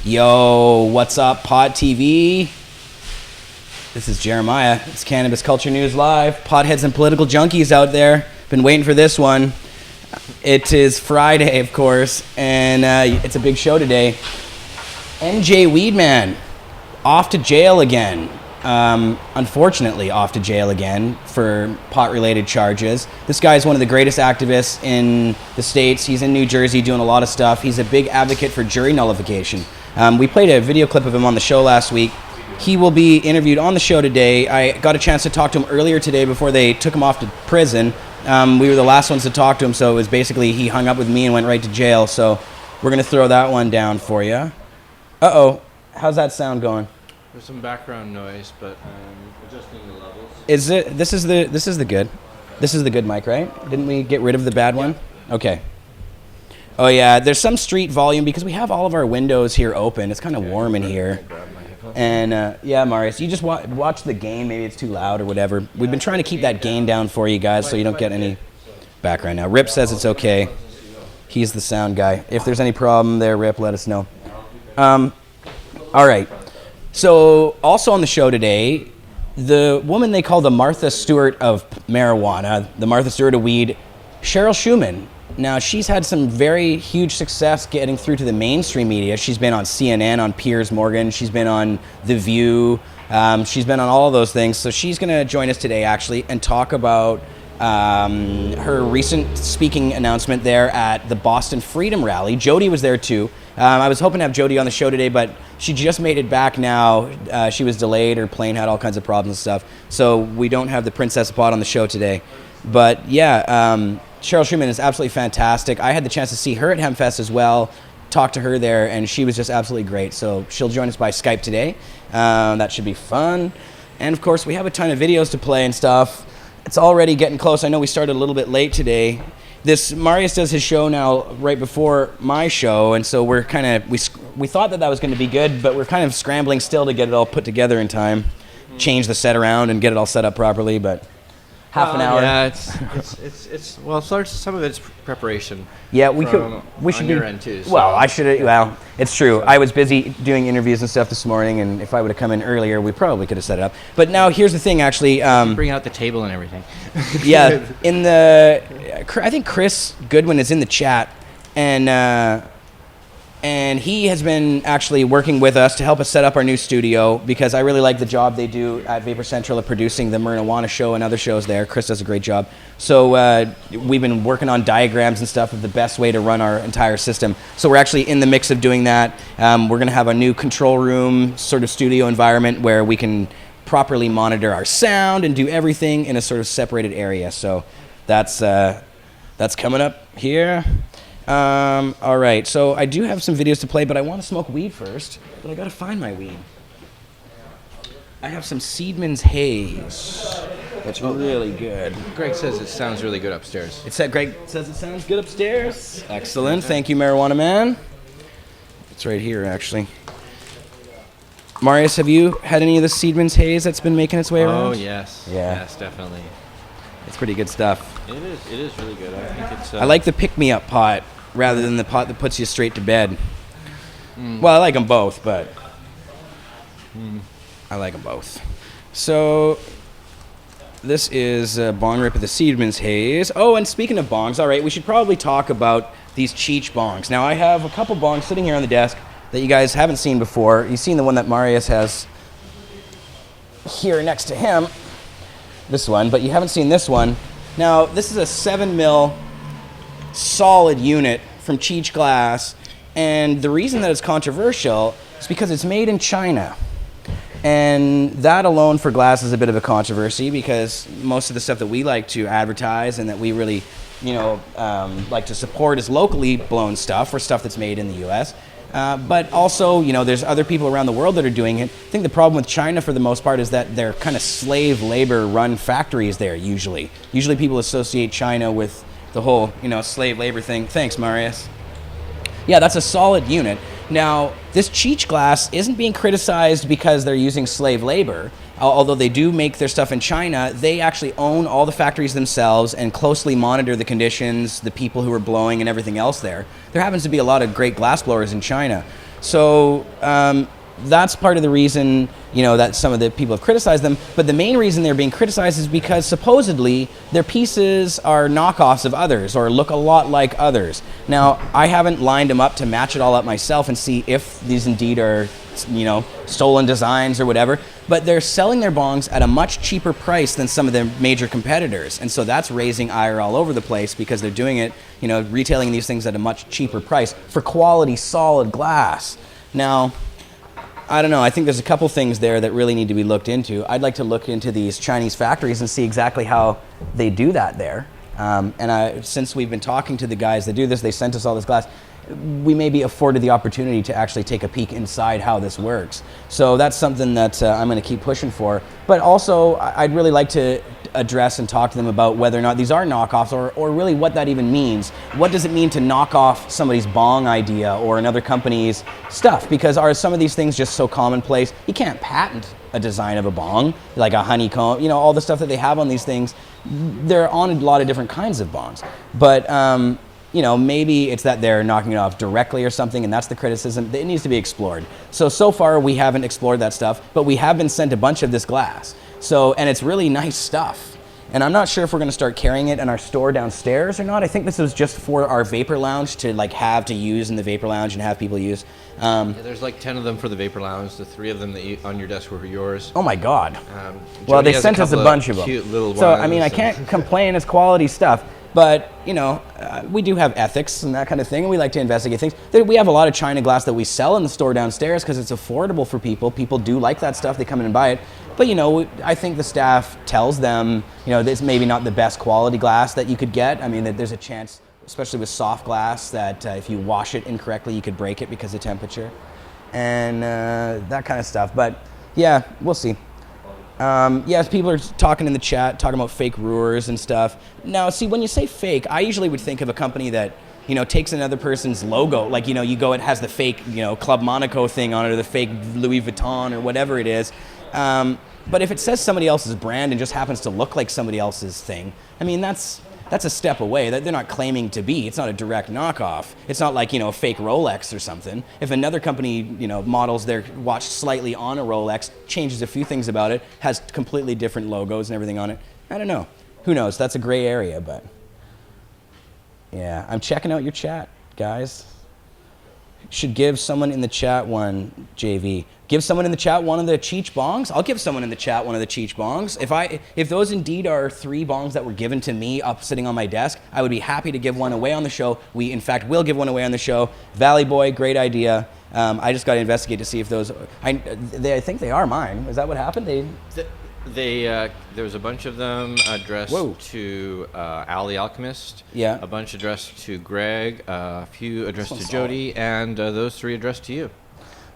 Yo, what's up, Pot TV? This is Jeremiah. It's Cannabis Culture News Live. Potheads and political junkies out there. Been waiting for this one. It is Friday, of course, and it's a big show today. NJWeedman off to jail again. Unfortunately, off to jail again for pot-related charges. This guy is one of the greatest activists in the States. He's in New Jersey doing a lot of stuff. He's a big advocate for jury nullification. We played a video clip of him on the show last week. He will be interviewed on the show today. I got a chance to talk to him earlier today before they took him off to prison. We were the last ones to talk to him, so it was basically he hung up with me and went right to jail. So we're going to throw that one down for you. Uh-oh. How's that sound going? There's some background noise, but adjusting the levels. Is it? This is the good mic, right? Didn't we get rid of the bad one? Okay. Oh yeah, there's some street volume because we have all of our windows here open. It's kind of warm in here. And yeah, Marius, you just watch the gain. Maybe it's too loud or whatever. We've been trying to keep that gain down for you guys so you don't get any background now. Rip says it's okay. He's the sound guy. If there's any problem there, Rip, let us know. All right. So also on the show today, the woman they call the Martha Stewart of marijuana, the Martha Stewart of weed, Cheryl Shuman. Now, she's had some very huge success getting through to the mainstream media. She's been on CNN, on Piers Morgan. She's been on The View. She's been on all of those things. So she's going to join us today, actually, and talk about her recent speaking announcement there at the Boston Freedom Rally. Jody was there, too. I was hoping to have Jody on the show today, but she just made it back now. She was delayed. Her plane had all kinds of problems and stuff. So we don't have the Princess Pot on the show today. But, yeah, Cheryl Shuman is absolutely fantastic. I had the chance to see her at HempFest as well, talk to her there, and she was just absolutely great. So she'll join us by Skype today. That should be fun. And, of course, we have a ton of videos to play and stuff. It's already getting close. I know we started a little bit late today. Marius does his show now right before my show, and so we're kind of, we thought that was going to be good, but we're kind of scrambling still to get it all put together in time, change the set around and get it all set up properly, but half an hour. Yeah, it's well, some of it's preparation. Yeah, we should your end too. So. Well, it's true. I was busy doing interviews and stuff this morning, and if I would have come in earlier, we probably could have set it up. But now here's the thing, actually. Bring out the table and everything. Yeah, I think Chris Goodwin is in the chat, and he has been actually working with us to help us set up our new studio because I really like the job they do at Vapor Central of producing the Marijuana show and other shows there. Chris does a great job. So we've been working on diagrams and stuff of the best way to run our entire system. So we're actually in the mix of doing that. We're going to have a new control room sort of studio environment where we can properly monitor our sound and do everything in a sort of separated area. So that's coming up here. All right, so I do have some videos to play, but I want to smoke weed first, but I gotta find my weed. I have some Seedman's Haze. That's really good. Greg says it sounds really good upstairs. Greg says it sounds good upstairs. Excellent, thank you, Marijuana Man. It's right here, actually. Marius, have you had any of the Seedman's Haze that's been making its way around? Oh, yes. Yeah. Yes, definitely. It's pretty good stuff. It is really good. I think it's. I like the pick-me-up pot rather than the pot that puts you straight to bed. Well, I like them both, but I like them both. So this is a bong rip of the Seedman's Haze. Oh, and speaking of bongs, all right, we should probably talk about these Cheech bongs. Now, I have a couple bongs sitting here on the desk that you guys haven't seen before. You've seen the one that Marius has here next to him. This one, but you haven't seen this one. Now, this is a 7 mil solid unit from Cheech Glass, and the reason that it's controversial is because it's made in China. And that alone for glass is a bit of a controversy because most of the stuff that we like to advertise and that we really, like to support is locally blown stuff or stuff that's made in the U.S. But also, there's other people around the world that are doing it. I think the problem with China, for the most part, is that they're kind of slave labor-run factories there, usually. Usually people associate China with the whole, slave labor thing. Thanks, Marius. Yeah, that's a solid unit. Now, this Cheech Glass isn't being criticized because they're using slave labor. Although they do make their stuff in China, they actually own all the factories themselves and closely monitor the conditions, the people who are blowing and everything else there. There happens to be a lot of great glass blowers in China. So that's part of the reason, that some of the people have criticized them. But the main reason they're being criticized is because supposedly their pieces are knockoffs of others or look a lot like others. Now, I haven't lined them up to match it all up myself and see if these indeed are, stolen designs or whatever. But they're selling their bongs at a much cheaper price than some of their major competitors. And so that's raising ire all over the place because they're doing it, retailing these things at a much cheaper price for quality, solid glass. Now, I don't know. I think there's a couple things there that really need to be looked into. I'd like to look into these Chinese factories and see exactly how they do that there. Since we've been talking to the guys that do this, they sent us all this glass. We may be afforded the opportunity to actually take a peek inside how this works. So that's something that I'm going to keep pushing for. But also, I'd really like to address and talk to them about whether or not these are knockoffs or really what that even means. What does it mean to knock off somebody's bong idea or another company's stuff? Because are some of these things just so commonplace? You can't patent a design of a bong, like a honeycomb, all the stuff that they have on these things. They're on a lot of different kinds of bongs. But maybe it's that they're knocking it off directly or something, and that's the criticism. It needs to be explored. So far we haven't explored that stuff, but we have been sent a bunch of this glass. And it's really nice stuff. And I'm not sure if we're gonna start carrying it in our store downstairs or not. I think this was just for our vapor lounge to have to use in the vapor lounge and have people use. There's like 10 of them for the vapor lounge. The 3 of them that on your desk were yours. Oh my God. Well, they sent us a bunch of them. Cute little so, ones I can't complain, it's quality stuff. But, we do have ethics and that kind of thing, and we like to investigate things. We have a lot of China glass that we sell in the store downstairs because it's affordable for people. People do like that stuff. They come in and buy it. But, I think the staff tells them, this maybe not the best quality glass that you could get. That there's a chance, especially with soft glass, that if you wash it incorrectly, you could break it because of temperature and that kind of stuff. But, yeah, we'll see. Yes, people are talking in the chat, talking about fake brewers and stuff. Now, see, when you say fake, I usually would think of a company that, takes another person's logo. Like, you go, it has the fake, Club Monaco thing on it or the fake Louis Vuitton or whatever it is. But if it says somebody else's brand and just happens to look like somebody else's thing, that's a step away. That they're not claiming to be. It's not a direct knockoff. It's not like, a fake Rolex or something. If another company, models their watch slightly on a Rolex, changes a few things about it, has completely different logos and everything on it, I don't know. Who knows? That's a gray area, but yeah, I'm checking out your chat, guys. Should give someone in the chat one, JV. Give someone in the chat one of the Cheech bongs? I'll give someone in the chat one of the Cheech bongs. If those indeed are 3 bongs that were given to me up sitting on my desk, I would be happy to give one away on the show. We, in fact, will give one away on the show. Valley Boy, great idea. I just got to investigate to see if those... I think they are mine. Is that what happened? There was a bunch of them addressed to Al the Alchemist. Yeah. A bunch addressed to Greg. A few addressed to Jody, and those 3 addressed to you.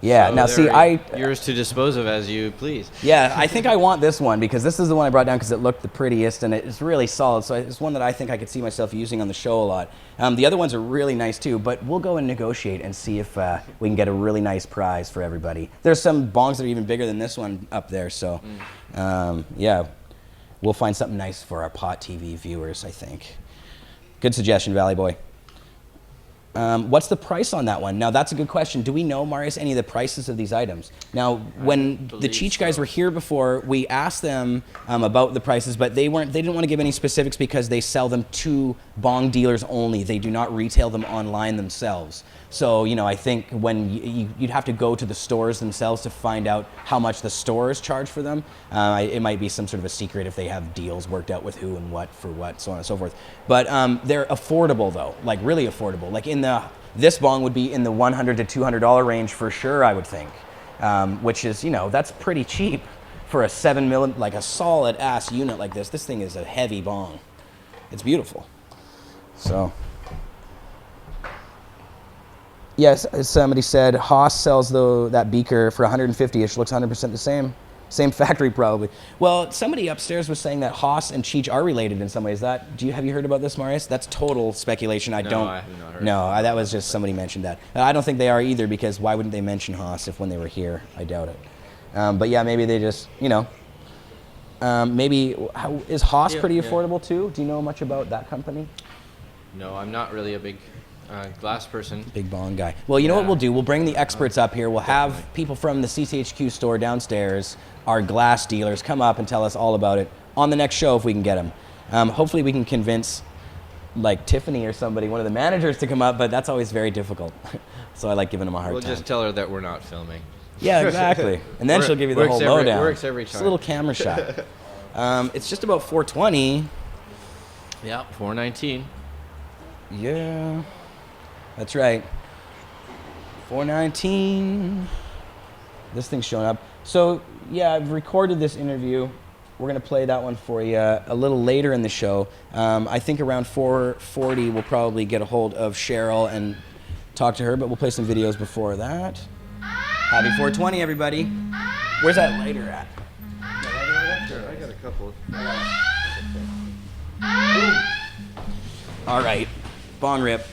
Yeah. So now, see, yours to dispose of as you please. Yeah, I think I want this one because this is the one I brought down because it looked the prettiest and it's really solid. So it's one that I think I could see myself using on the show a lot. The other ones are really nice too, but we'll go and negotiate and see if we can get a really nice prize for everybody. There's some bongs that are even bigger than this one up there. So, yeah, we'll find something nice for our Pot TV viewers, I think. Good suggestion, Valley Boy. What's the price on that one? Now, that's a good question. Do we know, Marius, any of the prices of these items? Now, when the Cheech guys were here before, we asked them about the prices, but they didn't want to give any specifics because they sell them to bong dealers only. They do not retail them online themselves. So, I think when you'd have to go to the stores themselves to find out how much the stores charge for them. It might be some sort of a secret if they have deals worked out with who and what for what, so on and so forth. But they're affordable though, like really affordable. Like this bong would be in the $100 to $200 range for sure, I would think, which is, that's pretty cheap for a 7 mil, like a solid ass unit like this. This thing is a heavy bong. It's beautiful. So. Yes, somebody said Haas sells that beaker for $150-ish. Looks 100% the same. Same factory probably. Well, somebody upstairs was saying that Haas and Cheech are related in some ways. Have you heard about this, Marius? That's total speculation. I have not heard. No, that was just somebody mentioned that. I don't think they are either because why wouldn't they mention Haas if when they were here? I doubt it. But yeah, maybe they just, maybe is Haas pretty affordable too? Do you know much about that company? No, I'm not really a big Glass person. Big bong guy. Well, you know what we'll do? We'll bring the experts up here. We'll have people from the CCHQ store downstairs, our glass dealers, come up and tell us all about it on the next show if we can get them. Hopefully we can convince like Tiffany or somebody, one of the managers, to come up, but that's always very difficult. So I like giving them a hard time. We'll just tell her that we're not filming. Yeah, exactly. And then she'll give you the whole lowdown. Works every time. Just a little camera shot. It's just about 4:20. Yeah, 4:19. Yeah, that's right. 4:19. This thing's showing up. So yeah, I've recorded this interview. We're gonna play that one for you a little later in the show. I think around 4:40 we'll probably get a hold of Cheryl and talk to her, but we'll play some videos before that. Happy 420, everybody. Where's that lighter at? Sure, I got a couple. All right, bong rip.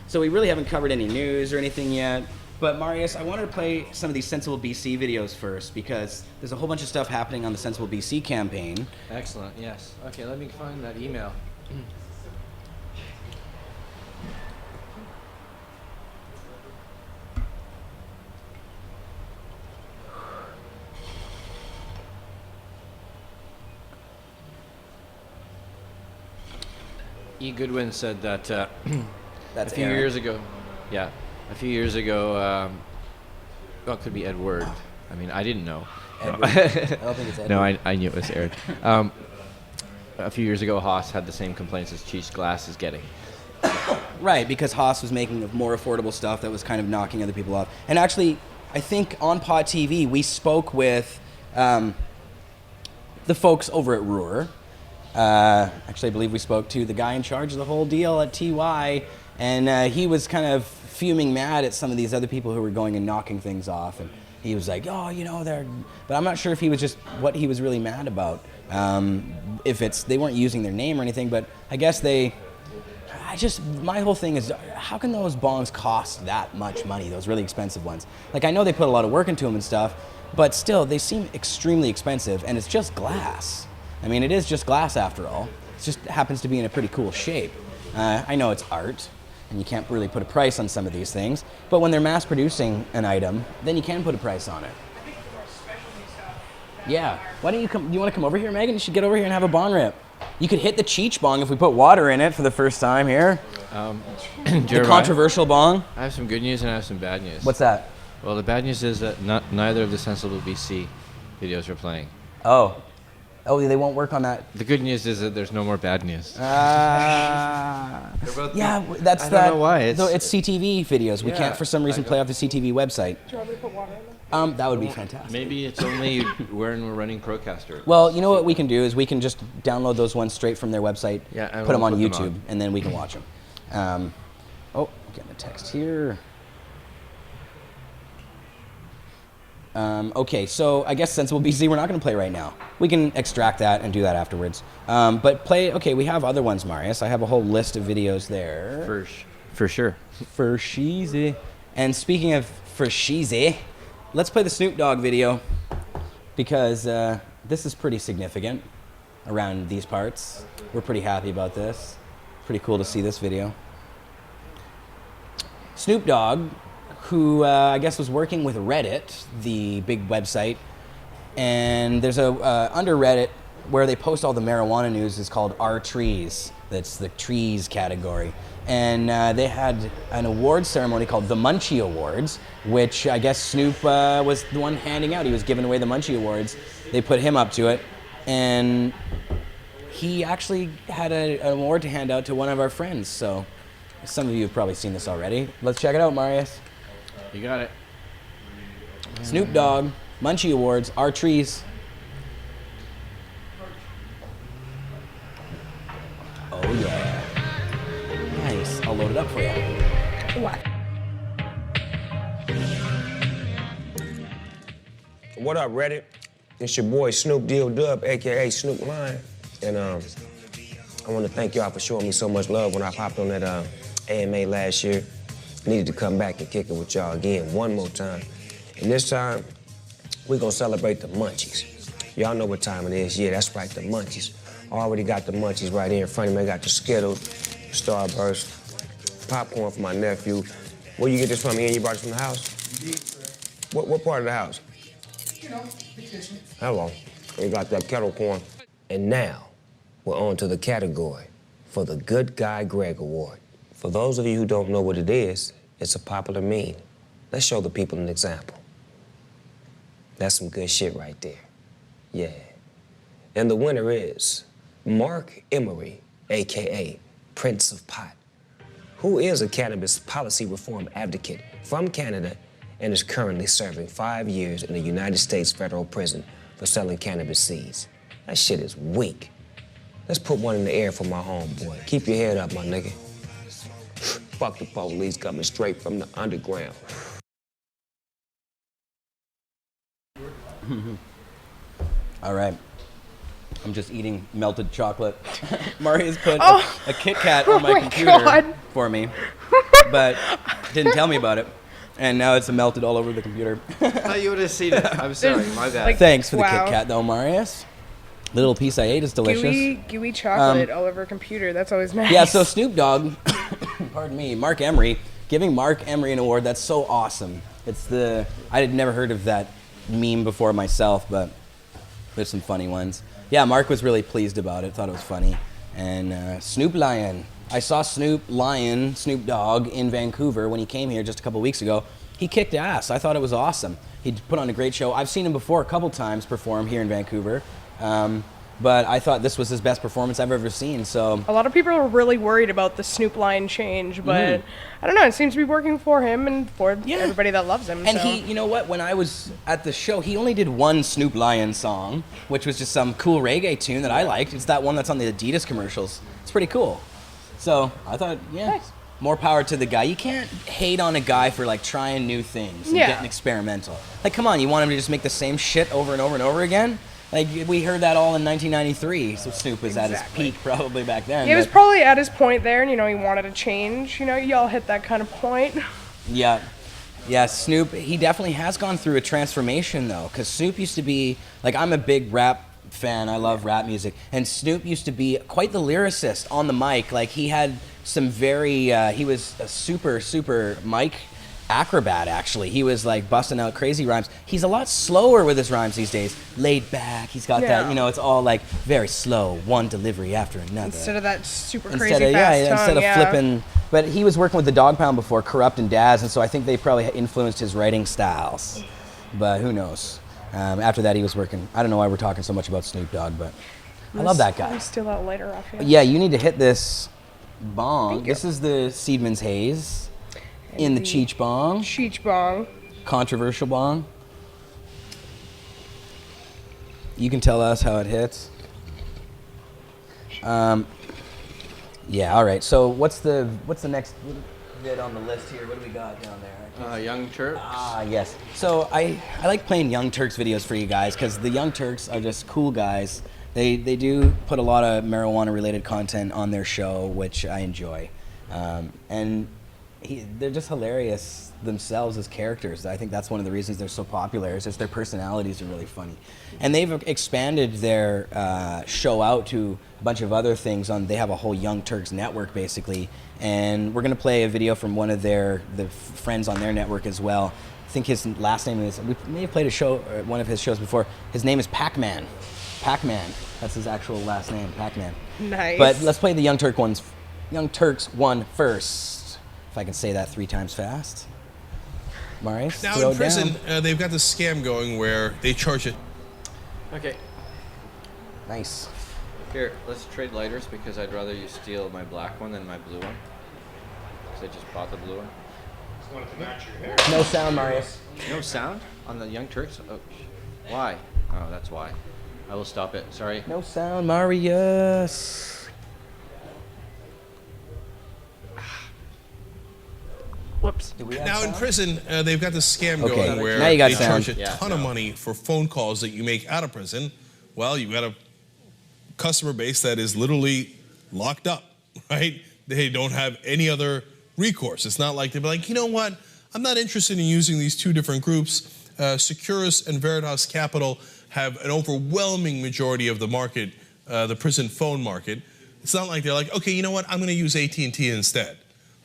So we really haven't covered any news or anything yet. But Marius, I wanted to play some of these Sensible BC videos first because there's a whole bunch of stuff happening on the Sensible BC campaign. Excellent, yes. Okay, let me find that email. E. Goodwin said that That's a few years ago, well, it could be Ed Word. I mean, I didn't know. I don't think it's Ed. No, I knew it was Ed. A few years ago, Haas had the same complaints as Cheech Glass is getting. Right, because Haas was making more affordable stuff that was kind of knocking other people off. And actually, I think on Pot TV, we spoke with the folks over at Roer. Actually, I believe we spoke to the guy in charge of the whole deal at TY, and he was kind of fuming mad at some of these other people who were going and knocking things off. And he was like, oh, you know, they're... But I'm not sure if he was just what he was really mad about. If it's... They weren't using their name or anything, but I guess they... My whole thing is, how can those bongs cost that much money, those really expensive ones? Like, I know they put a lot of work into them and stuff, but still, they seem extremely expensive, and it's just glass. I mean, it is just glass after all. It just happens to be in a pretty cool shape. I know it's art, and you can't really put a price on some of these things, but when they're mass producing an item, then you can put a price on it. Yeah, why don't you come, you want to come over here, Megan? You should get over here and have a bong rip. You could hit the Cheech bong if we put water in it for the first time here. The controversial bong. I have some good news and I have some bad news. What's that? Well, the bad news is that neither of the Sensible BC videos are playing. Oh, they won't work on that. The good news is that there's no more bad news. Yeah, that's I that. don't know why. It's CTV videos. We can't, for some reason, play off the CTV website. Do you want me to put water in them? That would be fantastic. Maybe it's only when we're running Procaster. Well, you know what we can do is we can just download those ones straight from their website, and put them we'll on put YouTube, them on. and then we can watch them. Getting a text here. Okay, so I guess Sensible BC we're not going to play right now. We can extract that and do that afterwards. But play, okay, we have other ones, Marius. I have a whole list of videos there. For sure. For sheezy. And speaking of for sheezy, let's play the Snoop Dogg video because this is pretty significant around these parts. We're pretty happy about this. Pretty cool to see this video. Snoop Dogg, who I guess was working with Reddit, the big website, and there's a under Reddit where they post all the marijuana news is called Our Trees. That's the trees category. And they had an awards ceremony called the Munchie Awards, which I guess Snoop was the one handing out. He was giving away the Munchie Awards. They put him up to it, and he actually had an award to hand out to one of our friends. So some of you have probably seen this already. Let's check it out, Marius. You got it. Snoop Dogg, Munchie Awards, Our Trees. Oh yeah. Nice. I'll load it up for you. What up, Reddit? It's your boy Snoop Dub, aka Snoop Lion. And I want to thank y'all for showing me so much love when I popped on that AMA last year. I needed to come back and kick it with y'all again one more time. And this time, we're gonna celebrate the munchies. Y'all know what time it is. Yeah, that's right, the munchies. I already got the munchies right here in front of me. I got the Skittles, Starburst, popcorn for my nephew. Where you get this from? Ian, you brought it from the house? Indeed, sir. What part of the house? You know, the kitchen. Hello. You got that kettle corn. And now, we're on to the category for the Good Guy Greg Award. For those of you who don't know what it is, it's a popular meme. Let's show the people an example. That's some good shit right there. Yeah. And the winner is Mark Emery, AKA Prince of Pot, who is a cannabis policy reform advocate from Canada and is currently serving 5 years in a United States federal prison for selling cannabis seeds. That shit is weak. Let's put one in the air for my homeboy. Keep your head up, my nigga. Fuck the police coming straight from the underground. All right. I'm just eating melted chocolate. Maria's put a Kit Kat on my computer for me, but didn't tell me about it. And now it's melted all over the computer. I thought you would have seen it. I'm sorry, my bad. Thanks for the Kit Kat, though, Marius. Little piece I ate is delicious. Gooey chocolate all over a computer. That's always nice. Yeah, so Snoop Dogg, pardon me, Mark Emery, giving Mark Emery an award, that's so awesome. I had never heard of that meme before myself, but there's some funny ones. Yeah, Mark was really pleased about it, thought it was funny. And Snoop Lion. I saw Snoop Dogg in Vancouver when he came here just a couple weeks ago. He kicked ass. I thought it was awesome. He put on a great show. I've seen him before a couple times perform here in Vancouver. But I thought this was his best performance I've ever seen, so. A lot of people are really worried about the Snoop Lion change, but I don't know, it seems to be working for him and for everybody that loves him. And he, you know what, when I was at the show, he only did one Snoop Lion song, which was just some cool reggae tune that I liked. It's that one that's on the Adidas commercials. It's pretty cool. So I thought, nice. More power to the guy. You can't hate on a guy for like trying new things and getting experimental. Like, come on, you want him to just make the same shit over and over and over again? Like, we heard that all in 1993, so Snoop was at his peak probably back then. He was probably at his point there, and, he wanted to change. Y'all hit that kind of point. Yeah. Yeah, Snoop, he definitely has gone through a transformation, though, because Snoop used to be, like, I'm a big rap fan. I love rap music. And Snoop used to be quite the lyricist on the mic. Like, he had some very, he was a super mic acrobat, actually. He was like busting out crazy rhymes. He's a lot slower with his rhymes these days. Laid back. He's got that, it's all like very slow, one delivery after another. Instead of that super crazy fast instead of flipping. But he was working with the Dog Pound before, Corrupt and Daz, and so I think they probably influenced his writing styles. But who knows? After that, he was working. I don't know why we're talking so much about Snoop Dogg, but I love that guy. I'll steal that lighter off you. Yeah, you need to hit this bong. This is the Seedman's Haze. In the Cheech Bong. Cheech Bong. Controversial bong. You can tell us how it hits. Yeah, all right. So what's the next bit on the list here? What do we got down there? Young Turks. Ah, yes. So I like playing Young Turks videos for you guys because the Young Turks are just cool guys. They do put a lot of marijuana-related content on their show, which I enjoy. And they're just hilarious themselves as characters. I think that's one of the reasons they're so popular, is just their personalities are really funny. And they've expanded their show out to a bunch of other things. They have a whole Young Turks network, basically. And we're going to play a video from one of the friends on their network as well. I think his last name is, we may have played one of his shows before. His name is Pac-Man. Pac-Man. That's his actual last name, Pac-Man. Nice. But let's play the Young Turks one first. If I can say that 3 times fast. Marius, now in prison, they've got this scam going where they charge it. Okay. Nice. Here, let's trade lighters because I'd rather you steal my black one than my blue one. Because I just bought the blue one. Just wanted to match your hair. No sound, Marius. No sound on the Young Turks? Oh, why? Oh, that's why. I will stop it. Sorry. No sound, Marius. Whoops. Now in prison, they've got this scam going where now you got they sound. charge a ton of money for phone calls that you make out of prison. Well, you've got a customer base that is literally locked up, right? They don't have any other recourse. It's not like they'd be like, you know what? I'm not interested in using these 2 different groups. Securus and Veritas Capital have an overwhelming majority of the market, the prison phone market. It's not like they're like, okay, you know what? I'm going to use AT&T instead.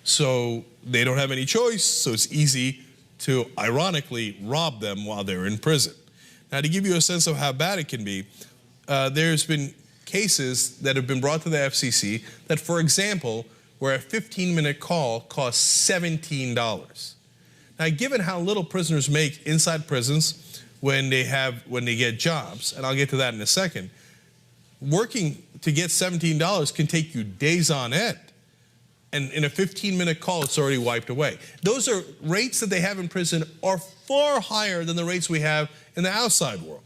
So they don't have any choice, so it's easy to, ironically, rob them while they're in prison. Now, to give you a sense of how bad it can be, there's been cases that have been brought to the FCC that, for example, where a 15-minute call costs $17. Now, given how little prisoners make inside prisons when they get jobs, and I'll get to that in a second, working to get $17 can take you days on end. And in a 15-minute call, it's already wiped away. Those are rates that they have in prison are far higher than the rates we have in the outside world.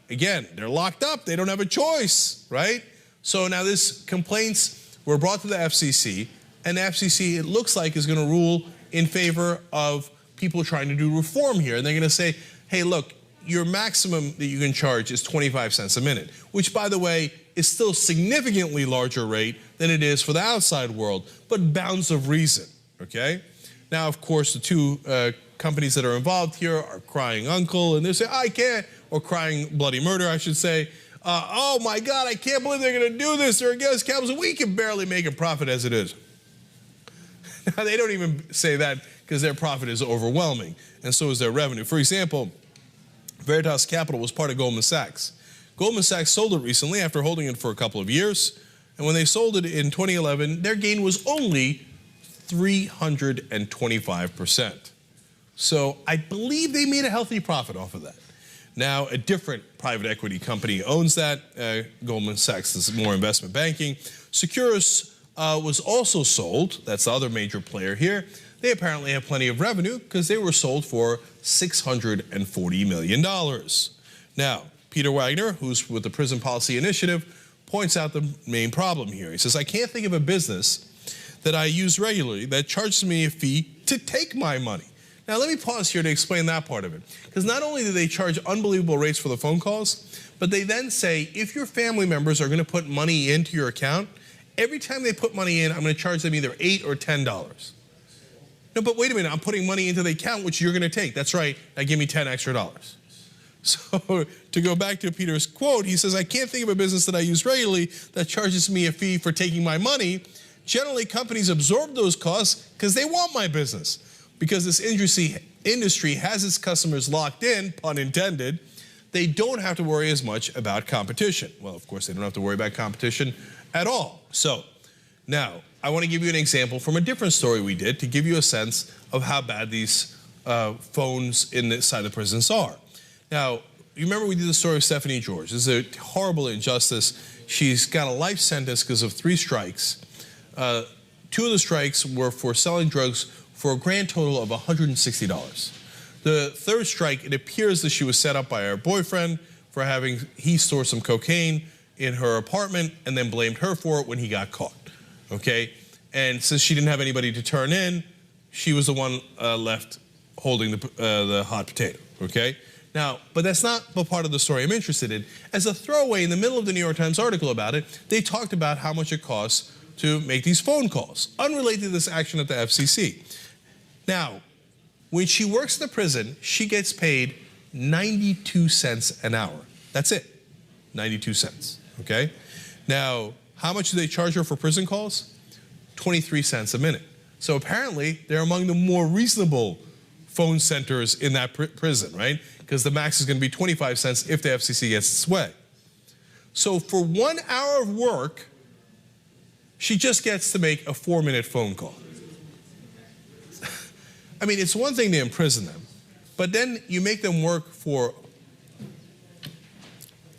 Again, they're locked up. They don't have a choice, right? So now these complaints were brought to the FCC, and the FCC, it looks like, is going to rule in favor of people trying to do reform here. And they're going to say, hey, look, your maximum that you can charge is 25 cents a minute, which, by the way, is still a significantly larger rate than it is for the outside world, but bounds of reason, okay? Now, of course, the two companies that are involved here are crying uncle, and they say, I can't, or crying bloody murder, I should say. Oh, my God, I can't believe they're going to do this. They're against capitalism. We can barely make a profit as it is. Now, they don't even say that because their profit is overwhelming, and so is their revenue. For example, Veritas Capital was part of Goldman Sachs. Goldman Sachs sold it recently after holding it for a couple of years, and when they sold it in 2011, their gain was only 325%. So I believe they made a healthy profit off of that. Now, a different private equity company owns that. Goldman Sachs is more investment banking. Securus was also sold. That's the other major player here. They apparently have plenty of revenue because they were sold for $640 million. Now, Peter Wagner, who's with the Prison Policy Initiative, points out the main problem here. He says, I can't think of a business that I use regularly that charges me a fee to take my money. Now, let me pause here to explain that part of it. Because not only do they charge unbelievable rates for the phone calls, but they then say, if your family members are going to put money into your account, every time they put money in, I'm going to charge them either $8 or $10. No, but wait a minute, I'm putting money into the account, which you're going to take. That's right, now give me $10 extra. So to go back to Peter's quote, he says, I can't think of a business that I use regularly that charges me a fee for taking my money. Generally, companies absorb those costs because they want my business. Because this industry has its customers locked in, pun intended, they don't have to worry as much about competition. Well, of course, they don't have to worry about competition at all. So now, I want to give you an example from a different story we did to give you a sense of how bad these phones inside the prisons are. Now, you remember we did the story of Stephanie George. This is a horrible injustice. She's got a life sentence because of 3 strikes. 2 of the strikes were for selling drugs for a grand total of $160. The 3rd strike, it appears that she was set up by her boyfriend for he stored some cocaine in her apartment and then blamed her for it when he got caught, okay? And since she didn't have anybody to turn in, she was the one left holding the hot potato, okay? Now, but that's not the part of the story I'm interested in. As a throwaway, in the middle of the New York Times article about it, they talked about how much it costs to make these phone calls, unrelated to this action at the FCC. Now, when she works in the prison, she gets paid 92 cents an hour. That's it, 92 cents, okay? Now, how much do they charge her for prison calls? 23 cents a minute. So apparently, they're among the more reasonable phone centers in that prison, right? Because the max is going to be 25 cents if the FCC gets its way. So for 1 hour of work, she just gets to make a 4-minute phone call. I mean, it's one thing to imprison them, but then you make them work for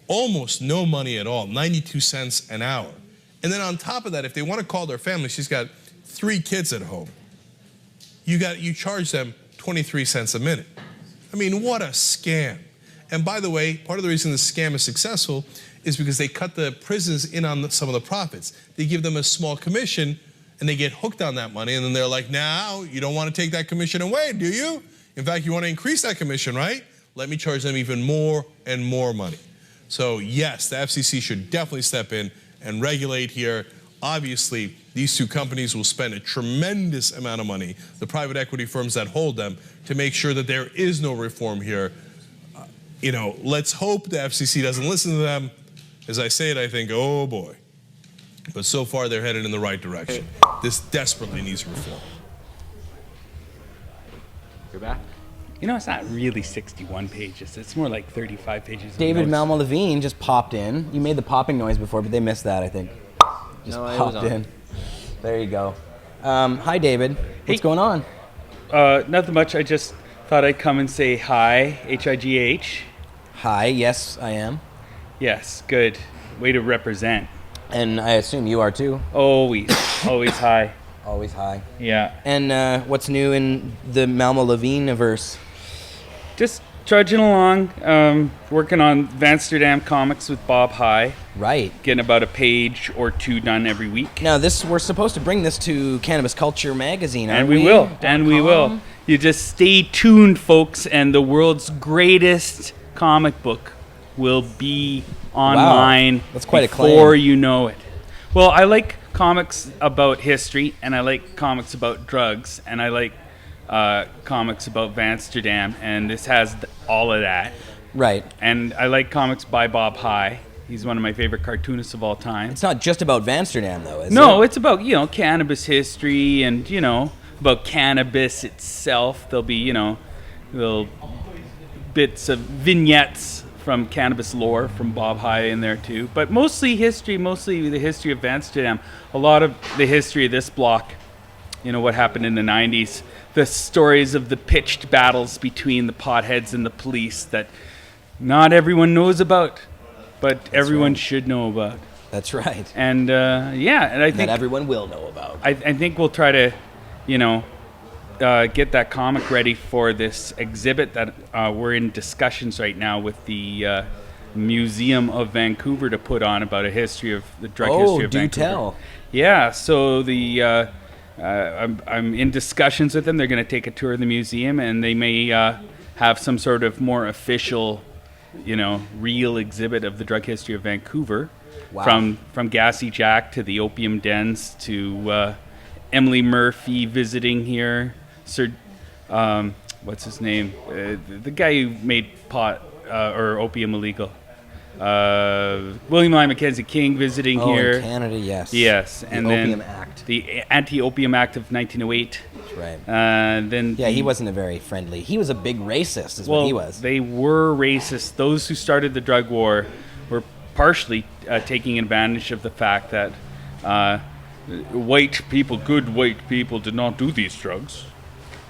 almost no money at all, 92 cents an hour. And then on top of that, if they want to call their family, she's got 3 kids at home. You charge them 23 cents a minute. I mean, what a scam. And by the way, part of the reason this scam is successful is because they cut the prisons in on some of the profits. They give them a small commission, and they get hooked on that money, and then they're like, now, you don't want to take that commission away, do you? In fact, you want to increase that commission, right? Let me charge them even more and more money. So yes, the FCC should definitely step in and regulate here. Obviously, these 2 companies will spend a tremendous amount of money, the private equity firms that hold them, to make sure that there is no reform here. Let's hope the FCC doesn't listen to them. As I say it, I think, oh boy. But so far, they're headed in the right direction. This desperately needs reform. You're back. You know, it's not really 61 pages. It's more like 35 pages. of David notes. Malmo Levine just popped in. You made the popping noise before, but they missed that, I think. Just No, it was popped on. in. There you go. Hi, David. What's Hey. going on? Nothing much. I just thought I'd come and say hi, H-I-G-H. Hi, yes, I am. Yes, good. Way to represent. And I assume you are too. Always, always hi. Always hi. Yeah. And what's new in the Malmo Levine-verse? Just trudging along, working on Amsterdam comics with Bob High, Right. getting about a page or two done every week. Now, we're supposed to bring this to Cannabis Culture magazine, aren't And we will, and we will. .com? You just stay tuned, folks, and the world's greatest comic book will be online That's quite a before claim. you know it. Well, I like comics about history, and I like comics about drugs, and I like comics about Amsterdam, and this has all of that. Right. And I like comics by Bob High. He's one of my favorite cartoonists of all time. It's not just about Amsterdam, though, is it? No, it's about, cannabis history and, about cannabis itself. There'll be, little bits of vignettes from cannabis lore from Bob High in there too. But mostly the history of Amsterdam. A lot of the history of this block, what happened in the 90s. The stories of the pitched battles between the potheads and the police that not everyone knows about, but everyone right. should know about. That's right. And and I think That everyone will know about. I think we'll try to, get that comic ready for this exhibit that we're in discussions right now with the Museum of Vancouver to put on about a history of the drug history of do Vancouver. tell. Yeah, so I'm in discussions with them. They're going to take a tour of the museum, and they may have some sort of more official, real exhibit of the drug history of Vancouver. Wow. From Gassy Jack to the opium dens to Emily Murphy visiting here. Sir, what's his name? The guy who made pot or opium illegal. William Lyon Mackenzie King visiting here. In Canada, yes. Yes, The and Opium then Act. the Anti-Opium Act of 1908. That's right. Then Yeah, he wasn't a very friendly. He was a big racist, is what he was. They were racist. Those who started the drug war were partially taking advantage of the fact that good white people did not do these drugs.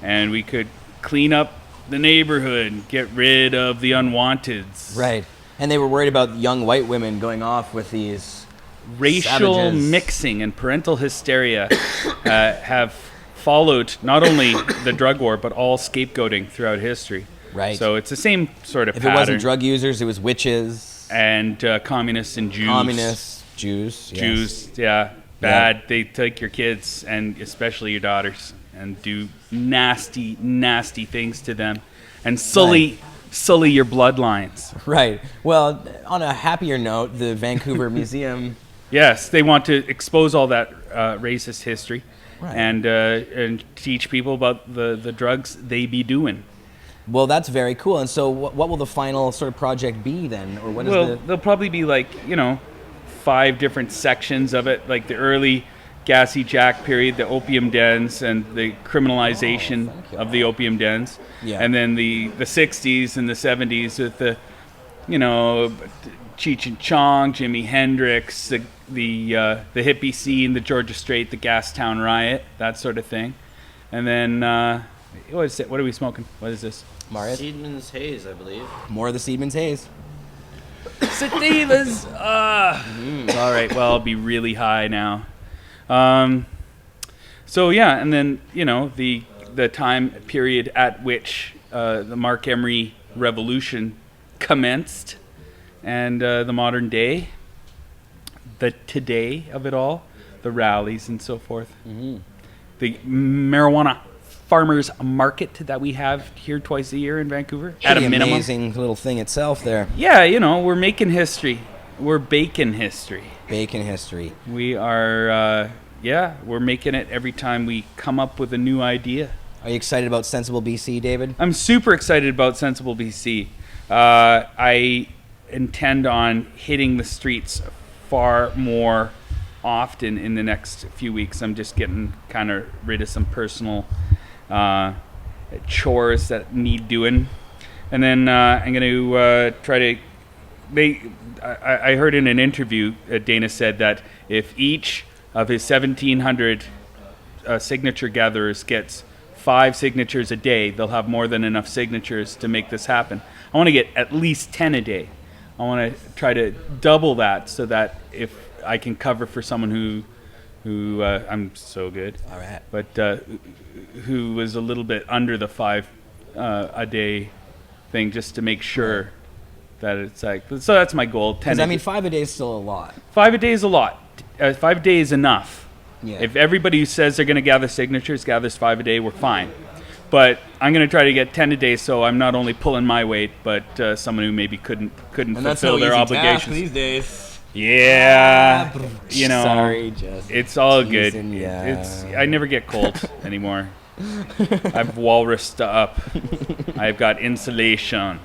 And we could clean up the neighborhood, get rid of the unwanteds. Right. And they were worried about young white women going off with these Racial savages. mixing and parental hysteria have followed not only the drug war, but all scapegoating throughout history. Right. So it's the same sort of If pattern. it wasn't drug users, it was witches, And communists and Jews. communists, Jews. Yes. Jews, yeah. Bad. They take your kids, and especially your daughters, and do nasty, nasty things to them. And sully your bloodlines. Right. Well, on a happier note, the Vancouver Museum. Yes, they want to expose all that racist history. Right. And teach people about the drugs they be doing. Well, that's very cool. And so, what will the final sort of project be then, or what is Well, the? there'll probably be 5 different sections of it, like the early Gassy Jack period, the opium dens, and the criminalization of the opium dens. Yeah. And then the 60s and the 70s with the, Cheech and Chong, Jimi Hendrix, the hippie scene, the Georgia Strait, the Gastown riot, that sort of thing. And then, what is it? What are we smoking? What is this? Marius? Seedman's Haze, I believe. More of the Seedman's Haze. Sativas! All right, well, I'll be really high now. So yeah, and then the time period at which the Mark Emery Revolution commenced, and the modern day, the today of it all, the rallies and so forth, the marijuana farmers market that we have here twice a year in Vancouver at a Pretty minimum. amazing little thing itself there. Yeah, we're making history. We're baking history. Bacon history. We are, we're making it every time we come up with a new idea. Are you excited about Sensible BC, David? I'm super excited about Sensible BC. I intend on hitting the streets far more often in the next few weeks. I'm just getting kind of rid of some personal chores that need doing. And then I'm going to try to... I heard in an interview, Dana said that if each of his 1,700 signature gatherers gets 5 signatures a day, they'll have more than enough signatures to make this happen. I want to get at least 10 a day. I want to try to double that so that if I can cover for someone who I'm so good. All right. But who was a little bit under the 5 a day thing, just to make sure that it's like, so that's my goal. 10. Because I mean, 5 a day is still a lot. 5 a day is a lot. 5 a day is enough. Yeah. If everybody who says they're going to gather signatures gathers 5 a day, we're fine. But I'm going to try to get 10 a day, so I'm not only pulling my weight, but someone who maybe couldn't fulfill their obligations these days. Yeah, you know, sorry, just it's all teasing, good. yeah. I never get cold anymore. I've walrused up. I've got insulation.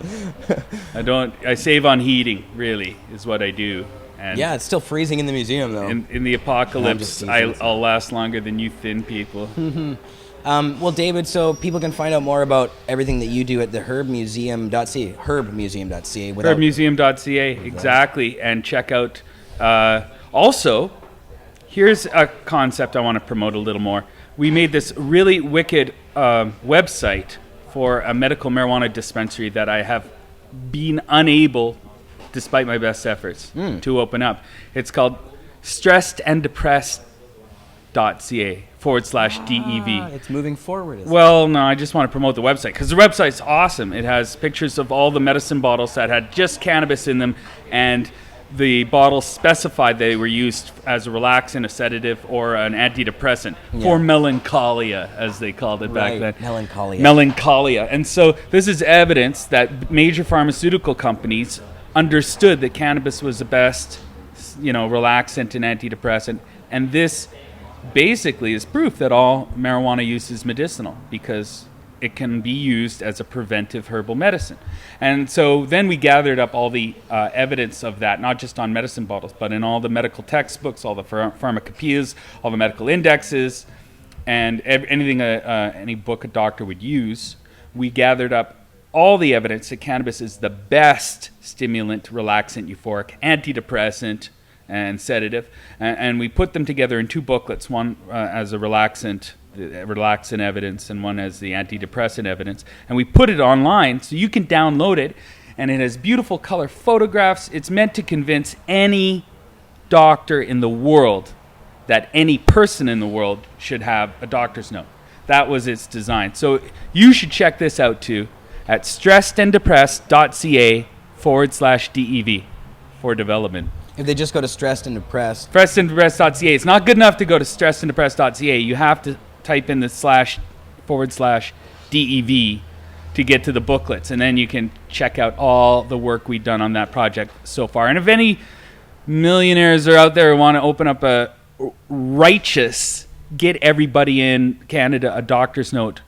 I save on heating, really, is what I do. And yeah, it's still freezing in the museum, though. in the apocalypse, I'll last longer than you thin people. Well, David, so people can find out more about everything that you do at the herbmuseum.ca. Herbmuseum.ca. Herbmuseum.ca, exactly. And check out... also, here's a concept I want to promote a little more. We made this really wicked website for a medical marijuana dispensary that I have been unable, despite my best efforts, to open up. It's called stressedanddepressed.ca/DEV. It's moving forward. Well, no, I just want to promote the website because the website's awesome. It has pictures of all the medicine bottles that had just cannabis in them, and the bottles specified they were used as a relaxant, a sedative, or an antidepressant for melancholia, as they called it back then. Melancholia. And so this is evidence that major pharmaceutical companies understood that cannabis was the best, relaxant and antidepressant. And this basically is proof that all marijuana use is medicinal because it can be used as a preventive herbal medicine. And so then we gathered up all the evidence of that, not just on medicine bottles, but in all the medical textbooks, all the pharmacopoeias, all the medical indexes, and anything any book a doctor would use. We gathered up all the evidence that cannabis is the best stimulant, relaxant, euphoric, antidepressant, and sedative. And we put them together in 2 booklets, one as a relaxant evidence and one as the antidepressant evidence. And we put it online so you can download it, and it has beautiful color photographs. It's meant to convince any doctor in the world that any person in the world should have a doctor's note. That was its design. So you should check this out too at stressedanddepressed.ca/DEV for development. If they just go to Stressed and Depressed. Stressedanddepressed.ca. It's not good enough to go to stressedanddepressed.ca. You have to type in the //DEV to get to the booklets, and then you can check out all the work we've done on that project so far. And if any millionaires are out there who want to open up a righteous, get everybody in Canada a doctor's note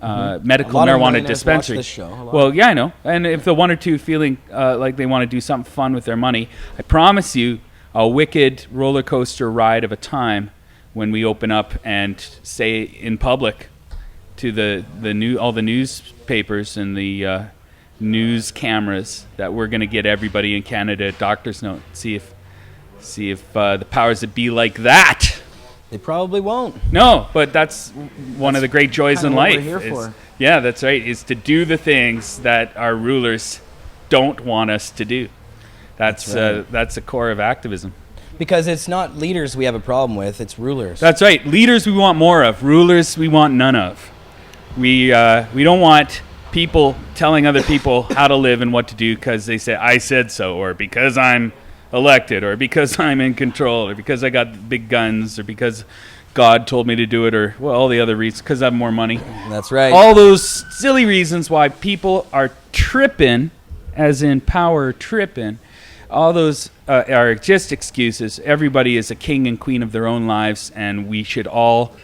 medical marijuana dispensary. Watch this show. Well, yeah, I know. And if the one or two feeling like they want to do something fun with their money, I promise you a wicked roller coaster ride of a time when we open up and say in public to all the newspapers and the news cameras that we're going to get everybody in Canada a doctor's note. See if the powers that be like that. They probably won't. No, but that's one of the great joys in life. What we're here for. Yeah, that's right. Is to do the things that our rulers don't want us to do. That's the core of activism. Because it's not leaders we have a problem with, it's rulers. That's right. Leaders we want more of. Rulers we want none of. We don't want people telling other people how to live and what to do because they say, I said so, or because I'm elected, or because I'm in control, or because I got big guns, or because God told me to do it, or all the other reasons, because I have more money. That's right. All those silly reasons why people are tripping, as in power tripping. All those are just excuses. Everybody is a king and queen of their own lives, and we should all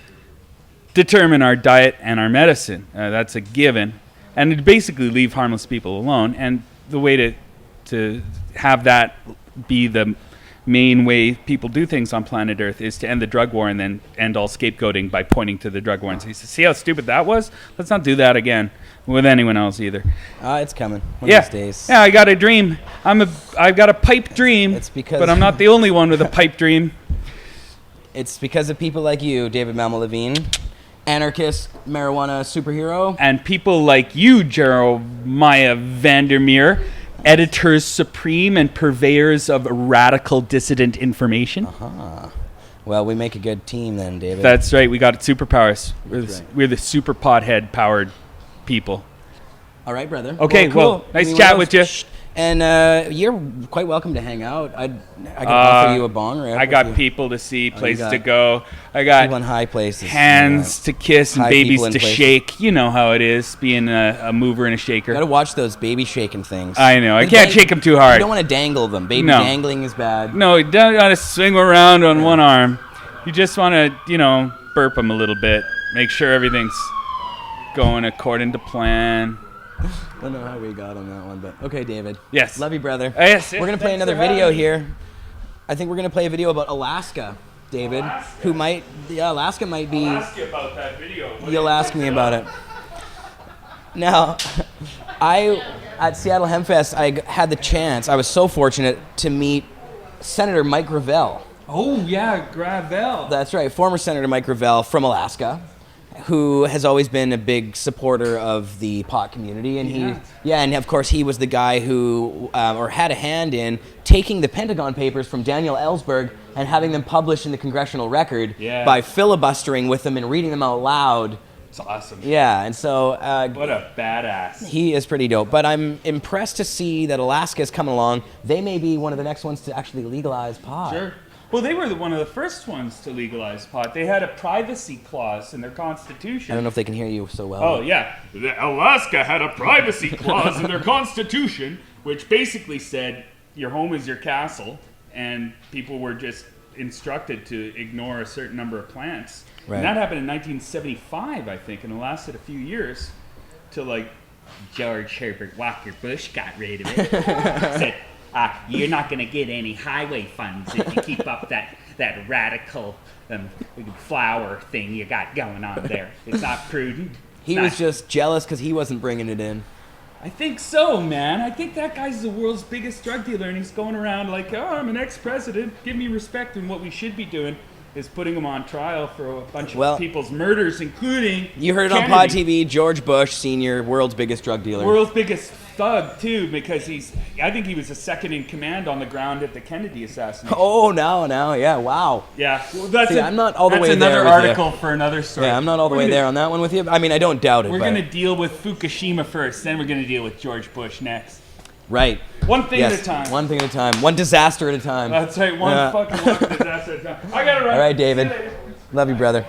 determine our diet and our medicine. That's a given. And to basically leave harmless people alone. And the way to have that be the main way people do things on planet Earth is to end the drug war and then end all scapegoating by pointing to the drug war and say, see how stupid that was? Let's not do that again with anyone else either. It's coming one of these days. Yeah, I got a dream. I've got a pipe dream. It's because but I'm not the only one with a pipe dream. It's because of people like you, David Malma-Levine, anarchist, marijuana superhero. And people like you, Jeremiah Vandermeer, editors supreme and purveyors of radical dissident information. Well, we make a good team then, David. That's right. We got superpowers. Right. We're the super pothead powered people. All right, brother. Okay, well, nice chat with you. And you're quite welcome to hang out. I could offer you a bong rip. I got people to see, places got to go. I got people in high places. hands to kiss and high babies people in to places. shake. You know how it is, being a mover and a shaker. You gotta watch those baby shaking things. I know. I And can't shake them too hard. You don't want to dangle them. Baby No. dangling is bad. No, you don't want to swing around on one arm. You just want to, burp them a little bit. Make sure everything's going according to plan. I don't know how we got on that one, but okay, David. Yes. Love you, brother. Yes, We're gonna play thanks another for having video me. here. I think we're gonna play a video about Alaska, David. Who might? Yeah, Alaska might be. I'll ask you about that video. You'll ask me about it. Now, at Seattle Hempfest, I had the chance. I was so fortunate to meet Senator Mike Gravel. Oh, yeah, Gravel. That's right, former Senator Mike Gravel from Alaska, who has always been a big supporter of the pot community, and and of course he was the guy who or had a hand in taking the Pentagon Papers from Daniel Ellsberg and having them published in the Congressional Record by filibustering with them and reading them out loud. It's awesome. Yeah, and so What a badass. he is pretty dope. But I'm impressed to see that Alaska is coming along. They may be one of the next ones to actually legalize pot. Sure. Well, they were one of the first ones to legalize pot. They had a privacy clause in their constitution. I don't know if they can hear you so well. Oh, yeah. Alaska had a privacy clause in their constitution, which basically said your home is your castle, and people were just instructed to ignore a certain number of plants. Right. And that happened in 1975, I think, and it lasted a few years till, like, George Herbert Walker Bush got rid of it. Said, you're not going to get any highway funds if you keep up that radical flower thing you got going on there. It's not prudent. He was just jealous because he wasn't bringing it in. I think so, man. I think that guy's the world's biggest drug dealer, and he's going around like, I'm an ex-president. Give me respect. And what we should be doing is putting him on trial for a bunch of people's murders, including You heard it on Pot TV, George Bush Sr., world's biggest drug dealer. World's biggest thug, too, because I think he was the second in command on the ground at the Kennedy assassination. Oh, now, yeah, wow. Yeah, well, I'm not all the way there That's another with article you. for another story. Yeah, I'm not all the way there on that one with you. I mean, I don't doubt it. We're but- going to deal with Fukushima first, then we're going to deal with George Bush next. Right. One thing at a time. One thing at a time. One disaster at a time. That's right, one fucking disaster at a time. I got it right. All right, David. Love you, brother.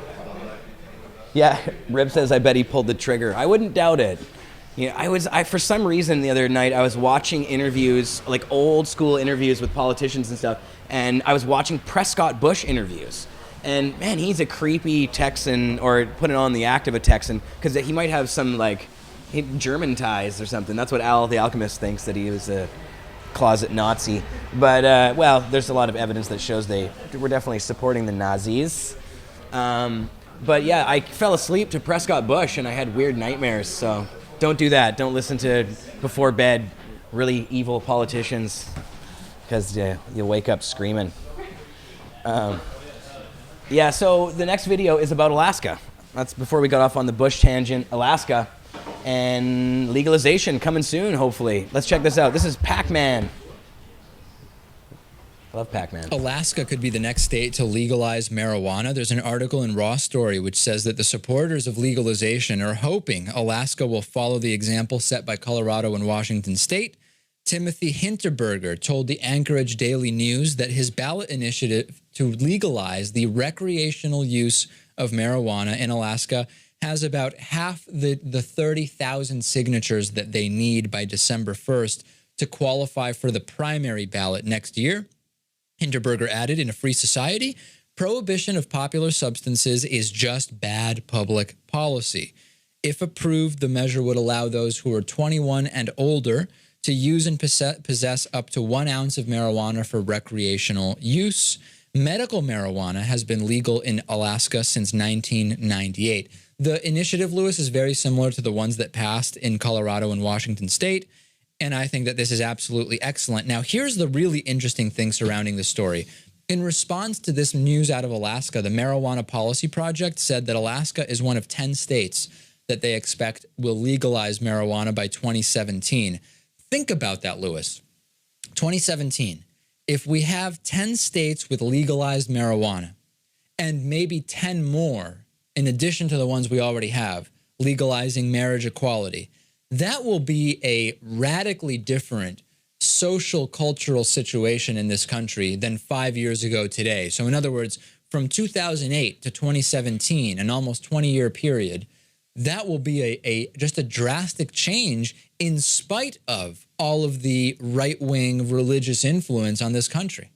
Yeah, Rib says, I bet he pulled the trigger. I wouldn't doubt it. Yeah, I for some reason the other night I was watching interviews, like old school interviews with politicians and stuff, and I was watching Prescott Bush interviews. And man, he's a creepy Texan, or putting on the act of a Texan, because he might have some like German ties or something. That's what Al the Alchemist thinks, that he was a closet Nazi. But well, there's a lot of evidence that shows they were definitely supporting the Nazis. But yeah, I fell asleep to Prescott Bush and I had weird nightmares. So don't do that. Don't listen to before bed really evil politicians, because you'll wake up screaming. Yeah, so the next video is about Alaska. That's before we got off on the Bush tangent. Alaska and legalization coming soon, hopefully. Let's check this out. This is Pac-Man. I love Pac-Man. Alaska could be the next state to legalize marijuana. There's an article in Raw Story which says that the supporters of legalization are hoping Alaska will follow the example set by Colorado and Washington State. Timothy Hinterberger told the Anchorage Daily News that his ballot initiative to legalize the recreational use of marijuana in Alaska has about half the 30,000 signatures that they need by December 1st to qualify for the primary ballot next year. Hinterberger added, in a free society, prohibition of popular substances is just bad public policy. If approved, the measure would allow those who are 21 and older to use and possess up to 1 ounce of marijuana for recreational use. Medical marijuana has been legal in Alaska since 1998. The initiative, Lewis, is very similar to the ones that passed in Colorado and Washington State, and I think that this is absolutely excellent. Now, here's the really interesting thing surrounding this story. In response to this news out of Alaska, the Marijuana Policy Project said that Alaska is one of 10 states that they expect will legalize marijuana by 2017. Think about that, Lewis. 2017. If we have 10 states with legalized marijuana and maybe 10 more in addition to the ones we already have legalizing marriage equality, that will be a radically different social cultural situation in this country than 5 years ago today. So in other words, from 2008 to 2017, an almost 20-year period, that will be just a drastic change in spite of all of the right-wing religious influence on this country.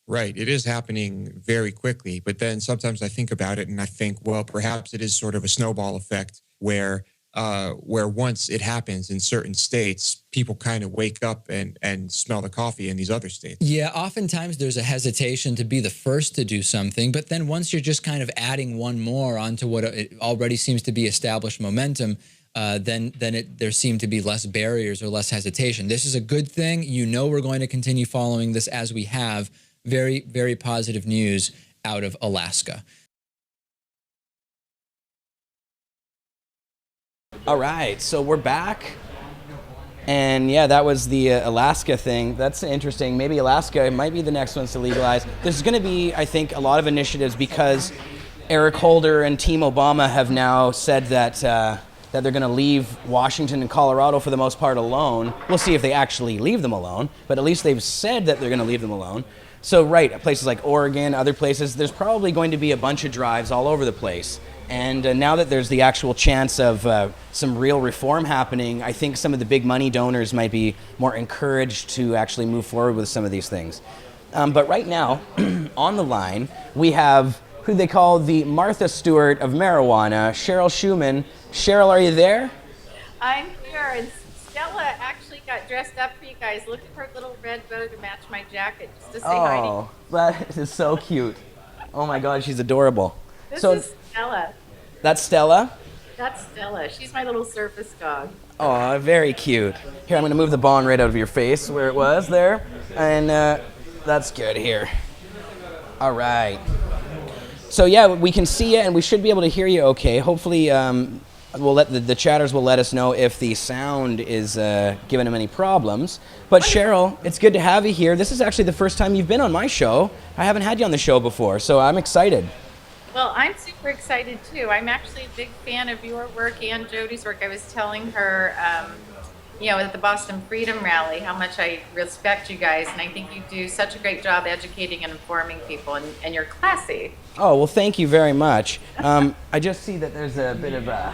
Right. It is happening very quickly. But then sometimes I think about it and I think, well, perhaps it is sort of a snowball effect where once it happens in certain states, people kind of wake up and smell the coffee in these other states. Yeah, oftentimes there's a hesitation to be the first to do something, but then once you're just kind of adding one more onto what it already seems to be established momentum, then there seem to be less barriers or less hesitation. This is a good thing. You know we're going to continue following this as we have. Very, very positive news out of Alaska. All right, so we're back. And yeah, that was the Alaska thing. That's interesting. Maybe Alaska might be the next ones to legalize. There's going to be, I think, a lot of initiatives because Eric Holder and Team Obama have now said that they're going to leave Washington and Colorado for the most part alone. We'll see if they actually leave them alone, but at least they've said that they're going to leave them alone. So right, places like Oregon, other places, there's probably going to be a bunch of drives all over the place. And now that there's the actual chance of some real reform happening, I think some of the big money donors might be more encouraged to actually move forward with some of these things. But right now, on the line, we have who they call the Martha Stewart of marijuana, Cheryl Shuman. Cheryl, are you there? I'm here, and Stella actually got dressed up for you guys. Look at her little red bow to match my jacket, just to say hi to you. Oh, that is so cute. Oh my God, she's adorable. This is Stella. That's Stella? That's Stella. She's my little surface dog. Oh, very cute. Here, I'm going to move the bong right out of your face where it was there. And that's good here. All right. So yeah, we can see you and we should be able to hear you okay. Hopefully we'll let the chatters will let us know if the sound is giving them any problems. But Cheryl, it's good to have you here. This is actually the first time you've been on my show. I haven't had you on the show before, so I'm excited. Well, I'm super excited too. I'm actually a big fan of your work and Jody's work. I was telling her, at the Boston Freedom Rally, how much I respect you guys, and I think you do such a great job educating and informing people, and you're classy. Oh, well, thank you very much. I just see that there's a bit of a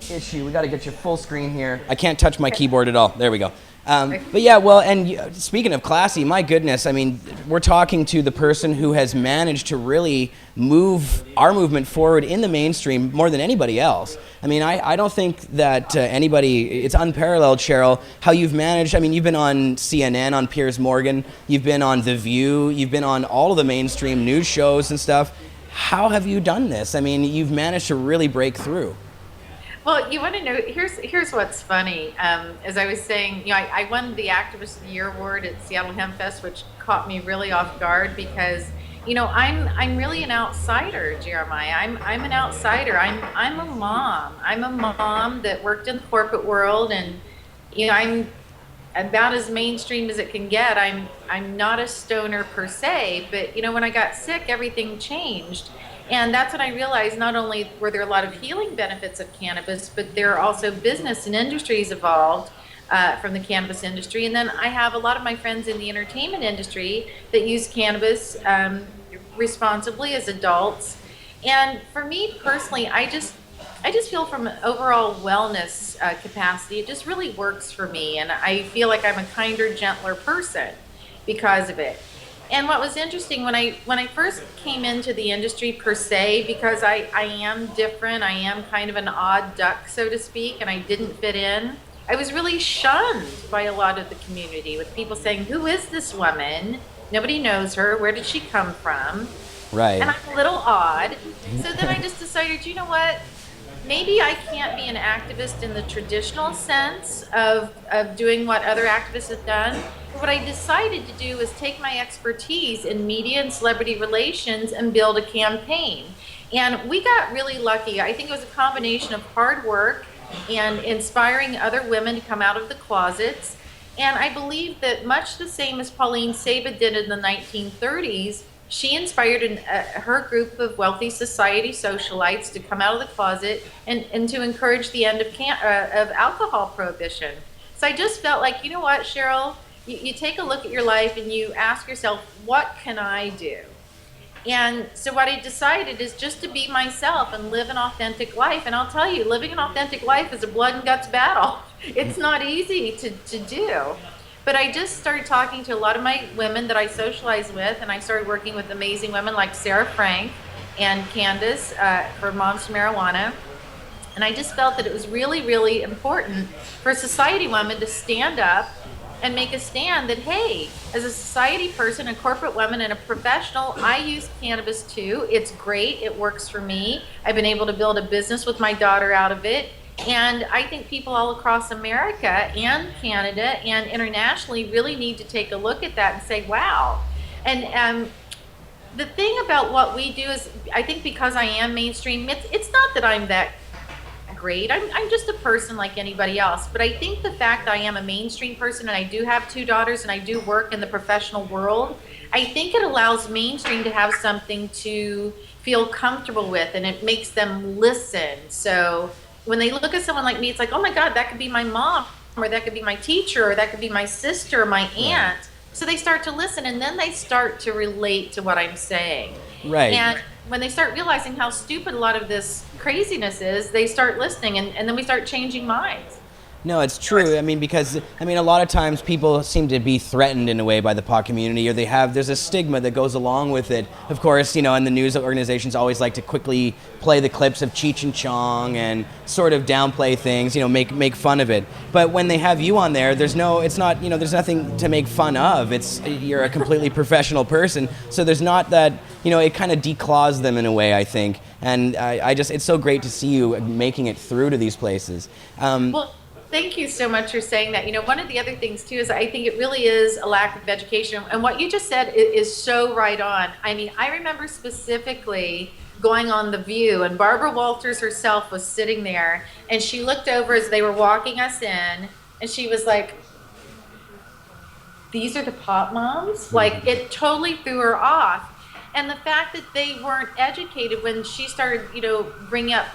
issue. We got to get you full screen here. I can't touch my keyboard at all. There we go. But yeah, well, and speaking of classy, my goodness, I mean, we're talking to the person who has managed to really move our movement forward in the mainstream more than anybody else. I mean, I don't think that it's unparalleled, Cheryl, how you've managed. I mean, you've been on CNN, on Piers Morgan, you've been on The View, you've been on all of the mainstream news shows and stuff. How have you done this? I mean, you've managed to really break through. Well, you want to know, here's what's funny. As I was saying, I won the Activist of the Year award at Seattle Hemp Fest, which caught me really off guard because, I'm really an outsider, Jeremiah. I'm an outsider. I'm a mom. I'm a mom that worked in the corporate world, and I'm about as mainstream as it can get. I'm not a stoner per se, but when I got sick, everything changed. And that's when I realized not only were there a lot of healing benefits of cannabis, but there are also business and industries evolved from the cannabis industry. And then I have a lot of my friends in the entertainment industry that use cannabis responsibly as adults. And for me personally, I just feel from an overall wellness capacity, it just really works for me. And I feel like I'm a kinder, gentler person because of it. And what was interesting when I first came into the industry per se, because I am different, I am kind of an odd duck, so to speak, and I didn't fit in. I was really shunned by a lot of the community, with people saying, who is this woman? Nobody knows her. Where did she come from? Right. And I'm a little odd. So then I just decided, you know what? Maybe I can't be an activist in the traditional sense of doing what other activists have done. But what I decided to do is take my expertise in media and celebrity relations and build a campaign. And we got really lucky. I think it was a combination of hard work and inspiring other women to come out of the closets. And I believe that much the same as Pauline Saba did in the 1930s, she inspired her group of wealthy society socialites to come out of the closet and to encourage the end of alcohol prohibition. So I just felt like, you know what, Cheryl, you take a look at your life and you ask yourself, what can I do? And so what I decided is just to be myself and live an authentic life. And I'll tell you, living an authentic life is a blood and guts battle. It's not easy to do. But I just started talking to a lot of my women that I socialize with, and I started working with amazing women like Sarah Frank and Candace for Moms to Marijuana. And I just felt that it was really, really important for society women to stand up and make a stand that, hey, as a society person, a corporate woman, and a professional, I use cannabis too. It's great. It works for me. I've been able to build a business with my daughter out of it. And I think people all across America and Canada and internationally really need to take a look at that and say, wow. And the thing about what we do is, I think because I am mainstream, it's not that I'm that great. I'm just a person like anybody else. But I think the fact that I am a mainstream person and I do have 2 daughters and I do work in the professional world, I think it allows mainstream to have something to feel comfortable with, and it makes them listen. So when they look at someone like me, it's like, oh my God, that could be my mom, or that could be my teacher, or that could be my sister, or my aunt. So they start to listen, and then they start to relate to what I'm saying. Right. And when they start realizing how stupid a lot of this craziness is, they start listening, and then we start changing minds. No, it's true. I mean, because, I mean, a lot of times people seem to be threatened in a way by the pot community, or there's a stigma that goes along with it. Of course, you know, and the news organizations always like to quickly play the clips of Cheech and Chong and sort of downplay things, you know, make fun of it. But when they have you on there, there's nothing to make fun of. You're a completely professional person, so there's not that, you know, it kind of declaws them in a way, I think. And it's so great to see you making it through to these places. Well, thank you so much for saying that. You know, one of the other things too is I think it really is a lack of education. And what you just said is so right on. I mean, I remember specifically going on The View, and Barbara Walters herself was sitting there, and she looked over as they were walking us in, and she was like, these are the pot moms? Like, it totally threw her off. And the fact that they weren't educated when she started, you know, bringing up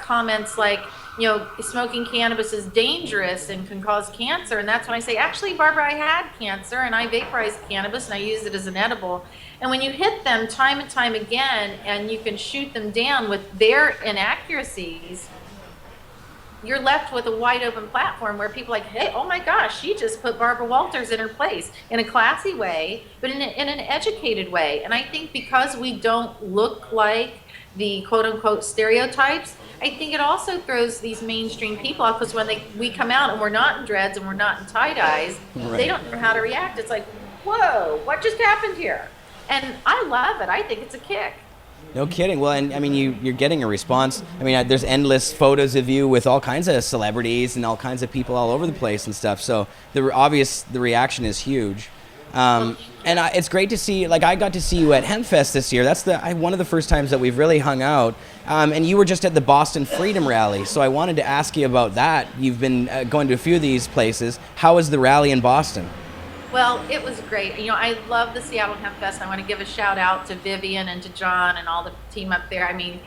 comments like, you know, smoking cannabis is dangerous and can cause cancer. And that's when I say, actually, Barbara, I had cancer and I vaporized cannabis and I used it as an edible. And when you hit them time and time again and you can shoot them down with their inaccuracies, you're left with a wide open platform where people are like, hey, oh my gosh, she just put Barbara Walters in her place in a classy way, but in an educated way. And I think because we don't look like the quote unquote stereotypes, I think it also throws these mainstream people out, because when we come out and we're not in dreads and we're not in tie-dyes, they don't know how to react. It's like, whoa, what just happened here? And I love it. I think it's a kick. No kidding. Well, and I mean, you're getting a response. I mean, there's endless photos of you with all kinds of celebrities and all kinds of people all over the place and stuff. So the reaction is huge. And it's great to see. Like, I got to see you at HempFest this year. That's one of the first times that we've really hung out. And you were just at the Boston Freedom Rally. So I wanted to ask you about that. You've been going to a few of these places. How was the rally in Boston? Well, it was great. You know, I love the Seattle Hemp Fest. I want to give a shout out to Vivian and to John and all the team up there. I mean,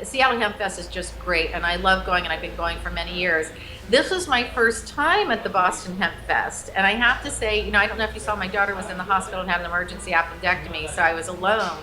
Seattle Hemp Fest is just great, and I love going, and I've been going for many years. This was my first time at the Boston Hemp Fest, and I have to say, you know, I don't know if you saw, my daughter was in the hospital and had an emergency appendectomy, so I was alone.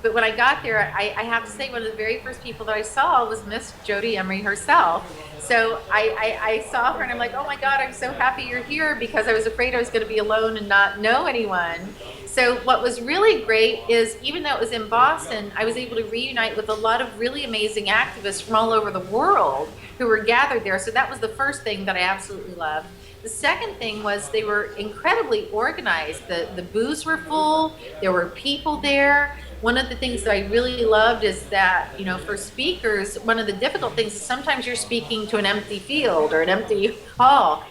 But when I got there, I have to say, one of the very first people that I saw was Miss Jody Emery herself. So I saw her and I'm like, oh my God, I'm so happy you're here, because I was afraid I was going to be alone and not know anyone. So what was really great is, even though it was in Boston, I was able to reunite with a lot of really amazing activists from all over the world who were gathered there. So that was the first thing that I absolutely loved. The second thing was they were incredibly organized. The booths were full. There were people there. One of the things that I really loved is that, you know, for speakers, one of the difficult things is sometimes you're speaking to an empty field or an empty hall.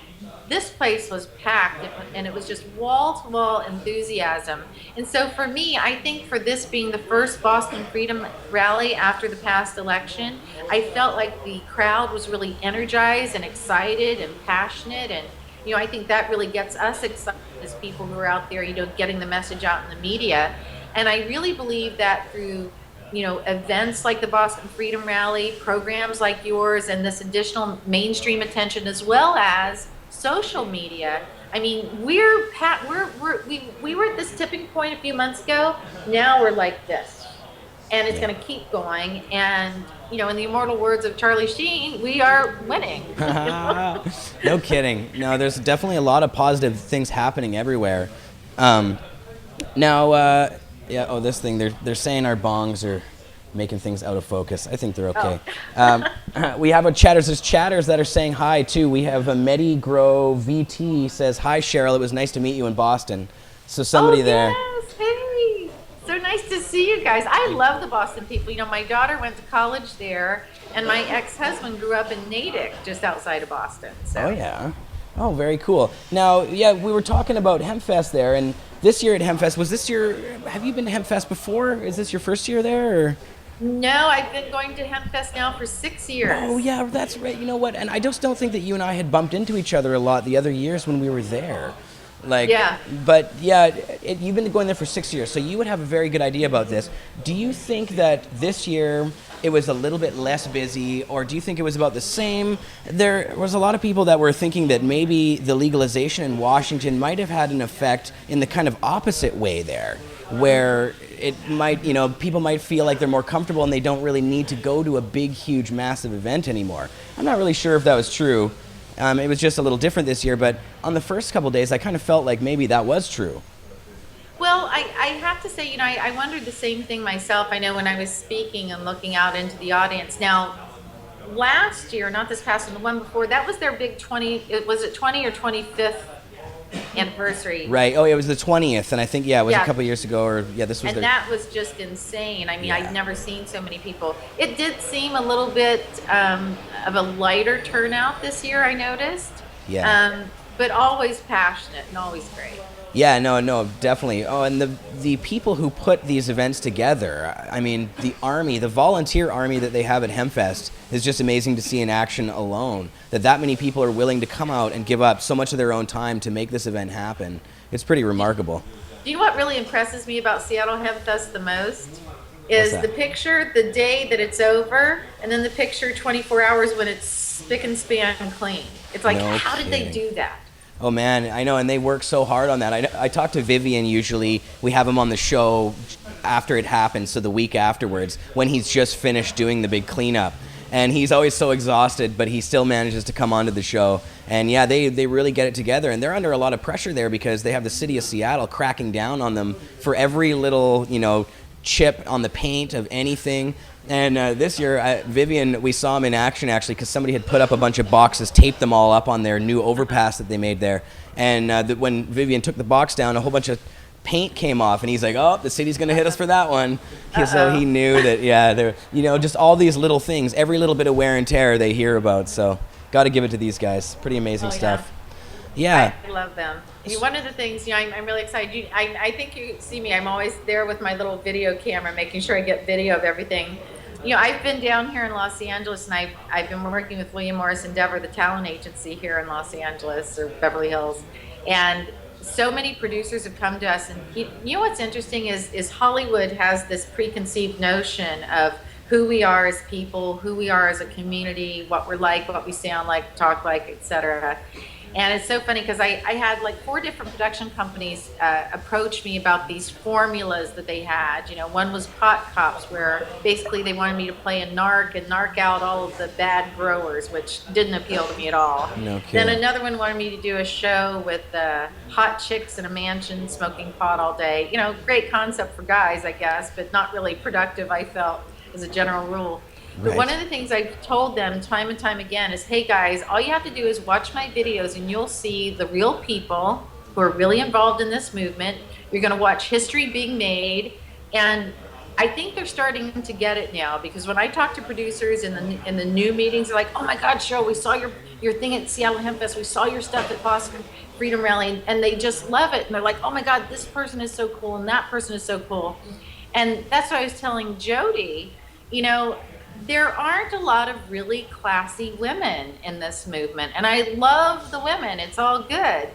This place was packed, and it was just wall-to-wall enthusiasm. And so for me, I think for this being the first Boston Freedom Rally after the past election, I felt like the crowd was really energized and excited and passionate. And, you know, I think that really gets us excited as people who are out there, you know, getting the message out in the media. And I really believe that through, you know, events like the Boston Freedom Rally, programs like yours, and this additional mainstream attention, as well as social media. I mean, we were at this tipping point a few months ago. Now we're like this, and it's going to keep going. And, you know, in the immortal words of Charlie Sheen, we are winning. No kidding. No, there's definitely a lot of positive things happening everywhere. This thing, they're saying our bongs are making things out of focus. I think they're okay. We have there's chatters that are saying hi too. We have a Medigrow VT says, "Hi Cheryl, it was nice to meet you in Boston." So somebody there. Yes, hey, so nice to see you guys. I love the Boston people. You know, my daughter went to college there, and my ex-husband grew up in Natick, just outside of Boston. So. Oh yeah. Oh, very cool. Now, yeah, we were talking about HempFest there, and this year at HempFest, have you been to HempFest before? Is this your first year there? Or? No, I've been going to HempFest now for 6 years. Oh, yeah, that's right. You know what? And I just don't think that you and I had bumped into each other a lot the other years when we were there. Yeah. But, yeah, you've been going there for 6 years, so you would have a very good idea about this. Do you think that this year it was a little bit less busy, or do you think it was about the same? There was a lot of people that were thinking that maybe the legalization in Washington might have had an effect in the kind of opposite way there, where it might, you know, people might feel like they're more comfortable and they don't really need to go to a big, huge, massive event anymore. I'm not really sure if that was true. It was just a little different this year, but on the first couple days, I kind of felt like maybe that was true. Well, I have to say, you know, I wondered the same thing myself. I know when I was speaking and looking out into the audience. Now, last year, not this past one, the one before, that was their big 20 or 25th anniversary. Right. Oh, it was the 20th, and I think, it was a couple years ago, this was. And that was just insane. I mean, I'd never seen so many people. It did seem a little bit of a lighter turnout this year, I noticed. Yeah. But always passionate and always great. Yeah, no, definitely. Oh, and the people who put these events together, I mean, the volunteer army that they have at HempFest is just amazing to see in action alone. That many people are willing to come out and give up so much of their own time to make this event happen. It's pretty remarkable. Do you know what really impresses me about Seattle HempFest the most? Is the picture the day that it's over, and then the picture 24 hours when it's spick and span clean. It's like, how did they do that? Oh man, I know, and they work so hard on that. I talk to Vivian usually. We have him on the show after it happens, so the week afterwards, when he's just finished doing the big cleanup. And he's always so exhausted, but he still manages to come onto the show. And yeah, they really get it together, and they're under a lot of pressure there because they have the city of Seattle cracking down on them for every little, you know, chip on the paint of anything. And this year, Vivian, we saw him in action actually because somebody had put up a bunch of boxes, taped them all up on their new overpass that they made there. And when Vivian took the box down, a whole bunch of paint came off, and he's like, "Oh, the city's going to hit us for that one." So he knew that, there, you know, just all these little things, every little bit of wear and tear they hear about. So got to give it to these guys. Pretty amazing stuff. Yeah. I love them. I mean, one of the things, you know, I'm really excited. I think you see me. I'm always there with my little video camera, making sure I get video of everything. You know, I've been down here in Los Angeles, and I've been working with William Morris Endeavor, the talent agency here in Los Angeles or Beverly Hills, and so many producers have come to us. And you know what's interesting is Hollywood has this preconceived notion of who we are as people, who we are as a community, what we're like, what we sound like, talk like, etc. And it's so funny because I had like 4 different production companies approach me about these formulas that they had. You know, one was Pot Cops, where basically they wanted me to play a narc and narc out all of the bad growers, which didn't appeal to me at all. No kidding. Then another one wanted me to do a show with hot chicks in a mansion smoking pot all day. You know, great concept for guys, I guess, but not really productive, I felt, as a general rule. But one Right. of the things I've told them time and time again is, hey guys, all you have to do is watch my videos and you'll see the real people who are really involved in this movement. You're going to watch history being made. And I think they're starting to get it now, because when I talk to producers in the new meetings, they're like, oh my God, Cheryl, we saw your thing at Seattle Hemp Fest. We saw your stuff at Boston Freedom Rally. And they just love it. And they're like, oh my God, this person is so cool. And that person is so cool. And that's what I was telling Jody, you know, there aren't a lot of really classy women in this movement. And I love the women. It's all good.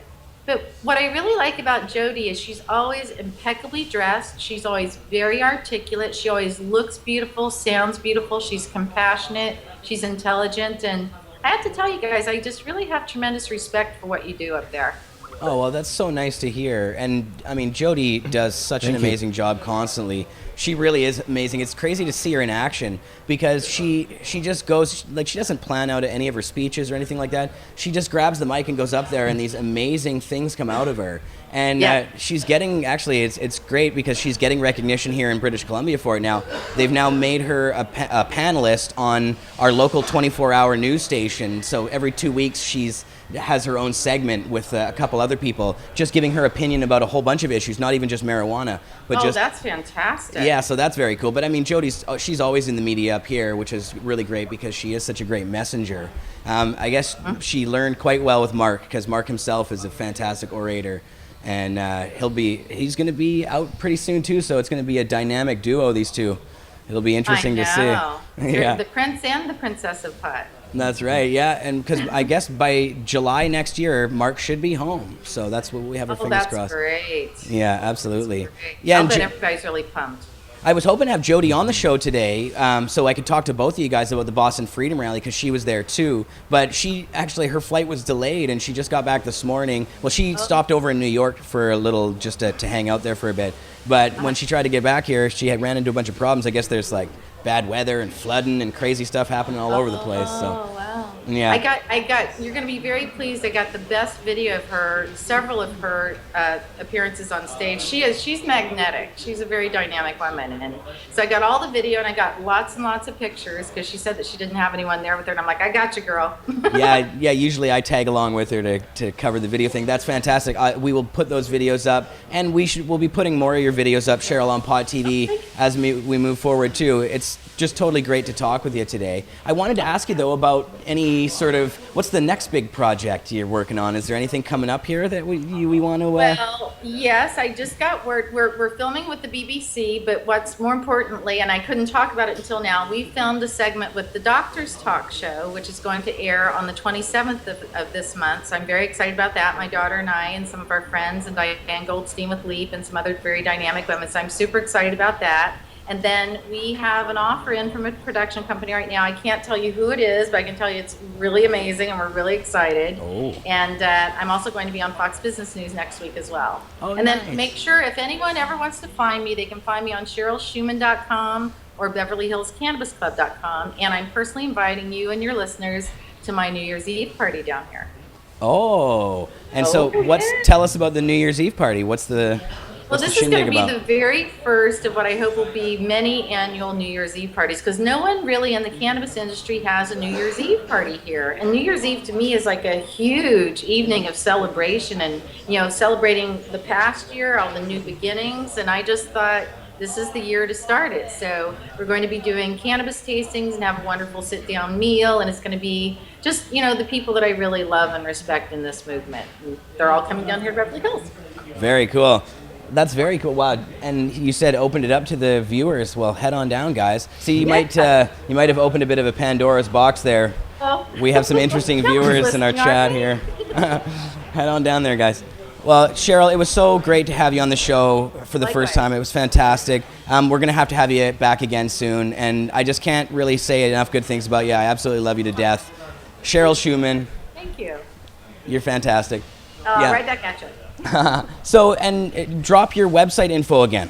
But what I really like about Jody is she's always impeccably dressed. She's always very articulate. She always looks beautiful, sounds beautiful. She's compassionate. She's intelligent. And I have to tell you guys, I just really have tremendous respect for what you do up there. Oh, well, that's so nice to hear. And I mean, Jody does such an amazing job constantly. She really is amazing. It's crazy to see her in action, because she just goes, like, she doesn't plan out any of her speeches or anything like that. She just grabs the mic and goes up there, and these amazing things come out of her. And she's getting, actually, it's great because she's getting recognition here in British Columbia for it now. They've now made her a panelist on our local 24-hour news station. So every 2 weeks she's has her own segment with a couple other people, just giving her opinion about a whole bunch of issues, not even just marijuana, but just. That's fantastic. Yeah, so that's very cool. But I mean, she's always in the media up here, which is really great because she is such a great messenger. I guess she learned quite well with Mark, because Mark himself is a fantastic orator, and he's going to be out pretty soon too. So it's going to be a dynamic duo, these two. It'll be interesting to see. Yeah, the prince and the princess of pot. That's right, yeah, and because I guess by July next year, Mark should be home, so that's what we have our fingers crossed. That's great. Yeah, absolutely. Great. Yeah, I'll bet everybody's really pumped. I was hoping to have Jody on the show today, so I could talk to both of you guys about the Boston Freedom Rally, because she was there too. But her flight was delayed, and she just got back this morning. Well, she stopped over in New York for a little, just to hang out there for a bit. But when she tried to get back here, she had ran into a bunch of problems. I guess there's like bad weather and flooding and crazy stuff happening all over the place. So. Oh, wow. Yeah. I got, you're going to be very pleased. I got the best video of her, several of her appearances on stage. She's magnetic. She's a very dynamic woman. And so I got all the video, and I got lots and lots of pictures, because she said that she didn't have anyone there with her. And I'm like, I got you, girl. yeah, usually I tag along with her to cover the video thing. That's fantastic. We will put those videos up, and we'll be putting more of your videos up, Cheryl, on Pot TV as we move forward too. It's just totally great to talk with you today. I wanted to ask you though about any sort of, what's the next big project you're working on? Is there anything coming up here that we want to? Well, yes, I just got word. We're filming with the BBC, but what's more importantly, and I couldn't talk about it until now, we filmed a segment with the Doctors Talk Show, which is going to air on the 27th of this month. So I'm very excited about that. My daughter and I and some of our friends, and Diane Goldstein with Leap, and some other very dynamic women. So I'm super excited about that. And then we have an offer in from a production company right now. I can't tell you who it is, but I can tell you it's really amazing, and we're really excited. Oh. And I'm also going to be on Fox Business News next week as well. Oh, and nice. then make sure, if anyone ever wants to find me, they can find me on CherylShuman.com or BeverlyHillsCannabisClub.com. And I'm personally inviting you and your listeners to my New Year's Eve party down here. Oh, and so tell us about the New Year's Eve party. Well, this is going to be the very first of what I hope will be many annual New Year's Eve parties, because no one really in the cannabis industry has a New Year's Eve party here. And New Year's Eve to me is like a huge evening of celebration, and celebrating the past year, all the new beginnings. And I just thought this is the year to start it. So we're going to be doing cannabis tastings and have a wonderful sit-down meal, and it's going to be just the people that I really love and respect in this movement. And they're all coming down here to Beverly Hills. Very cool. That's very cool. Wow. And you said opened it up to the viewers. Well, head on down, guys. See, you might have opened a bit of a Pandora's box there. Oh. We have some interesting viewers in our chat here. Head on down there, guys. Well, Cheryl, it was so great to have you on the show for the first time. It was fantastic. We're going to have you back again soon. And I just can't really say enough good things about you. I absolutely love you to death. Cheryl Shuman. Thank you. You're fantastic. Right back at you. So, and drop your website info again.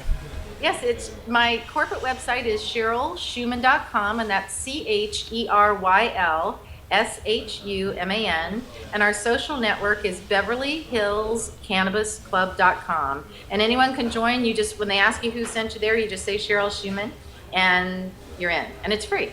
Yes, it's my corporate website is CherylShuman.com, and that's CherylShuman, and our social network is BeverlyHillsCannabisClub.com. And anyone can join. You just, when they ask you who sent you there, you just say Cheryl Shuman, and you're in, and it's free.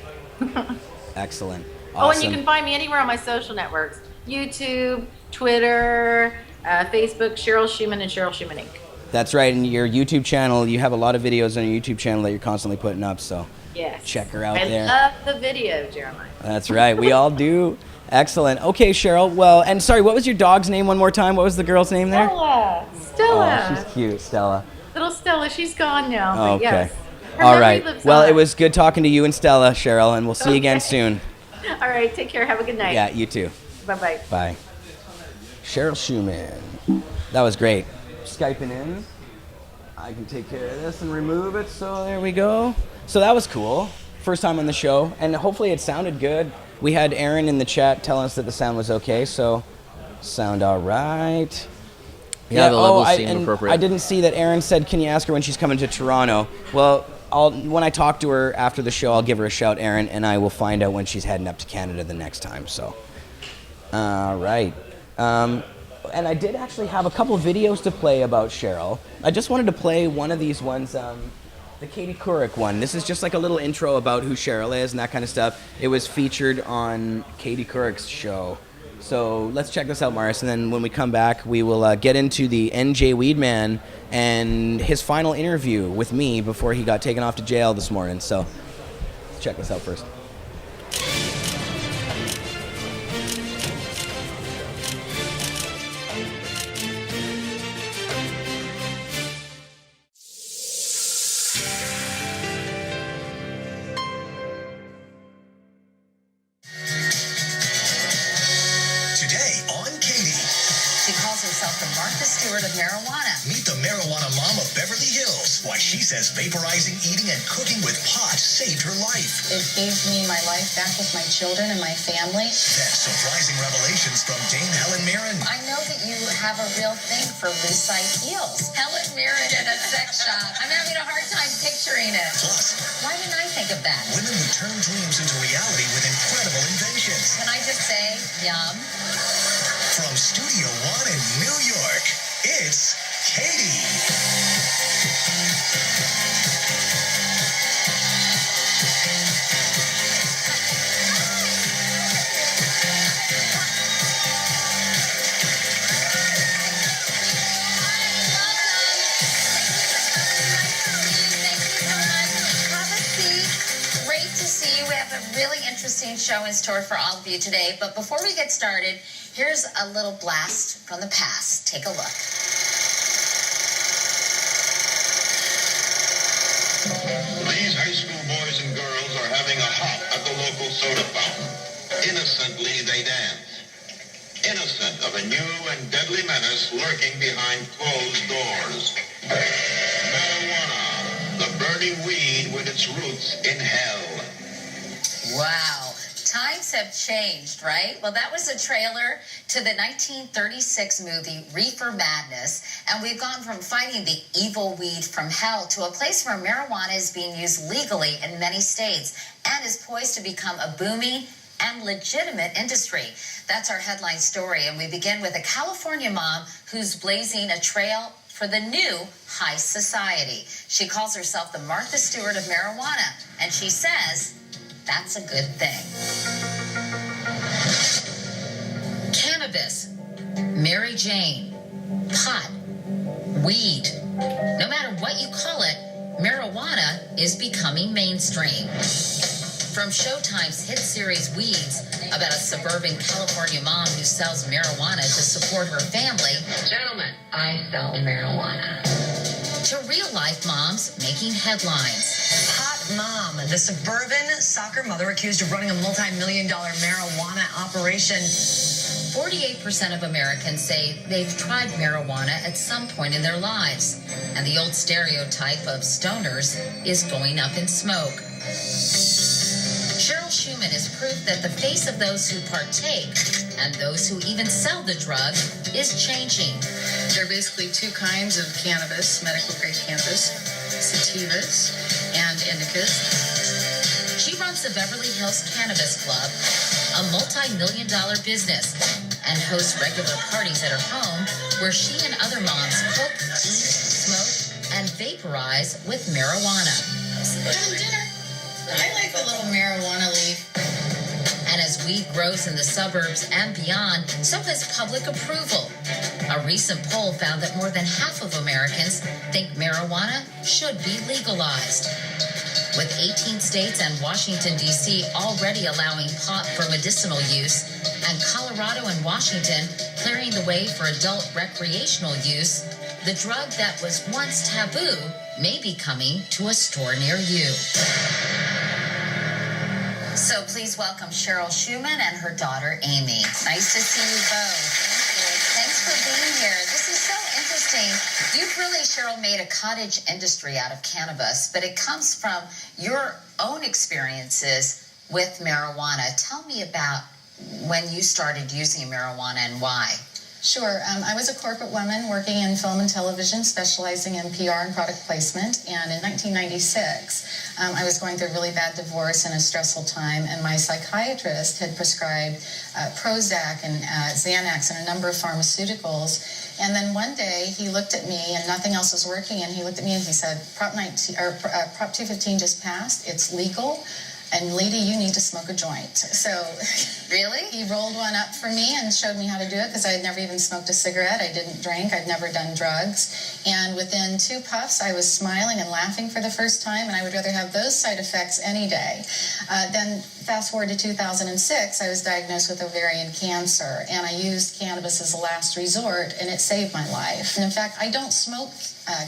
Excellent. Awesome. Oh, and you can find me anywhere on my social networks: YouTube, Twitter, Facebook, Cheryl Shuman and Cheryl Shuman Inc. That's right. And your YouTube channel, you have a lot of videos on your YouTube channel that you're constantly putting up. So Yes. check her out I there. love the video, Jeremiah. That's right. We all do. Excellent. Okay, Cheryl. Well, and sorry, what was your dog's name one more time? What was the girl's name there? Stella. Oh, she's cute, Stella. Little Stella, she's gone now. But Okay. yes. Her All memory right. lives Well, on. it was good talking to you and Stella, Cheryl, and we'll see you again Okay. soon. All right, take care. Have a good night. Yeah, you too. Bye-bye. Bye. Cheryl Shuman. That was great. Skyping in. I can take care of this and remove it, so there we go. So that was cool. First time on the show, and hopefully it sounded good. We had Aaron in the chat tell us that the sound was okay, so sound all right. Yeah, the levels I, seemed and appropriate. I didn't see that Aaron said, can you ask her when she's coming to Toronto? Well, when I talk to her after the show, I'll give her a shout, Aaron, and I will find out when she's heading up to Canada the next time, so. All right. And I did actually have a couple of videos to play about Cheryl. I just wanted to play one of these ones, the Katie Couric one. This is just like a little intro about who Cheryl is and that kind of stuff. It was featured on Katie Couric's show. So let's check this out, Morris, and then when we come back, we will get into the NJWeedman and his final interview with me before he got taken off to jail this morning. So let's check this out first. Today on Katie. She calls herself the Martha Stewart of marijuana. Meet the marijuana mom of Beverly Hills. Why she says vaporizing, eating, and cooking with pot saved her life. It gave me my life back with my children and my family. Then surprising revelations from Dame Helen Mirren. I know that you have a real thing for loose-side heels. Helen Mirren in a sex shop. I'm having a hard time picturing it. Plus, why didn't I think of that? women who turn dreams into reality with incredible inventions. Can I just say, yum? From Studio One in New York, it's Katie. Great to see you. We have a really interesting show in store for all of you today. But before we get started, here's a little blast from the past. Take a look. These high school boys and girls are having a hop at the local soda fountain. Innocently, they dance. Innocent of a new and deadly menace lurking behind closed doors. Marijuana, the burning weed with its roots in hell. Wow. Times have changed, right? Well, that was a trailer to the 1936 movie Reefer Madness, and we've gone from fighting the evil weed from hell to a place where marijuana is being used legally in many states and is poised to become a booming and legitimate industry. That's our headline story, and we begin with a California mom who's blazing a trail for the new high society. She calls herself the Martha Stewart of marijuana, and she says that's a good thing. Cannabis, Mary Jane, pot, weed. No matter what you call it, marijuana is becoming mainstream. From Showtime's hit series Weeds, about a suburban California mom who sells marijuana to support her family. Gentlemen, I sell marijuana. To real-life moms making headlines. Hot mom, the suburban soccer mother accused of running a multi-million-dollar marijuana operation. 48% of Americans say they've tried marijuana at some point in their lives. And the old stereotype of stoners is going up in smoke. Cheryl Shuman is proof that the face of those who partake and those who even sell the drug is changing. There are basically two kinds of cannabis, medical grade cannabis, sativas and indicas. She runs the Beverly Hills Cannabis Club, a multi-million-dollar business, and hosts regular parties at her home where she and other moms cook, eat, smoke, and vaporize with marijuana. We're having dinner. I like the little marijuana leaf. And as weed grows in the suburbs and beyond, so has public approval. A recent poll found that more than half of Americans think marijuana should be legalized. With 18 states and Washington, D.C. already allowing pot for medicinal use, and Colorado and Washington clearing the way for adult recreational use, the drug that was once taboo may be coming to a store near you. So please welcome Cheryl Shuman and her daughter, Amy. Nice to see you both. Thanks for being here. This is so interesting. You've really, Cheryl, made a cottage industry out of cannabis, but it comes from your own experiences with marijuana. Tell me about when you started using marijuana and why. Sure. I was a corporate woman working in film and television, specializing in PR and product placement. And in 1996, I was going through a really bad divorce and a stressful time. And my psychiatrist had prescribed Prozac and Xanax and a number of pharmaceuticals. And then one day he looked at me and nothing else was working. And he looked at me and he said, Prop 215 just passed. It's legal. And lady, you need to smoke a joint. So really? He rolled one up for me and showed me how to do it because I had never even smoked a cigarette. I didn't drink. I'd never done drugs. And within 2 puffs, I was smiling and laughing for the first time, and I would rather have those side effects any day. Then fast forward to 2006, I was diagnosed with ovarian cancer, and I used cannabis as a last resort, and it saved my life. And in fact, I don't smoke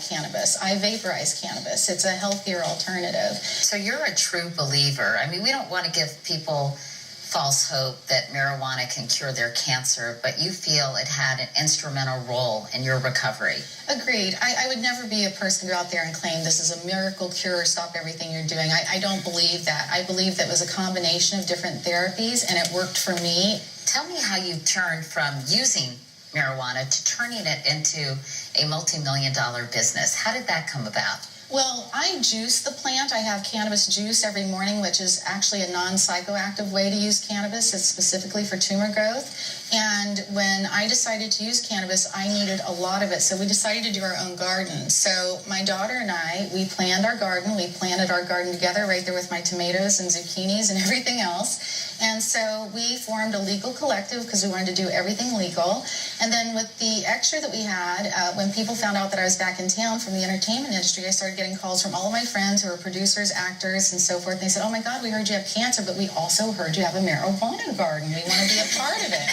cannabis. I vaporize cannabis. It's a healthier alternative. So you're a true believer. I mean, we don't want to give people false hope that marijuana can cure their cancer, but you feel it had an instrumental role in your recovery. Agreed. I would never be a person to go out there and claim this is a miracle cure, stop everything you're doing. I don't believe that. I believe that was a combination of different therapies, and it worked for me. Tell me how you turned from using marijuana to turning it into a multi-million-dollar business. How did that come about? Well, I juice the plant. I have cannabis juice every morning, which is actually a non-psychoactive way to use cannabis. It's specifically for tumor growth. And when I decided to use cannabis, I needed a lot of it. So we decided to do our own garden. So my daughter and I, we planned our garden. We planted our garden together right there with my tomatoes and zucchinis and everything else. And so we formed a legal collective because we wanted to do everything legal. And then with the extra that we had, when people found out that I was back in town from the entertainment industry, I started getting calls from all of my friends who are producers, actors, and so forth. And they said, oh my God, we heard you have cancer, but we also heard you have a marijuana garden. We want to be a part of it.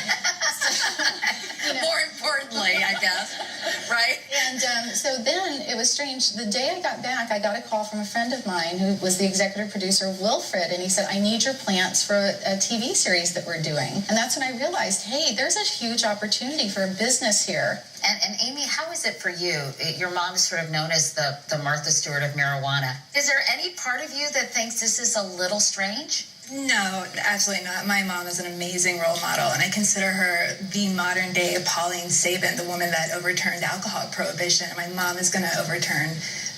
So, more importantly, I guess, right? And so then it was strange. The day I got back, I got a call from a friend of mine who was the executive producer of Wilfred, and he said, I need your plants for a TV series that we're doing. And that's when I realized, hey, there's a huge opportunity for a business here. And Amy, how is it for you? Your mom is sort of known as the Martha Stewart of marijuana. Is there any part of you that thinks this is a little strange? No, absolutely not. My mom is an amazing role model, and I consider her the modern day Pauline Sabin, the woman that overturned alcohol prohibition. My mom is going to overturn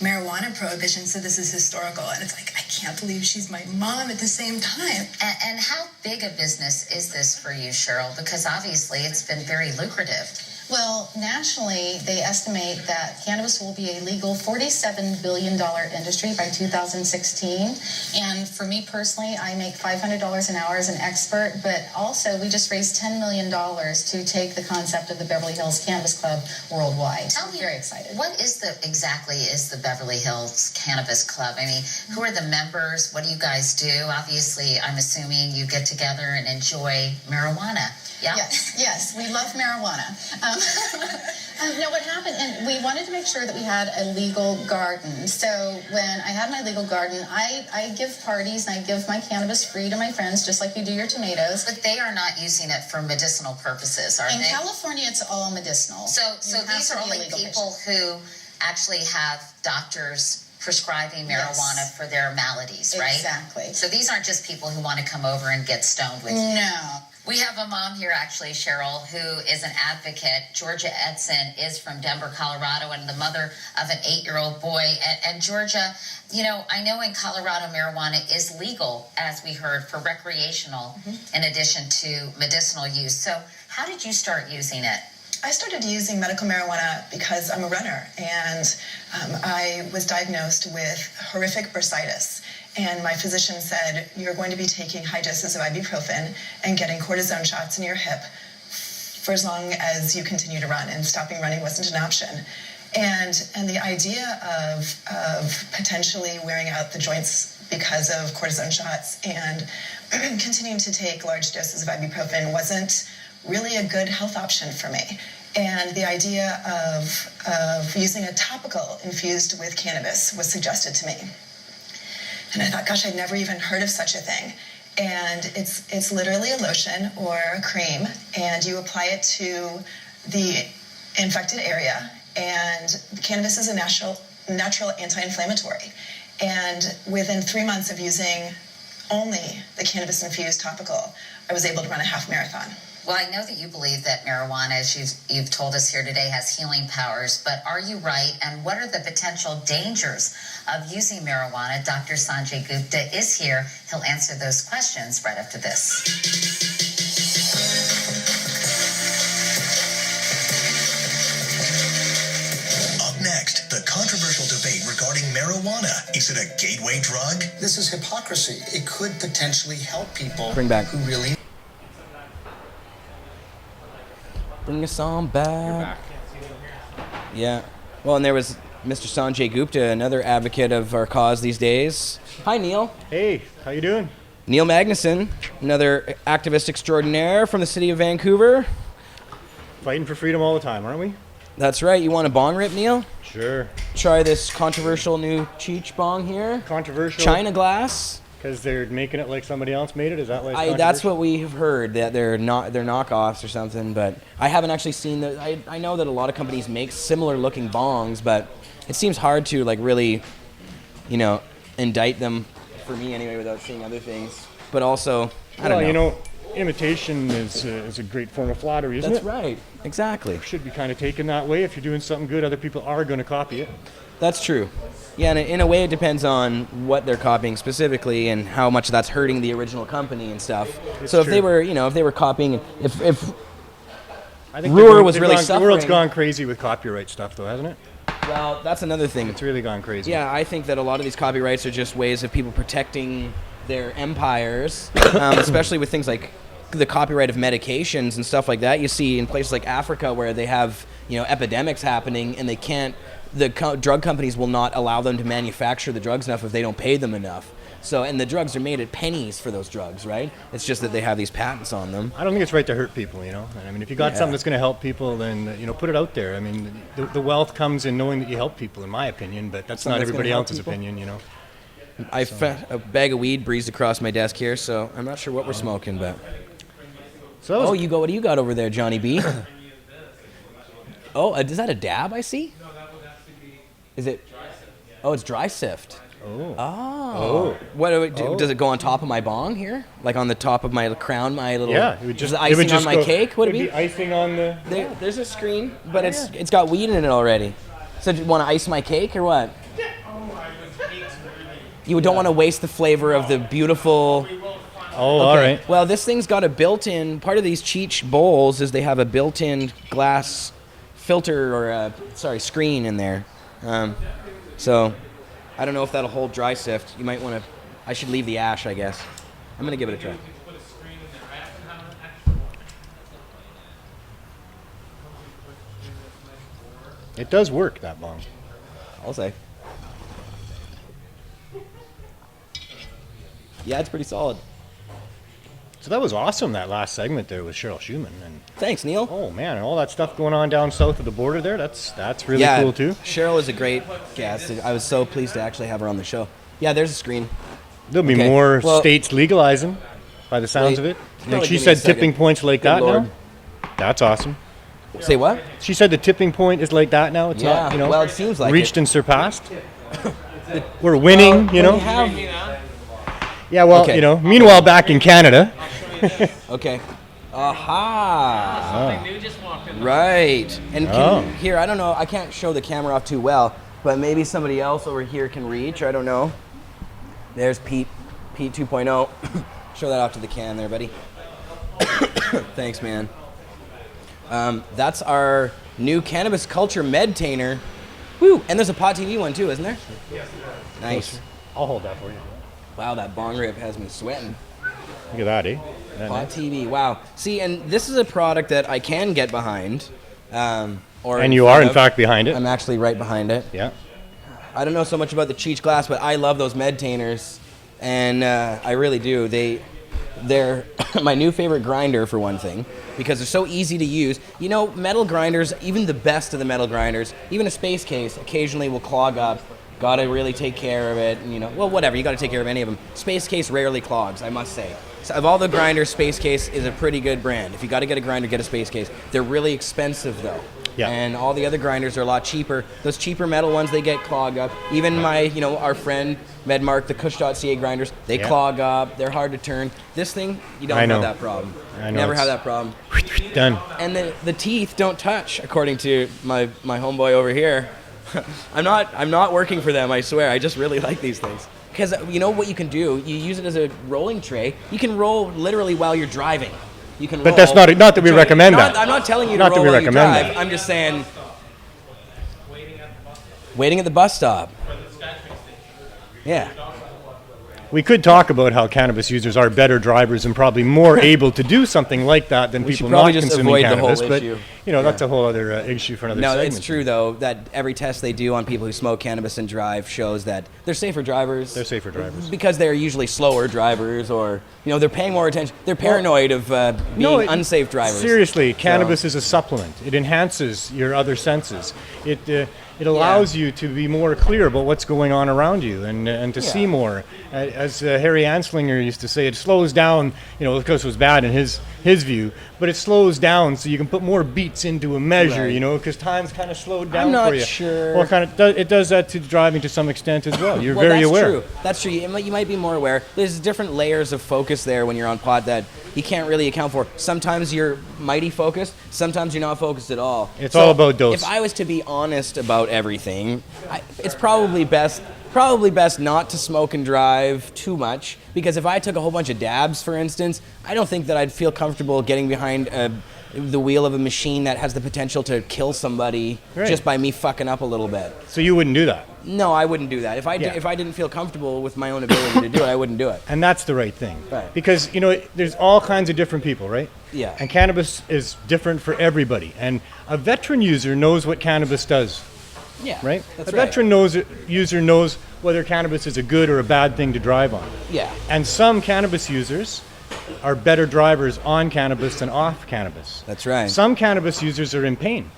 marijuana prohibition, so this is historical. And it's like, I can't believe she's my mom at the same time. And how big a business is this for you, Cheryl? Because obviously it's been very lucrative. Well, nationally, they estimate that cannabis will be a legal $47 billion industry by 2016. And for me personally, I make $500 an hour as an expert, but also we just raised $10 million to take the concept of the Beverly Hills Cannabis Club worldwide. Tell me, very excited. What is the Beverly Hills Cannabis Club? I mean, who are the members? What do you guys do? Obviously, I'm assuming you get together and enjoy marijuana. Yeah? Yes, we love marijuana. No, what happened, and we wanted to make sure that we had a legal garden. So when I had my legal garden, I give parties and I give my cannabis free to my friends, just like you do your tomatoes. But they are not using it for medicinal purposes, are they? In California, it's all medicinal. So these are only people who actually have doctors prescribing marijuana for their maladies, right? Exactly. So these aren't just people who want to come over and get stoned with you. No. We have a mom here, actually, Cheryl, who is an advocate. Georgia Edson is from Denver, Colorado, and the mother of an 8-year-old boy. And Georgia, you know, I know in Colorado marijuana is legal, as we heard, for recreational in addition to medicinal use. So how did you start using it? I started using medical marijuana because I'm a runner, and I was diagnosed with horrific bursitis. And my physician said, you're going to be taking high doses of ibuprofen and getting cortisone shots in your hip for as long as you continue to run, and stopping running wasn't an option. And the idea of potentially wearing out the joints because of cortisone shots and continuing to take large doses of ibuprofen wasn't really a good health option for me. And the idea of using a topical infused with cannabis was suggested to me. And I thought, gosh, I'd never even heard of such a thing. And it's literally a lotion or a cream, and you apply it to the infected area. And the cannabis is a natural anti-inflammatory. And within 3 months of using only the cannabis-infused topical, I was able to run a half marathon. Well, I know that you believe that marijuana, as you've told us here today, has healing powers, but are you right? And what are the potential dangers of using marijuana? Dr. Sanjay Gupta is here. He'll answer those questions right after this. Up next, the controversial debate regarding marijuana. Is it a gateway drug? This is hypocrisy. It could potentially help people Bring back. who really... Bring us on back. Yeah. Well, and there was Mr. Sanjay Gupta, another advocate of our cause these days. Hi, Neil. Hey, how you doing? Neil Magnuson, another activist extraordinaire from the city of Vancouver. Fighting for freedom all the time, aren't we? That's right. You want a bong rip, Neil? Sure. Try this controversial new Cheech bong here. Controversial? China glass. Because they're making it like somebody else made it? Is that why it's That's controversial? what we have heard, that they're knockoffs or something, but I haven't actually seen the... I know that a lot of companies make similar looking bongs, but it seems hard to like really, indict them, for me anyway, without seeing other things. But also, I don't know. Imitation is a great form of flattery, isn't That's it? right. Exactly. Should be kind of taken that way. If you're doing something good, other people are going to copy it. That's true. Yeah, and in a way it depends on what they're copying specifically and how much that's hurting the original company and stuff. So if they were copying, if I think Brewer was really suffering... The world's gone crazy with copyright stuff, though, hasn't it? Well, that's another thing. It's really gone crazy. Yeah, I think that a lot of these copyrights are just ways of people protecting their empires, especially with things like the copyright of medications and stuff like that. You see in places like Africa where they have epidemics happening and they can't. The drug companies will not allow them to manufacture the drugs enough if they don't pay them enough. So, and the drugs are made at pennies for those drugs, right? It's just that they have these patents on them. I don't think it's right to hurt people, I mean, if you got something that's going to help people, then, put it out there. I mean, the wealth comes in knowing that you help people, in my opinion, but that's not everybody else's opinion, I found a bag of weed breezed across my desk here, so I'm not sure what we're smoking, but... So what do you got over there, Johnny B? Oh, is that a dab I see? Is it? Oh, it's dry sift. Oh. What do it do? Does it go on top of my bong here? Like on the top of my crown, my little... Yeah, it would just... Is it icing on my cake? Would it be? Icing on the... There's a screen, but it's got weed in it already. So do you want to ice my cake or what? You don't want to waste the flavor of the beautiful... Oh, all right. Well, this thing's got a built-in... Part of these Cheech bowls is they have a built-in glass filter or screen in there. So I don't know if that'll hold dry sift. You might want to... I should leave the ash, I guess. I'm going to give it a try. It does work, that bong. I'll say. Yeah, it's pretty solid. So that was awesome, that last segment there with Cheryl Shuman. And thanks, Neil. Oh, man, and all that stuff going on down south of the border there, that's really cool, too. Cheryl is a great guest. I was so pleased to actually have her on the show. Yeah, there's a screen. There'll be more states legalizing, by the sounds of it. Like she said, tipping points like that now. That's awesome. Say what? She said the tipping point is like that now. It's not, well, it seems like reached and surpassed. We're winning, Yeah, well, meanwhile, back in Canada. Okay. Aha. Something new just walked in. Right. And here, I don't know, I can't show the camera off too well, but maybe somebody else over here can reach. I don't know. There's Pete 2.0. Show that off to the cam there, buddy. Thanks, man. That's our new Cannabis Culture Medtainer. Woo! And there's a Pot TV one too, isn't there? Yes. Nice. I'll hold that for you. Wow, that bong rip has me sweating. Look at that, eh? That Pot nice? TV, wow. See, and this is a product that I can get behind. And you are, in fact, behind it. I'm actually right behind it. Yeah. I don't know so much about the Cheech glass, but I love those Medtainers, and I really do. They're my new favorite grinder, for one thing, because they're so easy to use. You know, metal grinders, even the best of the metal grinders, even a space case, occasionally will clog up. Got to really take care of it. And, you know, well, whatever. You got to take care of any of them. Space case rarely clogs, I must say. So of all the grinders, Space Case is a pretty good brand. If you got to get a grinder, get a Space Case. They're really expensive, though. Yeah. And all the other grinders are a lot cheaper. Those cheaper metal ones, they get clogged up. Even our friend Medmark, the Kush.ca grinders, they clog up. They're hard to turn. This thing, you don't have that problem. I know. Never have that problem. Done. And the teeth don't touch, according to my homeboy over here. I'm not working for them, I swear. I just really like these things. Because you know what you can do? You use it as a rolling tray. You can roll literally while you're driving. You can. But that's not that we recommend that. I'm not telling you not to roll that we while you recommend drive. that. I'm just saying. Waiting at the bus stop. Yeah. We could talk about how cannabis users are better drivers and probably more able to do something like that than We should people probably not just consuming avoid the cannabis. whole But issue. that's a whole other issue for another No, segment. it's true though that every test they do on people who smoke cannabis and drive shows that they're safer drivers. They're safer drivers because they're usually slower drivers, or they're paying more attention. They're paranoid of being unsafe drivers. Seriously, cannabis is a supplement. It enhances your other senses. It allows you to be more clear about what's going on around you and to see more. As Harry Anslinger used to say, it slows down. Of course, it was bad in his view, but it slows down so you can put more beats into a measure. Right. Because time's kind of slowed down I'm not for you. sure. Well, it does that to driving to some extent as well. You're Well, very that's aware. True. That's true. You might be more aware. There's different layers of focus there when you're on pot that you can't really account for. Sometimes you're mighty focused. Sometimes you're not focused at all. It's all about dose. If I was to be honest about everything, it's probably best not to smoke and drive too much, because if I took a whole bunch of dabs, for instance, I don't think that I'd feel comfortable getting behind the wheel of a machine that has the potential to kill somebody just by me fucking up a little bit. So you wouldn't do that? No, I wouldn't do that. If I didn't feel comfortable with my own ability to do it, I wouldn't do it. And that's the right thing. Right. Because, there's all kinds of different people, right? Yeah. And cannabis is different for everybody. And a veteran user knows what cannabis does. Yeah. Right? That's a veteran user knows whether cannabis is a good or a bad thing to drive on. Yeah. And some cannabis users are better drivers on cannabis than off cannabis. That's right. Some cannabis users are in pain.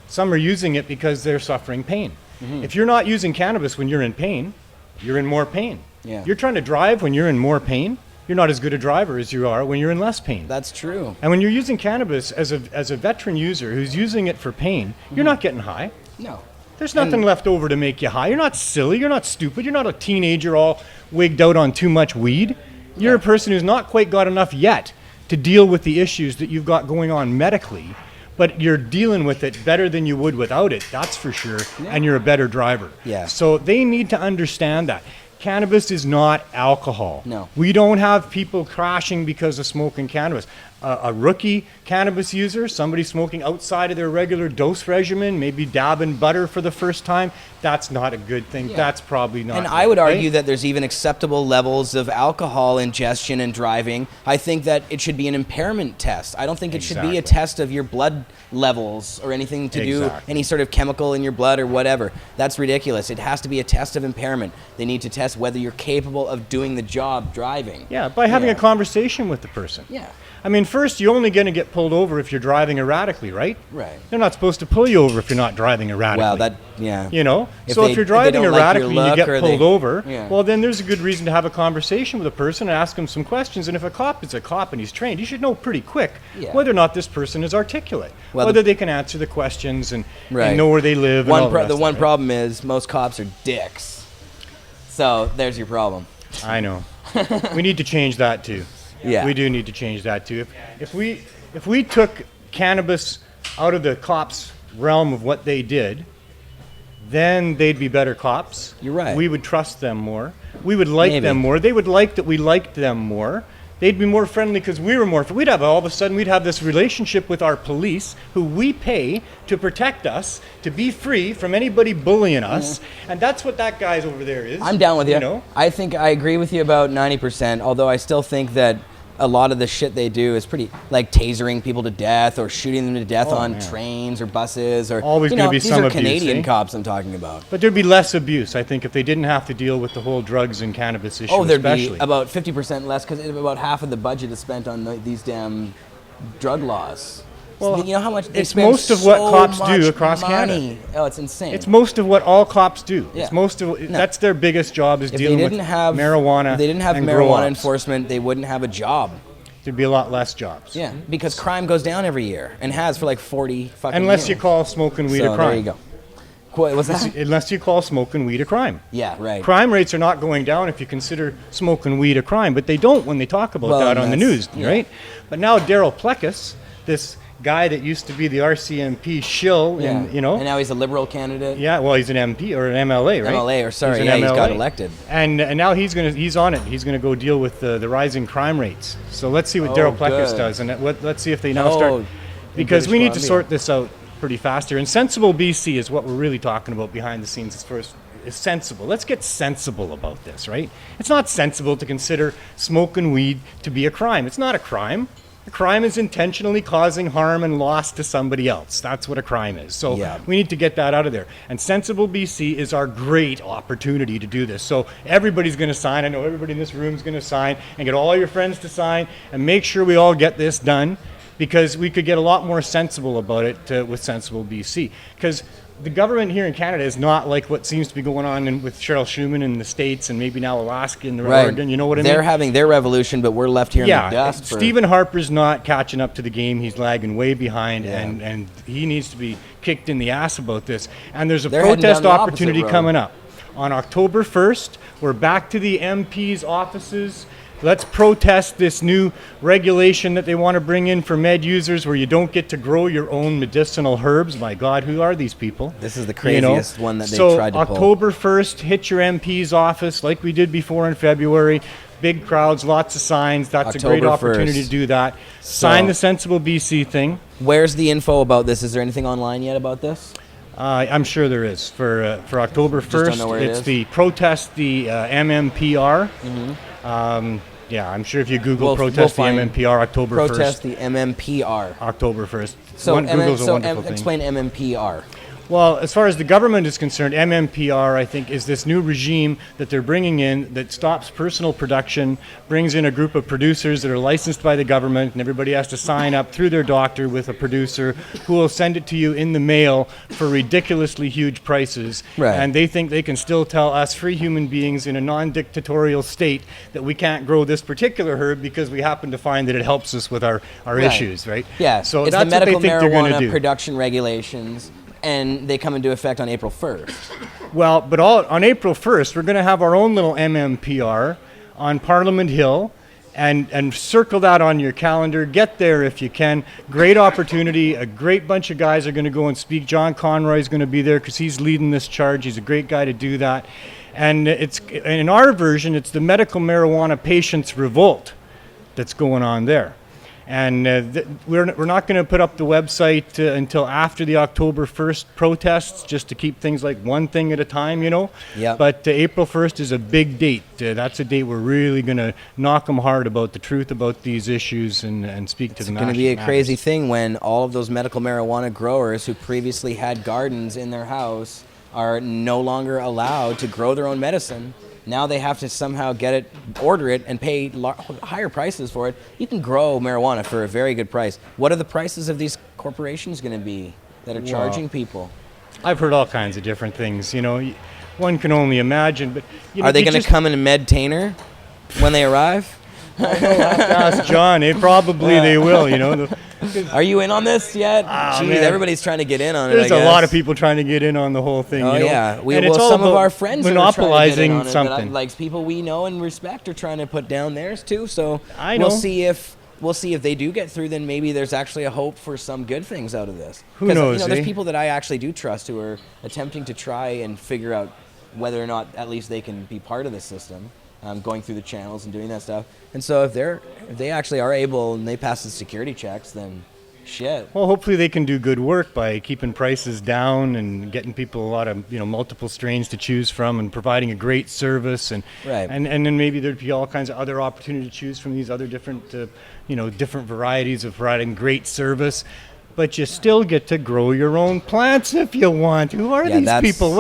Some are using it because they're suffering pain. Mm-hmm. If you're not using cannabis when you're in pain, you're in more pain. Yeah. You're trying to drive when you're in more pain, you're not as good a driver as you are when you're in less pain. That's true. And when you're using cannabis as a veteran user who's using it for pain, you're not getting high. No. There's nothing left over to make you high. You're not silly. You're not stupid. You're not a teenager all wigged out on too much weed. You're a person who's not quite got enough yet to deal with the issues that you've got going on medically, but you're dealing with it better than you would without it, that's for sure, and you're a better driver. Yeah. So they need to understand that. Cannabis is not alcohol. No. We don't have people crashing because of smoking cannabis. A rookie cannabis user, somebody smoking outside of their regular dose regimen, maybe dabbing butter for the first time, that's not a good thing. Yeah. That's probably not And good, I would right? argue that there's even acceptable levels of alcohol ingestion and driving. I think that it should be an impairment test. I don't think it should be a test of your blood levels or anything to do any sort of chemical in your blood or whatever. That's ridiculous. It has to be a test of impairment. They need to test whether you're capable of doing the job driving. Yeah, by having a conversation with the person. Yeah. I mean, first, you're only going to get pulled over if you're driving erratically, right? Right. They're not supposed to pull you over if you're not driving erratically. Well, yeah. So if you're driving erratically and you get pulled over, yeah. well, then there's a good reason to have a conversation with a person and ask him some questions. And if a cop is a cop and he's trained, he should know pretty quick whether or not this person is articulate, whether they can answer the questions and know where they live. The one problem is most cops are dicks. So there's your problem. I know. We need to change that too. Yeah. We do need to change that too. If we took cannabis out of the cops' realm of what they did, then they'd be better cops. You're right. We would trust them more. We would like them more. They would like that we liked them more. They'd be more friendly because we were more. We'd have all of a sudden we'd have this relationship with our police, who we pay to protect us, to be free from anybody bullying us, and that's what that guy's over there is. I'm down with you. You know, I think I agree with you about 90%. Although I still think that a lot of the shit they do is pretty, like tasering people to death or shooting them to death on trains or buses or always going to be these some are abuse, Canadian eh? cops I'm talking about. But there'd be less abuse, I think, if they didn't have to deal with the whole drugs and cannabis issue. Oh, there'd especially. be about 50% less because about half of the budget is spent on these damn drug laws. Well, So you know how much they it's spend most of what so cops much do across money. Canada. Oh, it's insane. It's most of what all cops do. Yeah. It's most of No. that's their biggest job is if dealing they with didn't have marijuana. if they didn't have and marijuana grow-ops. enforcement, they wouldn't have a job. There'd be a lot less jobs. Yeah, because crime goes down every year and has for like 40 fucking Unless years. you call smoking weed So a crime. there you go. What's that? Unless you call smoking weed a crime. Yeah, right. Crime rates are not going down if you consider smoking weed a crime, but they don't when they talk about Well, that on the news, yeah. right? But now Daryl Pleckus, this guy that used to be the RCMP shill, Yeah. in, you know, And now he's a Liberal candidate. yeah, well, he's an MP or an MLA, right? MLA, or sorry, an yeah, he's got MLA. elected. And now he's on it. He's gonna go deal with the rising crime rates. So let's see what Oh, Daryl Pleckus good. does, and let's see if they now Oh, start, in because British we need to Columbia. sort this out pretty fast here. And sensible BC is what we're really talking about behind the scenes. As first is sensible. Let's get sensible about this, right? It's not sensible to consider smoking weed to be a crime. It's not a crime. A crime is intentionally causing harm and loss to somebody else. That's what a crime is. So Yeah. we need to get that out of there. And Sensible BC is our great opportunity to do this. So everybody's going to sign. I know everybody in this room is going to sign, and get all your friends to sign, and make sure we all get this done, because we could get a lot more sensible about it with Sensible BC. Because the government here in Canada is not like what seems to be going on with Cheryl Shuman in the States and maybe now Alaska and Oregon. You know what I mean? They're having their revolution, but we're left here in the dust. Stephen Harper's not catching up to the game. He's lagging way behind, and he needs to be kicked in the ass about this. And there's a They're heading protest down the opposite opportunity road. coming up. On October 1st, we're back to the MP's offices. Let's protest this new regulation that they want to bring in for med users, where you don't get to grow your own medicinal herbs. My God, who are these people? This is the You know? craziest one that they So tried to pull. October 1st, hit your MP's office like we did before in February. Big crowds, lots of signs. That's a great October opportunity 1st. to do that. So- Sign the Sensible BC thing. Where's the info about this? Is there anything online yet about this? I'm sure there is. For October 1st, don't know where it it's is? the protest the MMPR. Mm-hmm. Yeah, I'm sure if you Google We'll protest the find MMPR October 1st. Protest the MMPR. October 1st. So, Google's a wonderful thing. explain MMPR. Well, as far as the government is concerned, MMPR, I think, is this new regime that they're bringing in that stops personal production, brings in a group of producers that are licensed by the government, and everybody has to sign up through their doctor with a producer who will send it to you in the mail for ridiculously huge prices. Right. And they think they can still tell us free human beings in a non-dictatorial state that we can't grow this particular herb because we happen to find that it helps us with our Right. issues, right? Yeah, So it's that's the medical what they think they're going to marijuana do. production regulations, and they come into effect on April 1st. Well, but on April 1st, we're going to have our own little MMPR on Parliament Hill, and circle that on your calendar. Get there if you can. Great opportunity. A great bunch of guys are going to go and speak. John Conroy is going to be there because he's leading this charge. He's a great guy to do that. And it's in our version, it's the medical marijuana patients' revolt that's going on there. And we're not going to put up the website until after the October 1st protests, just to keep things like one thing at a time, you know. Yep. But April 1st is a big date. That's a date we're really going to knock them hard about the truth about these issues and speak to the It's going to be a crazy thing when all of those medical marijuana growers who previously had gardens in their house are no longer allowed to grow their own medicine. Now they have to somehow order it, and pay higher prices for it. You can grow marijuana for a very good price. What are the prices of these corporations going to be that are charging people? I've heard all kinds of different things. You know, one can only imagine. But you know, Are they you going to just- come in a med-tainer when they arrive? I'll have to ask John. Probably they will. You know. Are you in on this yet? Ah, Jeez, man. everybody's trying to get in on it. There's I a guess. lot of people trying to get in on the whole thing. Oh you know? yeah, And it's all some of about our friends monopolizing are trying to get in on it, something. but like people we know and respect are trying to put down theirs too. So I know. we'll see if they do get through. Then maybe there's actually a hope for some good things out of this. Who 'Cause, knows, there's eh? people that I actually do trust who are attempting to try and figure out whether or not at least they can be part of the system. going through the channels and doing that stuff. And so if they actually are able and they pass the security checks, then shit. Well, hopefully they can do good work by keeping prices down and getting people a lot of multiple strains to choose from and providing a great service and Right. and then maybe there'd be all kinds of other opportunity to choose from these other different different varieties of providing great service. But you still get to grow your own plants if you want. Who are these people?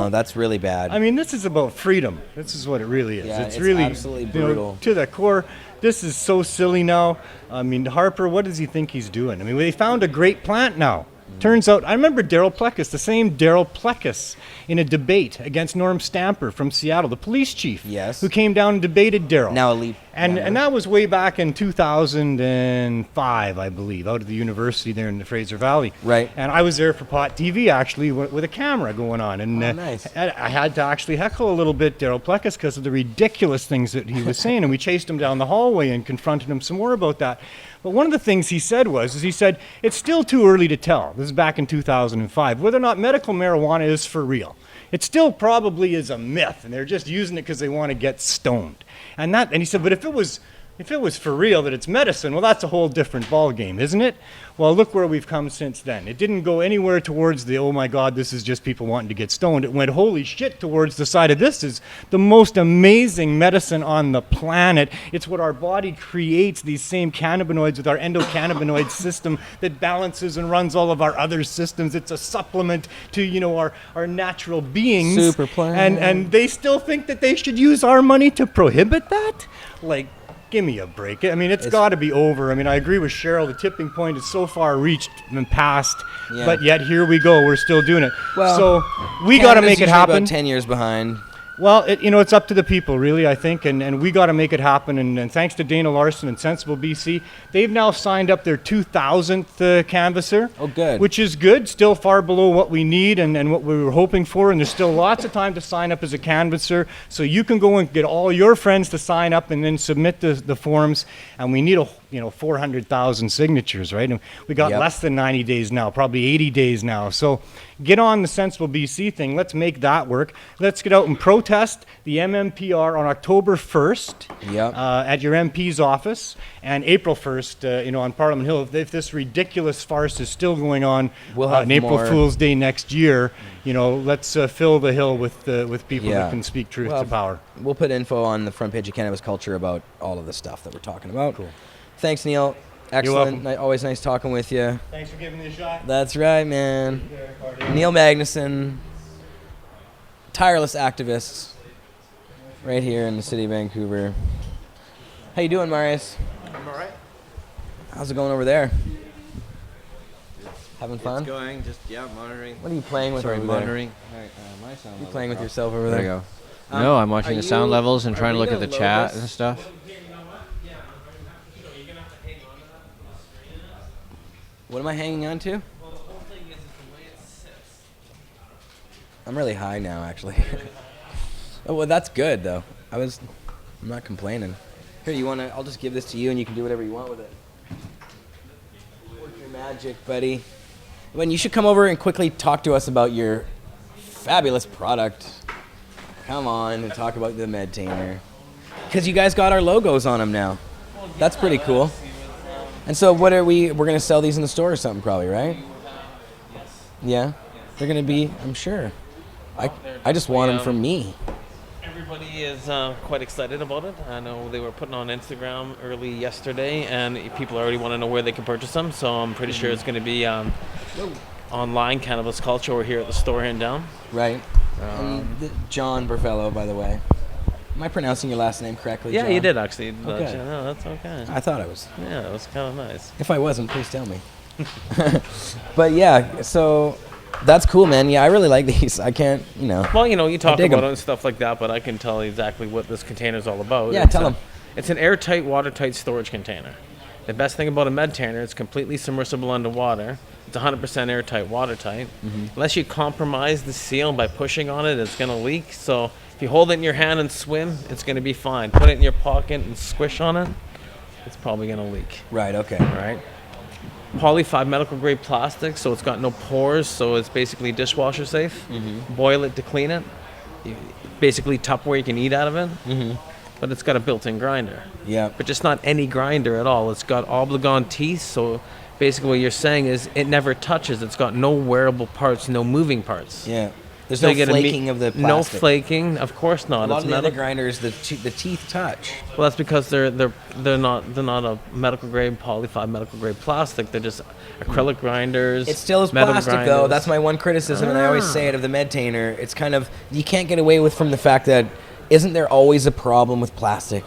That's really bad. I mean, this is about freedom. This is what it really is. Yeah, it's it's really absolutely brutal. to the core. This is so silly now. I mean, Harper, what does he think he's doing? I mean, they found a great plant now. Turns out, I remember Daryl Pleckus, the same Daryl Pleckus, in a debate against Norm Stamper from Seattle, the police chief, who came down and debated Daryl. Now elite. And that was way back in 2005, I believe, out of the university there in the Fraser Valley. Right. And I was there for Pot TV, actually, with a camera going on. And nice. I had to actually heckle a little bit Daryl Pleckus because of the ridiculous things that he was saying. And we chased him down the hallway and confronted him some more about that. But one of the things he said he said, it's still too early to tell, this is back in 2005, whether or not medical marijuana is for real. It still probably is a myth, and they're just using it because they want to get stoned. And he said, but if it was for real that it's medicine, well, that's a whole different ballgame, isn't it? Well, look where we've come since then. It didn't go anywhere towards the, oh my God, this is just people wanting to get stoned. It went, holy shit, towards the side of this is the most amazing medicine on the planet. It's what our body creates, these same cannabinoids with our endocannabinoid system that balances and runs all of our other systems. It's a supplement to, our natural beings. Super plant. And they still think that they should use our money to prohibit that? Like, give me a break. I mean, it's got to be over. I mean, I agree with Cheryl. The tipping point is so far reached and past, but yet here we go. We're still doing it. Well, so we got to make it happen. About 10 years behind. Well, it's up to the people, really, I think, and we got to make it happen. And thanks to Dana Larson and Sensible BC, they've now signed up their 2,000th canvasser. Oh, good. Which is good, still far below what we need and what we were hoping for. And there's still lots of time to sign up as a canvasser. So you can go and get all your friends to sign up and then submit the forms. And we need 400,000 signatures, right? And we got less than 90 days now, probably 80 days now. So get on the Sensible BC thing. Let's make that work. Let's get out and protest the MMPR on October 1st at your MP's office, and April 1st, on Parliament Hill. If this ridiculous farce is still going on on April Fool's Day next year, let's fill the Hill with people that can speak truth to power. We'll put info on the front page of Cannabis Culture about all of the stuff that we're talking about. Cool. Thanks, Neil. Excellent. Always nice talking with you. Thanks for giving me a shot. That's right, man. Neil Magnuson, tireless activist, right here in the city of Vancouver. How you doing, Marius? I'm all right. How's it going over there? Having fun? It's going, monitoring. What are you playing with over monitoring. there? My sound You level playing with dropped. yourself over there? There you go. No, I'm watching the sound levels and trying to look at the chat and stuff. What am I hanging on to? I'm really high now, actually. Oh, well, that's good, though. I'm not complaining. Here, I'll just give this to you, and you can do whatever you want with it. Work your magic, buddy. When you should come over and quickly talk to us about your fabulous product. Come on and talk about the Medtainer. Because you guys got our logos on them now. That's pretty cool. And so what are we're going to sell these in the store or something probably, right? Yeah? They're going to be, I'm sure. I just want them for me. Everybody is quite excited about it. I know they were putting on Instagram early yesterday, and people already want to know where they can purchase them. So I'm pretty sure it's going to be online, Cannabis Culture, or here at the store in down. Right. John Burfello, by the way. Am I pronouncing your last name correctly, Yeah, John? you did, actually. Okay. No, that's okay. I thought I was. Yeah, it was kind of nice. If I wasn't, please tell me. But yeah, so that's cool, man. Yeah, I really like these. I can't, Well, you talk about 'em. it and stuff like that, but I can tell exactly what this container is all about. Yeah, tell 'em. It's an airtight, watertight storage container. The best thing about a Medtainer, it's completely submersible underwater. It's 100% airtight, watertight. Unless you compromise the seal by pushing on it, it's going to leak. So if you hold it in your hand and swim, it's going to be fine. Put it in your pocket and squish on it, it's probably going to leak. Right, okay. Right? Poly 5 medical grade plastic, so it's got no pores, so it's basically dishwasher safe. Boil it to clean it. Basically Tupperware, you can eat out of it. but it's got a built-in grinder. Yeah. But just not any grinder at all. It's got obligon teeth, so basically what you're saying is it never touches. It's got no wearable parts, no moving parts. Yeah. There's So no you get flaking of the No plastic. flaking, of course not. A lot It's of the metal. other grinders, the teeth touch. Well, that's because they're not a medical grade polyfibe medical grade plastic. They're just acrylic grinders. It still is metal plastic, though. grinders. That's my one criticism, and I always say it of the Medtainer. It's kind of, you can't get away with from the fact that, isn't there always a problem with plastic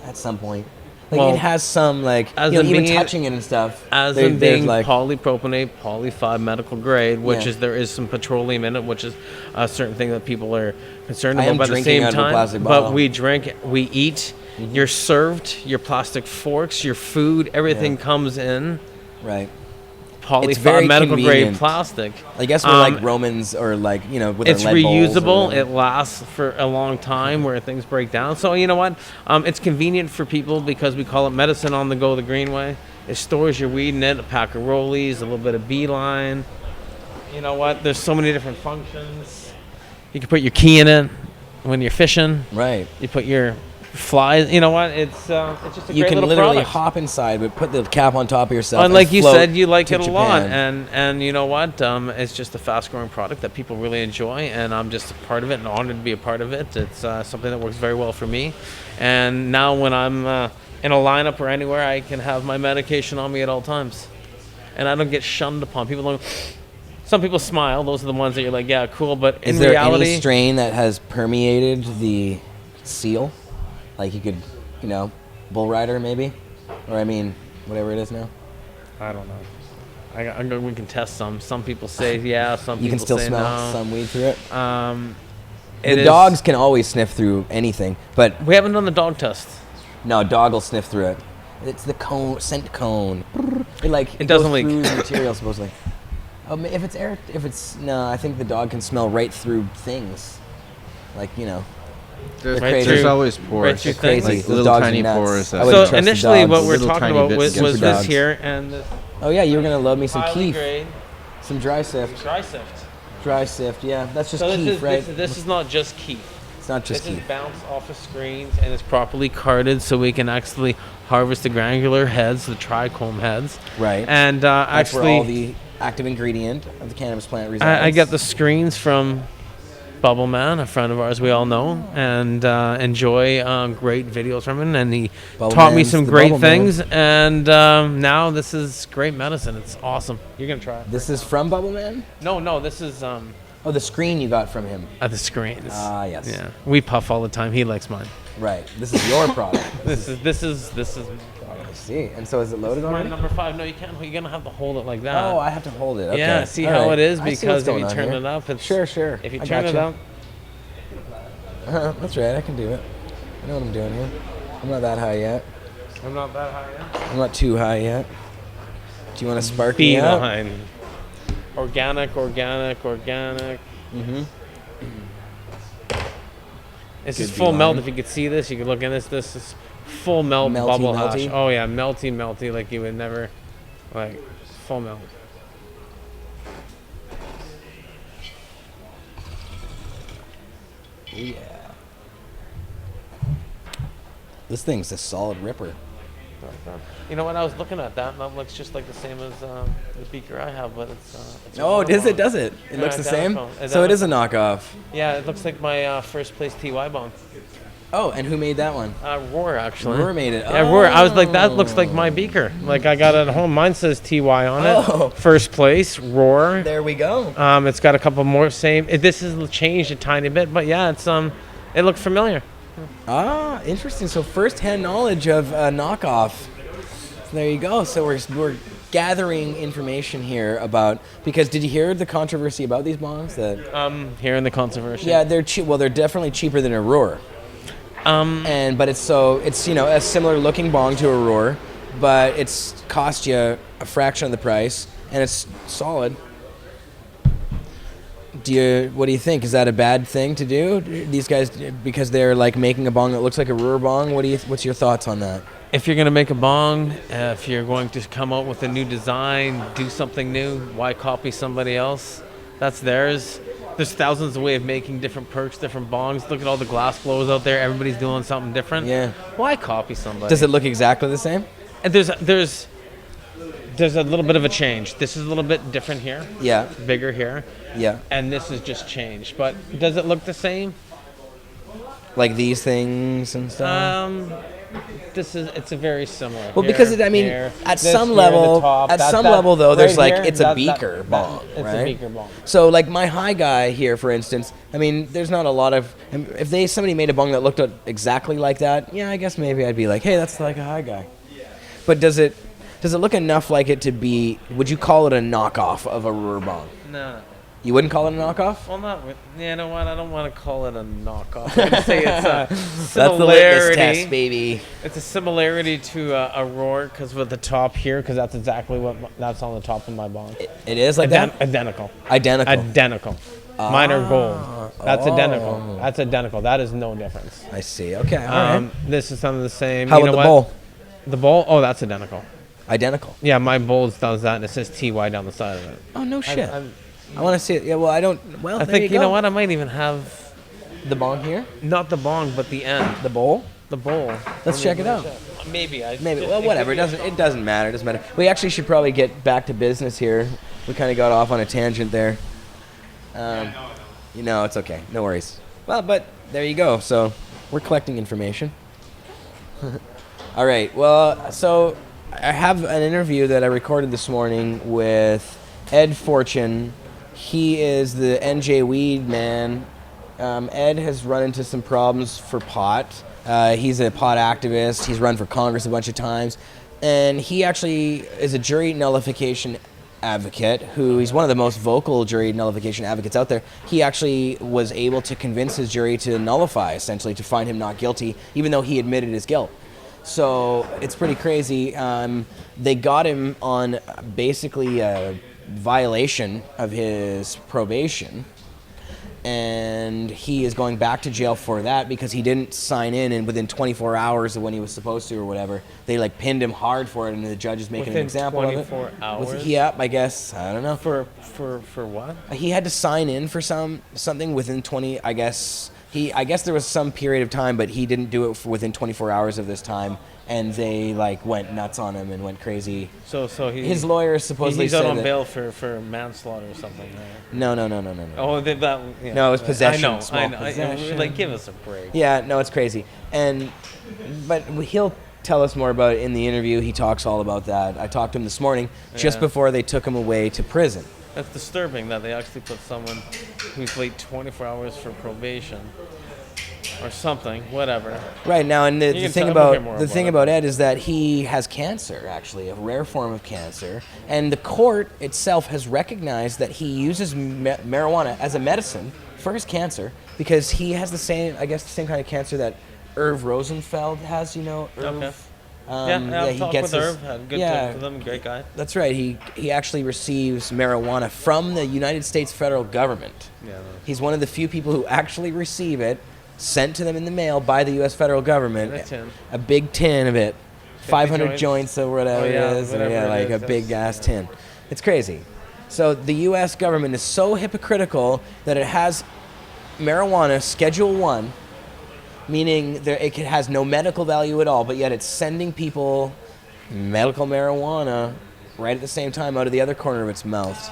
at some point? Like, Well, it has some, like, as you know, in even being- touching it and stuff. As there- in there's, being like, polypropionate, polyfibe medical grade, which Yeah. is there is some petroleum in it, which is a certain thing that people are concerned I about. am But at the drinking same out of a time, plastic but bottle. we drink, we eat. You're served your plastic forks, your food, everything Yeah. comes in. Right. It's Polyfibe very medical grade convenient. plastic. I guess we're like Romans, or like, you know, with It's our lead bowls or reusable. whatever. It lasts for a long time where things break down. So you know what? It's convenient for people because we call it medicine on the go the green way. It stores your weed in it, a pack of rollies, a little bit of beeline. You know what? There's so many different functions. You can put your key in it when you're fishing. Right. You put your flies. You know what? It's just a You great can little literally product. hop inside, but put the cap on top of yourself. And like you float said, you like to it a lot, Japan. and you know what? It's just a fast-growing product that people really enjoy, and I'm just a part of it and honored to be a part of it. It's something that works very well for me, and now when I'm in a lineup or anywhere, I can have my medication on me at all times, and I don't get shunned upon. People don't. Some people smile; those are the ones that you're like, yeah, cool. But in Is there reality, any strain that has permeated the seal? Like you could, you know, bull rider maybe? Or I mean, whatever it is now. I don't know. We can test some. Some people say yeah. Some You people can still say smell no. some weed through it? It The is- dogs can always sniff through anything, but... We haven't done the dog test. No, dog will sniff through it. It's the cone, scent cone. It like It doesn't goes leak. through the material supposedly. If it's air, no, I think the dog can smell right through things. Like, you know. There's, they're crazy. there's always pores. Right through They're things. crazy. Like Those little dogs are tiny nuts. pores. I wouldn't So trust the initially, dogs. what we're Little talking tiny about bits was, of was dogs. this here, and this Oh yeah, you were gonna load me some highly keef. grade Some dry sift. dry sift. Dry sift, yeah. That's just So keef, this is, right? this is not just keef. It's not just This keef. is bounced off of screens and it's properly carded so we can actually harvest the granular heads, the trichome heads. Right. And That's actually, where all the active ingredient of the cannabis plant resides. I get the screens from Bubble Man, a friend of ours we all know, and enjoy great videos from him. And he Bubble taught me Man's some the great Bubble Man. things. And now this is great medicine. It's awesome. You're going to try it. This is from Bubble Man? No, this is Oh, the screen you got from him. the screens. Ah, yes. Yeah, we puff all the time. He likes mine. Right. This is your product. This is I see. And so is it loaded my already? number 5. No, you can't. You're gonna have to hold it like that. Oh, I have to hold it. Okay. Yeah, see All how right. it is I see what's because if going you on turn here. it up, it's Sure. If you I turn it gotcha. up, That's right. I can do it. I know what I'm doing here. I'm not that high yet. I'm not that high yet. I'm not too high yet. Do you want to spark me up? Beeline. Organic. Mm-hmm. This Good is full melt. beeline. If you could see this, you could look at this. This is full melt Melty, bubble hash. melty? Oh yeah, melty, like you would never, like full melt. Yeah. This thing's a solid ripper. You know what? I was looking at that, and that looks just like the same as the beaker I have, but it's Oh, another one. does it? It Yeah, looks the same? identical. So it is a knockoff. Yeah, it looks like my first place TY bong. Oh, and who made that one? Roar, actually. Roar made it. Yeah, Roar. I was like, that looks like my beaker. Like I got it at home. Mine says TY on it. Oh. First place, Roar. There we go. It's got a couple more same. This is changed a tiny bit, but yeah, it's it looked familiar. Ah, interesting. So first-hand knowledge of a knockoff. There you go. So we're gathering information here about, because did you hear the controversy about these bongs? That Hearing the controversy. yeah, they're cheap. Well, they're definitely cheaper than a Roar. But it's a similar looking bong to a Roar, but it's cost you a fraction of the price, and it's solid. What do you think? Is that a bad thing to do? These guys, because they're like making a bong that looks like a Roar bong. What's your thoughts on that? If you're gonna make a bong, if you're going to come out with a new design, do something new, why copy somebody else? That's theirs. There's thousands of ways of making different perks, different bongs. Look at all the glass blowers out there. Everybody's doing something different. Yeah. Why copy somebody? Does it look exactly the same? And there's a little bit of a change. This is a little bit different here. Yeah. Bigger here. Yeah. And this is just changed. But does it look the same? Like these things and stuff? It's a very similar. Well, here, because at here, some here, level, the top, at that- some that- level though, right there's like here, it's a beaker bong, It's right? a beaker bong. So like my high guy here, for instance, I mean, there's not a lot of. If somebody made a bong that looked exactly like that, yeah, I guess maybe I'd be like, hey, that's like a high guy. But does it look enough like it to be? Would you call it a knockoff of a Ruhr bong? No. You wouldn't call it a knockoff? Well, not. You know what? I don't want to call it a knockoff. I'm gonna say it's a That's similarity. the litmus test, baby. It's a similarity to a roar because with the top here, because that's exactly that's on the top of my bong. It is like that? Identical. Identical. Mine are gold. That's identical. That's identical. That is no difference. I see. Okay. All right. This is something the same. How You about know the what? bowl? The bowl? Oh, that's identical. Identical. Yeah, my bowl does that, and it says TY down the side of it. Oh no shit. I want to see it. Yeah. Well, I don't. Well, I there think you know go. what? I might even have The bong here? not the bong, but the end. The bowl? The bowl. Let's check it out. Maybe. Maybe. Well, whatever. It doesn't matter. It doesn't matter. We actually should probably get back to business here. We kind of got off on a tangent there. It's okay. No worries. Well, but there you go. So we're collecting information. All right. Well, so I have an interview that I recorded this morning with Ed Forchion. He is the NJWeedman. Ed has run into some problems for pot. He's a pot activist. He's run for Congress a bunch of times. And he actually is a jury nullification advocate he's one of the most vocal jury nullification advocates out there. He actually was able to convince his jury to nullify, essentially, to find him not guilty, even though he admitted his guilt. So it's pretty crazy. They got him on basically a violation of his probation, and he is going back to jail for that because he didn't sign in within 24 hours of when he was supposed to or whatever. They like pinned him hard for it, and the judge is making an example of it. 24 hours? Yeah, I guess. I don't know. For what? He had to sign in for something within 20. I guess there was some period of time, but he didn't do it for within 24 hours of this time, and they like went nuts on him and went crazy. So his lawyer supposedly he's out said on that, bail for manslaughter or something, right? No. Oh, that. Yeah. No, it was possession. I know. Small possession. Like, give us a break. Yeah, no, it's crazy. But he'll tell us more about it in the interview. He talks all about that. I talked to him this morning, just Yeah. before they took him away to prison. That's disturbing that they actually put someone who's late 24 hours for probation or something, whatever. Right now, and You the can thing tell- we'll hear about more the about thing it. about Ed is that he has cancer, actually, a rare form of cancer, and the court itself has recognized that he uses marijuana as a medicine for his cancer because he has the same kind of cancer that Irv Rosenfeld has. Irv. Okay. He I've talked gets with Irv. Had a good talk with him. Great guy. That's right. He actually receives marijuana from the United States federal government. Yeah. He's one of the few people who actually receive it, sent to them in the mail by the U.S. federal government. In a tin. A big tin of it, 500 joints. joints or whatever Oh, yeah, it is, whatever it like is, a big ass tin. It's crazy. So the U.S. government is so hypocritical that it has marijuana Schedule 1, meaning it has no medical value at all, but yet it's sending people medical marijuana right at the same time out of the other corner of its mouth.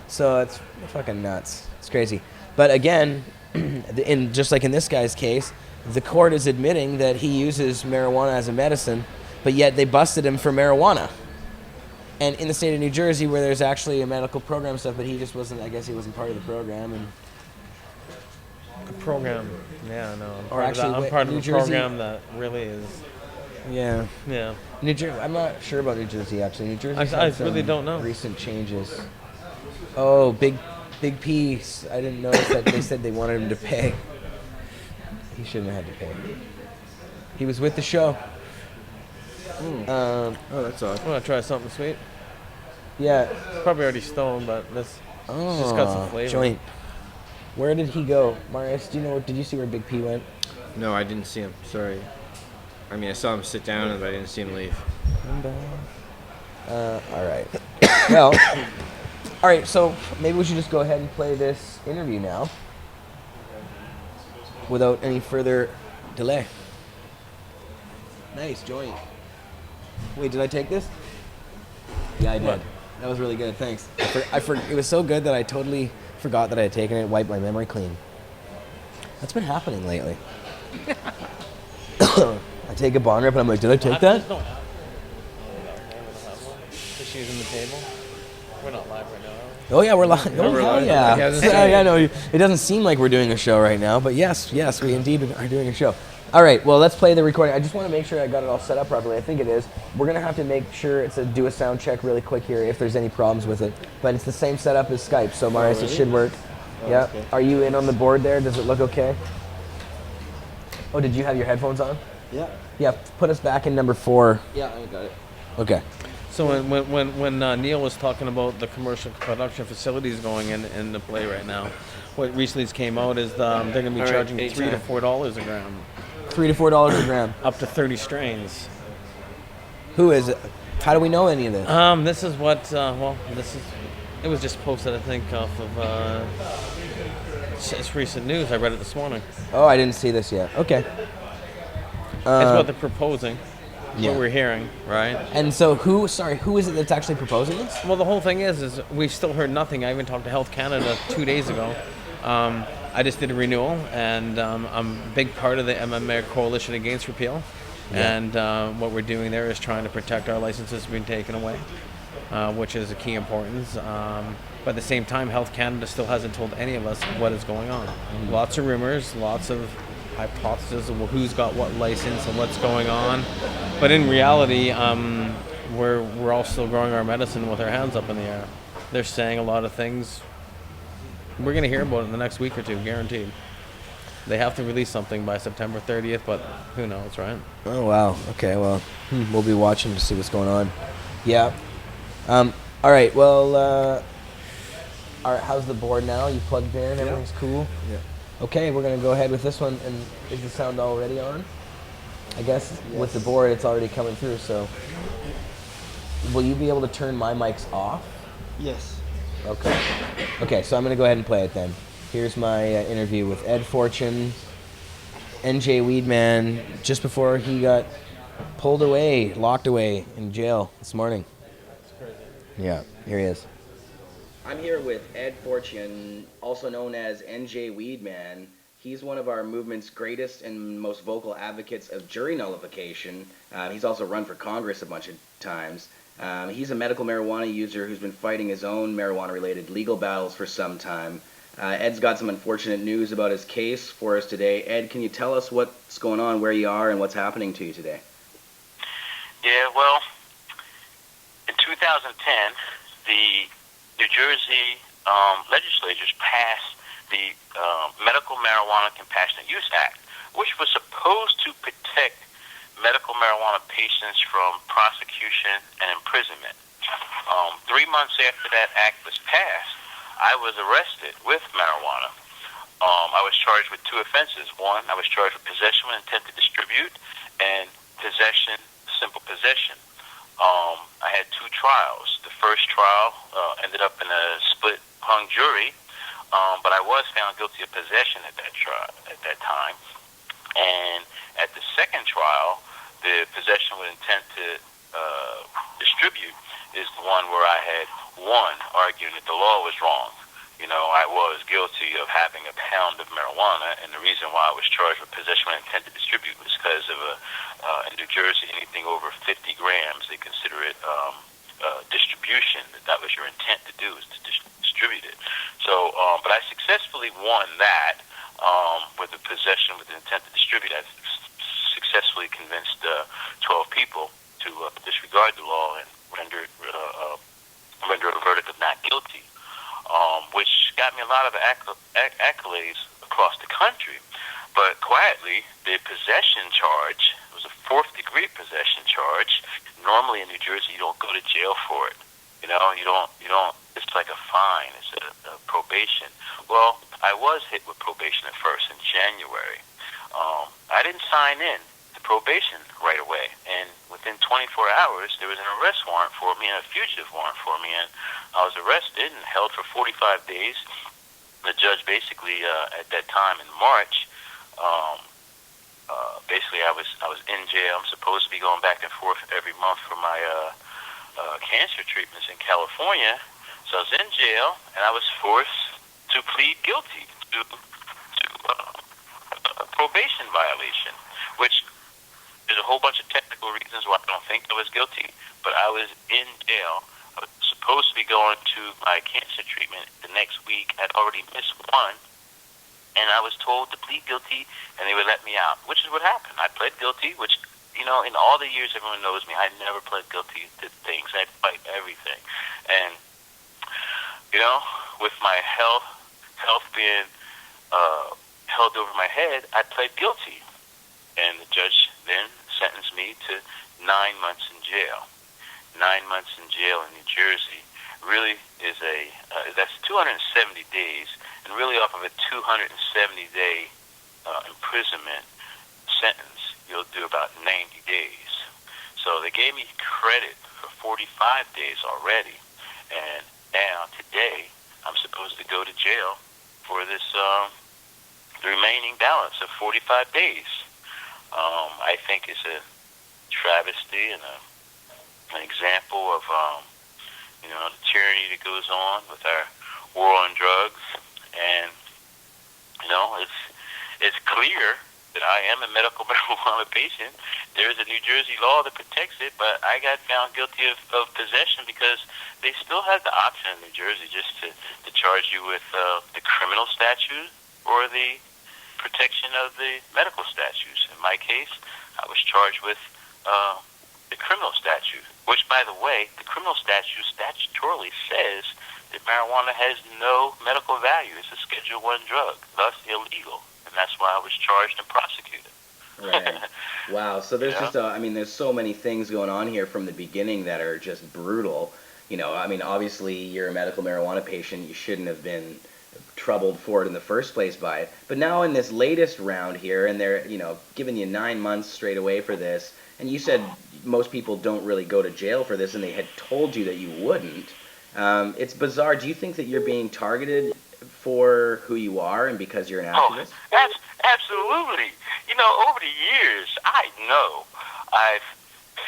So it's fucking nuts. It's crazy. But again, just like in this guy's case, the court is admitting that he uses marijuana as a medicine, but yet they busted him for marijuana. And in the state of New Jersey, where there's actually a medical program stuff, but he just wasn't, I guess he wasn't part of the program. And A program. Yeah, no. Or actually, I'm part of New a Jersey- program that really is. Yeah. Yeah. New Jersey. I'm not sure about New Jersey, actually. New Jersey. I really don't know. Recent changes. Oh, Big P. I didn't notice that they said they wanted him to pay. He shouldn't have had to pay. He was with the show. Oh, that's odd. I want to try something sweet. Yeah. It's probably already stoned, but this just got some flavor. Joint. Where did he go? Marius, did you see where Big P went? No, I didn't see him. Sorry. I mean, I saw him sit down, but I didn't see him leave. All right. Well, All right, so maybe we should just go ahead and play this interview now without any further delay. Nice joint. Wait, did I take this? Yeah, I did. What? That was really good. Thanks. It was so good that I totally forgot that I had taken it. Wiped my memory clean. That's been happening lately. I take a bond rip and I'm like, did I take that? Just using the table. We're not live right now. Oh yeah, we're live. Oh we're hell live. yeah! Yeah, I know it doesn't seem like we're doing a show right now, but yes, we indeed are doing a show. All right, well, let's play the recording. I just want to make sure I got it all set up properly. I think it is. We're gonna have to make sure do a sound check really quick here if there's any problems with it. But it's the same setup as Skype, so Marius, it should work. Yeah. Okay. Are you in on the board there? Does it look okay? Oh, did you have your headphones on? Yeah. Yeah. Put us back in number 4. Yeah, I got it. Okay. So when Neil was talking about the commercial production facilities going into play right now, what recently came out is they're going to be charging $3 to $4 a gram. $3 to $4 a gram. Up to 30 strains. Who is it? How do we know any of this? This is what. It was just posted, I think, off of it's recent news. I read it this morning. Oh, I didn't see this yet. Okay. It's what they're proposing. Yeah. What we're hearing, right? And so who is it that's actually proposing this? Well, the whole thing is we've still heard nothing. I even talked to Health Canada 2 days ago. I just did a renewal, and I'm a big part of the MMA Coalition Against Repeal. Yeah. And what we're doing there is trying to protect our licenses being taken away, which is a key importance. But at the same time, Health Canada still hasn't told any of us what is going on. Mm-hmm. Lots of rumors, lots of hypotheses of who's got what license and what's going on. But in reality, we're all still growing our medicine with our hands up in the air. They're saying a lot of things. We're going to hear about it in the next week or two, guaranteed. They have to release something by September 30th, but who knows, right? Oh, wow. Okay, well, we'll be watching to see what's going on. Yeah. All right, well, all right, how's the board now? You plugged in? Everything's cool? Yeah. Okay, we're going to go ahead with this one. And is the sound already on? I guess with the board, it's already coming through, so. Will you be able to turn my mics off? Yes. Okay. Okay, so I'm going to go ahead and play it then. Here's my interview with Ed Forchion, NJWeedman, just before he got locked away in jail this morning. That's crazy. Yeah, here he is. I'm here with Ed Forchion, also known as NJWeedman. He's one of our movement's greatest and most vocal advocates of jury nullification. He's also run for Congress a bunch of times. He's a medical marijuana user who's been fighting his own marijuana-related legal battles for some time. Ed's got some unfortunate news about his case for us today. Ed, can you tell us what's going on, where you are, and what's happening to you today? Yeah, well, in 2010, the New Jersey legislatures passed the Medical Marijuana Compassionate Use Act, which was supposed to protect medical marijuana patients from prosecution and imprisonment. 3 months after that act was passed, I was arrested with marijuana. I was charged with 2 offenses. One, I was charged with possession with intent to distribute and possession, simple possession. I had 2 trials. The first trial ended up in a split hung jury, but I was found guilty of possession at that time. And at the second trial, the possession with intent to distribute is the one where I had won, arguing that the law was wrong. You know, I was guilty of having a pound of marijuana, and the reason why I was charged with possession with intent to distribute was because of in New Jersey, anything over 50 grams, they consider it distribution. That was your intent to do, is to distribute it. So, but I successfully won that with the possession with the intent to distribute. I successfully convinced 12 people to disregard the law and render a verdict of not guilty, which got me a lot of accolades across the country. But quietly, the possession charge was a 4th-degree possession charge. Normally in New Jersey, you don't go to jail for it. You know, you don't. It's like a fine. It's a probation. Well, I was hit with probation at first in January. I didn't sign in to probation right away, and with within 24 hours, there was an arrest warrant for me and a fugitive warrant for me, and I was arrested and held for 45 days. The judge basically, at that time in March, basically I was in jail. I'm supposed to be going back and forth every month for my cancer treatments in California. So I was in jail, and I was forced to plead guilty to a probation violation, which there's a whole bunch of technical reasons why I don't think I was guilty, but I was in jail. I was supposed to be going to my cancer treatment the next week. I'd already missed one, and I was told to plead guilty, and they would let me out, which is what happened. I pled guilty, which, you know, in all the years everyone knows me, I never pled guilty to things. I fight everything. And, you know, with my health being held over my head, I pled guilty. And the judge then sentenced me to 9 months in jail. 9 months in jail in New Jersey really is that's 270 days, and really off of a 270-day imprisonment sentence, you'll do about 90 days. So they gave me credit for 45 days already, and now, today, I'm supposed to go to jail for this the remaining balance of 45 days. I think it's a travesty and an example of, you know, the tyranny that goes on with our war on drugs. And, you know, it's clear that I am a medical marijuana patient. There is a New Jersey law that protects it, but I got found guilty of possession because they still have the option in New Jersey just to charge you with the criminal statute or the protection of the medical statutes. In my case, I was charged with the criminal statute, which, by the way, the criminal statute statutorily says that marijuana has no medical value. It's a Schedule I drug, thus illegal. And that's why I was charged and prosecuted. Right. Wow. So there's just I mean, there's so many things going on here from the beginning that are just brutal. You know, I mean, obviously you're a medical marijuana patient. You shouldn't have been troubled for it in the first place by it. But now in this latest round here, and they're, you know, giving you 9 months straight away for this, and you said most people don't really go to jail for this, and they had told you that you wouldn't. It's bizarre. Do you think that you're being targeted for who you are and because you're an activist? Oh, absolutely. You know, over the years, I know I've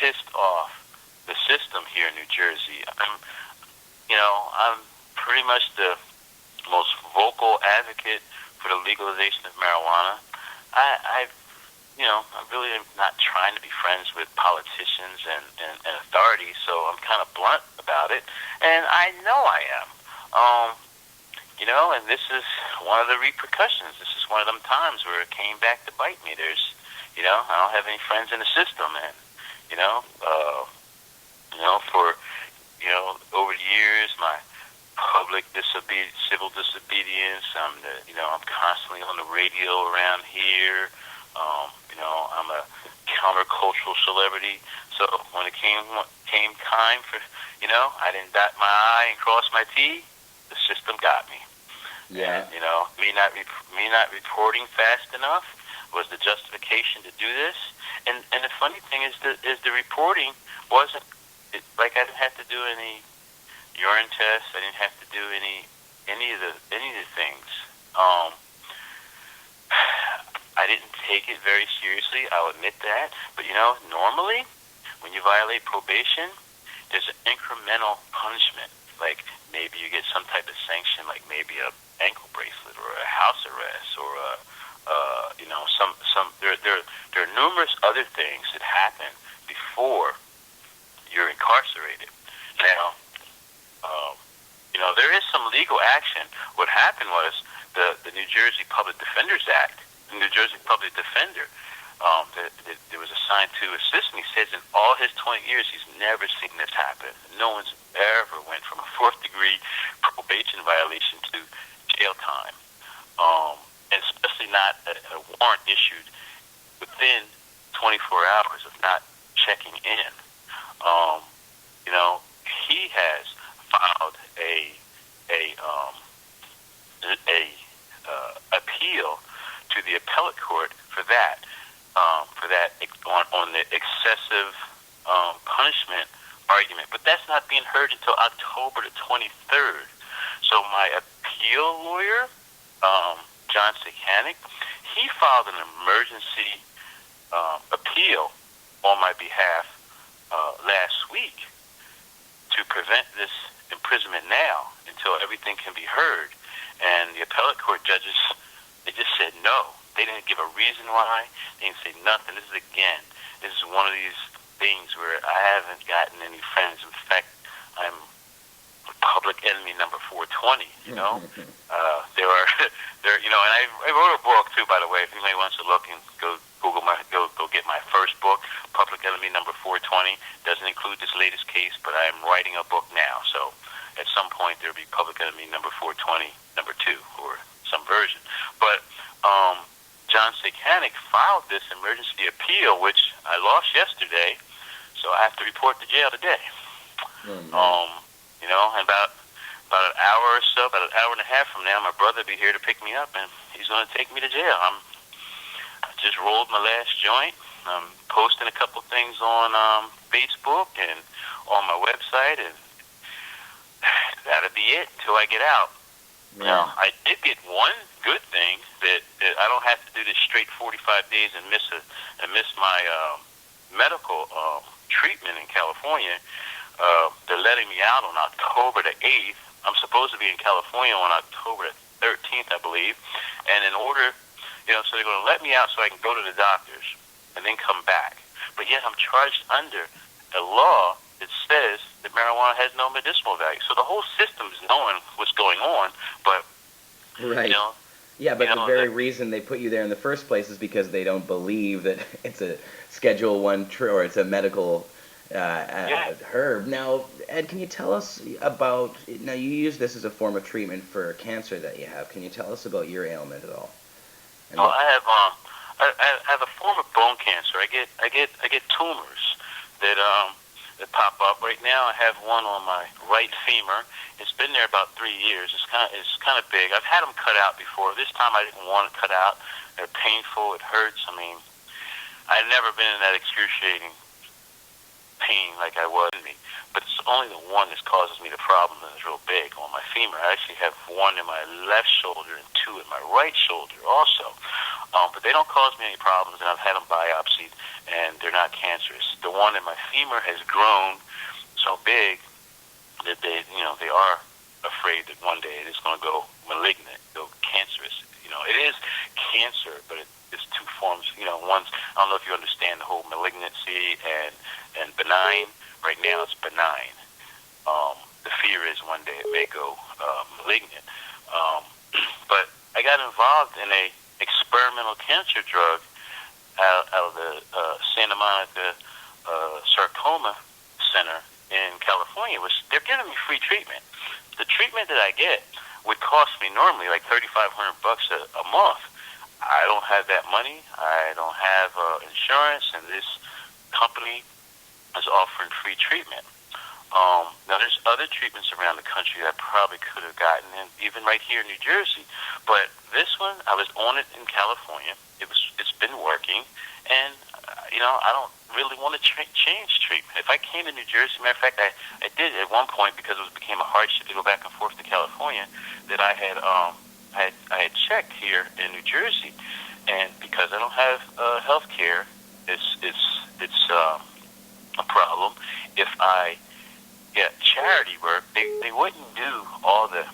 pissed off the system here in New Jersey. I'm pretty much the most vocal advocate for the legalization of marijuana. I'm really not trying to be friends with politicians and authorities, so I'm kind of blunt about it, and I know I am. And this is one of the repercussions. This is one of them times where it came back to bite me. I don't have any friends in the system, and over the years, my public civil disobedience. I'm constantly on the radio around here. I'm a countercultural celebrity. So when it came time for, I didn't dot my I and cross my T, the system got me. Yeah. And, me not reporting fast enough was the justification to do this. And the funny thing is the reporting wasn't like I didn't have to do any urine tests. I didn't have to do any of the things. I didn't take it very seriously. I'll admit that. But normally when you violate probation, there's an incremental punishment. Like maybe you get some type of sanction, like maybe a ankle bracelet or a house arrest or there are numerous other things that happen before you're incarcerated. Now, there is some legal action. What happened was the New Jersey Public Defenders Act, the New Jersey Public Defender, there was assigned to assist me, says in all his 20 years he's never seen this happen. No one's ever went from a 4th-degree probation violation to jail time, and especially not a warrant issued within 24 hours of not checking in. He has filed a appeal to the appellate court for that on the excessive punishment argument, but that's not being heard until October the 23rd. So my appeal lawyer, John Sikanic, he filed an emergency appeal on my behalf last week to prevent this imprisonment now until everything can be heard. And the appellate court judges, they just said no. They didn't give a reason why. They didn't say nothing. This is one of these things where I haven't gotten any friends. In fact, I'm public enemy number 420, you know? There, and I wrote a book too, by the way. If anybody wants to look and go get my first book, Public Enemy number 420. Doesn't include this latest case, but I am writing a book now. So at some point there'll be Public Enemy number 420, number 2, or some version. But John Sikanic filed this emergency appeal, which I lost yesterday, so I have to report to jail today. And about an hour or so, about an hour and a half from now, my brother will be here to pick me up, and he's going to take me to jail. I just rolled my last joint. I'm posting a couple things on Facebook and on my website, and that'll be it until I get out. Now, I did get one good thing that I don't have to do this straight 45 days and miss my medical treatment in California. They're letting me out on October the 8th. I'm supposed to be in California on October the 13th, I believe. And in order, so they're going to let me out so I can go to the doctors and then come back. But yet I'm charged under a law that says that marijuana has no medicinal value. So the whole system is knowing what's going on, but, Right. Yeah, but the very reason they put you there in the first place is because they don't believe that it's a Schedule 1 or it's a medical herb. Now, Ed, can you tell us about, now you use this as a form of treatment for cancer that you have. Can you tell us about your ailment at all? I have a form of bone cancer. I get tumors that pop up. Right now I have one on my right femur. It's been there about 3 years. It's kind of big. I've had them cut out before. This time I didn't want it cut out. They're painful. It hurts. I mean, I've never been in that excruciating pain like I was in me. But it's only the one that causes me the problem, and it's real big on my femur. I actually have one in my left shoulder and 2 in my right shoulder also. But they don't cause me any problems, and I've had them biopsied, and they're not cancerous. The one in my femur has grown so big that they are afraid that one day it's going to go malignant, go cancerous. It is cancer, but it's 2 forms. One's, I don't know if you understand the whole malignancy and benign. Right now it's benign. The fear is one day it may go malignant. But I got involved in a experimental cancer drug out of the Santa Monica Sarcoma Center in California. They're giving me free treatment. The treatment that I get would cost me normally like $3,500 a month. I don't have that money. I don't have insurance, and this company is offering free treatment. Now, there's other treatments around the country that I probably could have gotten, and even right here in New Jersey. But this one, I was on it in California. It's been working, and I don't really want to change treatment. If I came to New Jersey, matter of fact, I did at one point because it became a hardship to go back and forth to California. That I had checked here in New Jersey, and because I don't have health care, it's a problem. If I get charity work, they wouldn't do all the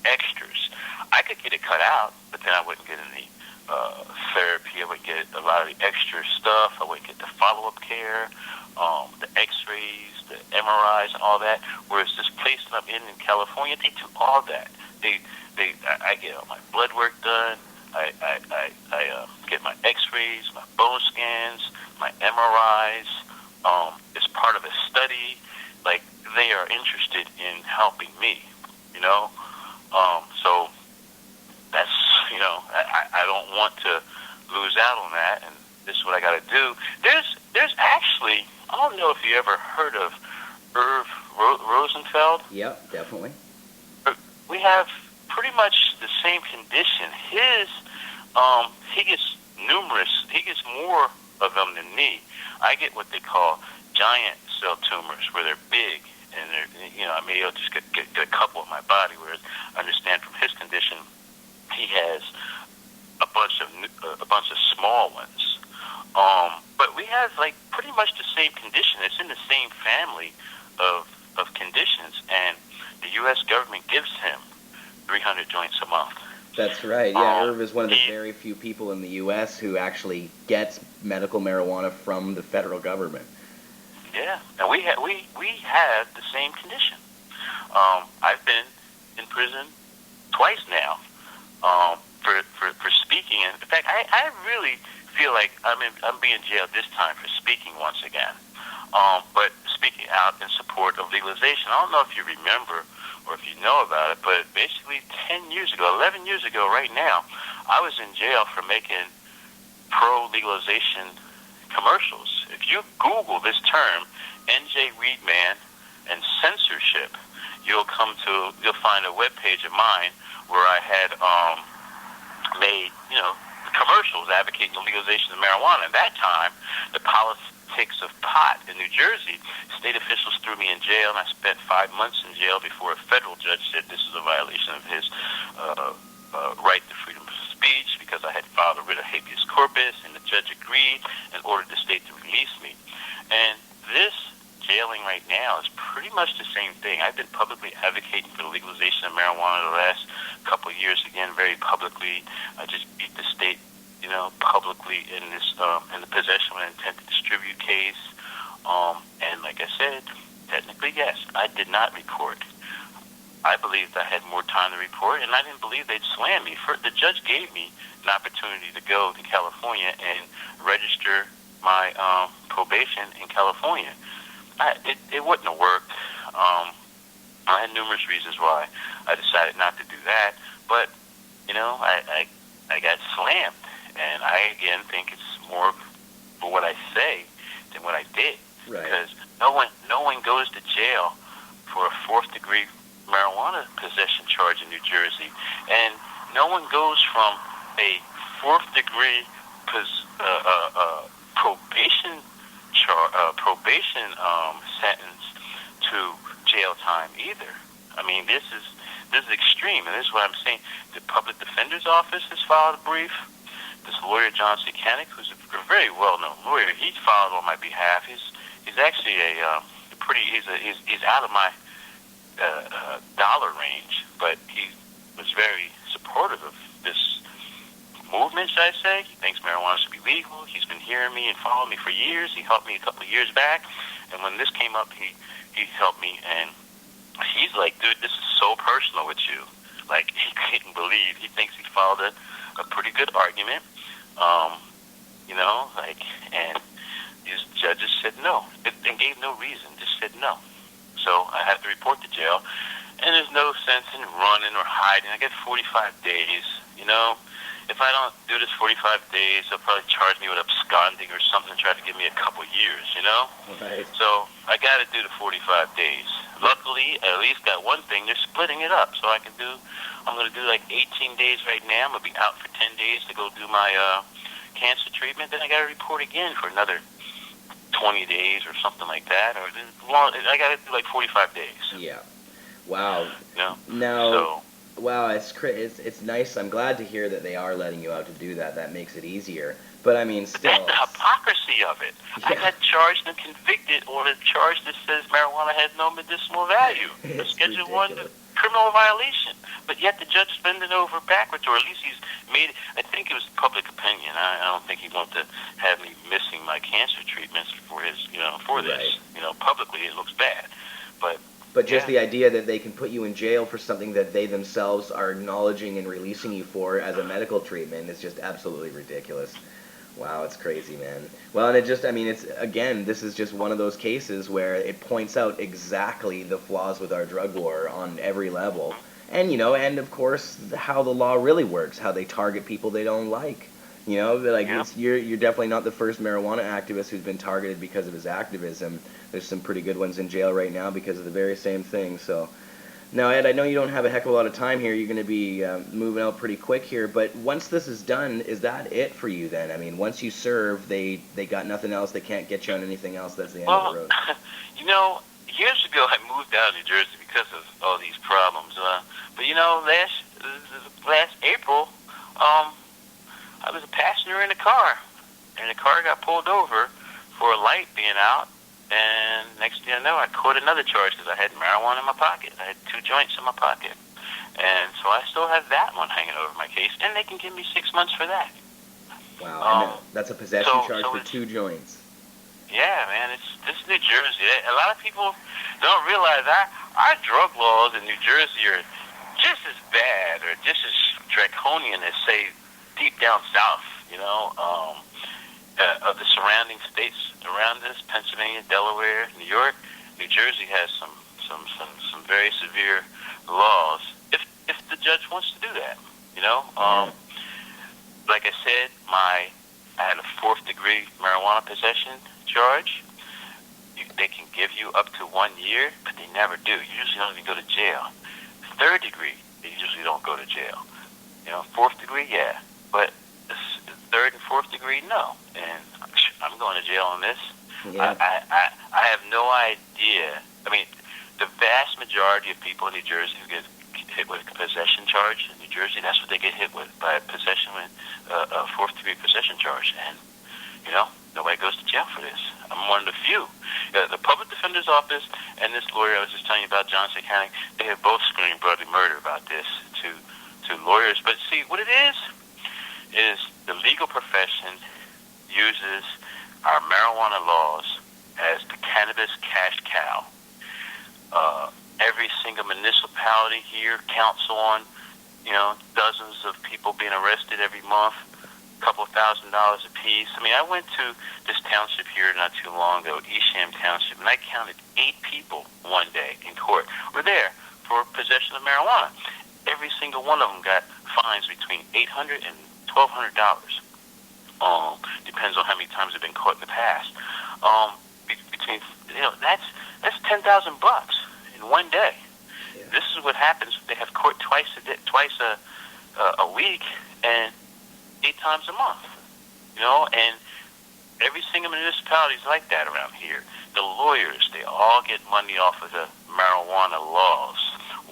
extras. I could get it cut out, but then I wouldn't get any therapy. I would get a lot of the extra stuff. I wouldn't get the follow-up care, the x-rays, the MRIs, and all that. Whereas this place that I'm in California, they do all that. I get all my blood work done. I get my x-rays, my bone scans, my MRIs. It's part of a study. Like, they are interested in helping me, so that's, I don't want to lose out on that, and this is what I got to do. There's actually, I don't know if you ever heard of Irv Rosenfeld. Yep, definitely. We have pretty much the same condition. His, he gets more of them than me. I get what they call giant cell tumors where they're big, and they're, I may just get a couple in my body. Whereas I understand from his condition, he has a bunch of small ones. But we have like pretty much the same condition. It's in the same family of conditions, and the U.S. government gives him 300 joints a month. That's right. Yeah, Irv is one of the very few people in the U.S. who actually gets medical marijuana from the federal government. Yeah, and we have the same condition. I've been in prison twice now for speaking. And in fact, I really feel like I'm being jailed this time for speaking once again. But speaking out in support of legalization. I don't know if you remember or if you know about it, but basically 11 years ago right now, I was in jail for making pro-legalization commercials. If you Google this term, NJWeedman and censorship, you'll find a webpage of mine where I had made, commercials advocating the legalization of marijuana. At that time, the politics of pot in New Jersey, state officials threw me in jail, and I spent 5 months in jail before a federal judge said this is a violation of his right to freedom of speech because I had filed a writ of habeas corpus, and the judge agreed and ordered the state to release me. And this jailing right now is pretty much the same thing. I've been publicly advocating for the legalization of marijuana the last couple of years, again, very publicly. I just beat the state, publicly in this in the possession with intent to distribute case. And like I said, technically, yes, I did not report. I believed I had more time to report, and I didn't believe they'd slam me. The judge gave me an opportunity to go to California and register my probation in California. It wouldn't have worked. I had numerous reasons why I decided not to do that, but I got slammed, and I again think it's more for what I say than what I did. Right. Because no one goes to jail for a 4th degree marijuana possession charge in New Jersey, and no one goes from a 4th degree probation sentence to jail time either. I mean, this is extreme, and this is what I'm saying. The public defender's office has filed a brief. This lawyer, John C. Koenig, who's a very well-known lawyer, he's filed on my behalf. He's actually he's out of my dollar range, but he was very supportive of this movement, should I say. He thinks marijuana should be legal. He's been hearing me and following me for years. He helped me a couple of years back, and when this came up, he helped me, and he's like, dude, this is so personal with you. Like, he couldn't believe. He thinks he followed a pretty good argument, and these judges said no. And gave no reason, just said no. So I have to report to jail, and there's no sense in running or hiding. I get 45 days, If I don't do this 45 days, they'll probably charge me with absconding or something and try to give me a couple years, Right. So I got to do the 45 days. Luckily, I at least got one thing. They're splitting it up, so I'm going to do like 18 days right now. I'm going to be out for 10 days to go do my cancer treatment. Then I got to report again for another 20 days or something like that. Or I got to do like 45 days. Yeah. Wow. Wow, it's nice. I'm glad to hear that they are letting you out to do that. That makes it easier. But I mean, still. That's the hypocrisy of it. Yeah. I got charged and convicted on a charge that says marijuana has no medicinal value. A Schedule 1 criminal violation. But yet the judge is bending over backwards, or at least he's made it. I think it was public opinion. I don't think he wanted to have me missing my cancer treatments for his, for this. Right. Publicly it looks bad. But just the idea that they can put you in jail for something that they themselves are acknowledging and releasing you for as a medical treatment is just absolutely ridiculous. Wow, it's crazy, man. Well, and this is just one of those cases where it points out exactly the flaws with our drug war on every level. And, and of course, how the law really works, how they target people they don't like. You're definitely not the first marijuana activist who's been targeted because of his activism. There's some pretty good ones in jail right now because of the very same thing. So, Now, Ed, I know you don't have a heck of a lot of time here. You're going to be moving out pretty quick here. But once this is done, is that it for you then? I mean, once you serve, they got nothing else. They can't get you on anything else. That's the end of the road. You know, years ago I moved out of New Jersey because of all these problems. But you know, last April, I was a passenger in a car, and the car got pulled over for a light being out. And next thing I know, I caught another charge because I had marijuana in my pocket. I had 2 joints in my pocket. And so I still have that one hanging over my case, and they can give me 6 months for that. Wow, and that's a possession charge for 2 joints. Yeah, man, this is New Jersey. A lot of people don't realize our drug laws in New Jersey are just as bad or just as draconian as, say, deep down south, you know, of the surrounding states around us, Pennsylvania, Delaware, New York. New Jersey has some very severe laws if the judge wants to do that, you know. Like I said, I had a 4th degree marijuana possession charge. They can give you up to 1 year, but they never do. You usually don't even go to jail. 3rd degree, they usually don't go to jail. You know, 4th degree, yeah, but 3rd and 4th degree, no. And I'm going to jail on this. Yeah. I have no idea. I mean, the vast majority of people in New Jersey who get hit with a possession charge in New Jersey, that's what they get hit with, by possession with a 4th degree possession charge. And, you know, nobody goes to jail for this. I'm one of the few. The public defender's office and this lawyer I was just telling you about, Johnson County, they have both screamed bloody murder about this to lawyers. But see, what it is the legal profession uses our marijuana laws as the cannabis cash cow. Every single municipality here counts on, you know, dozens of people being arrested every month, a couple $1,000 a piece. I mean, I went to this township here not too long ago, Eastham Township, and I counted 8 people one day in court were there for possession of marijuana. Every single one of them got fines between $800 and $1,200. Depends on how many times they've been caught in the past. Between, you know, that's $10,000 in one day. Yeah. This is what happens. They have court twice a week and 8 times a month. You know, and every single municipality is like that around here. The lawyers, they all get money off of the marijuana laws,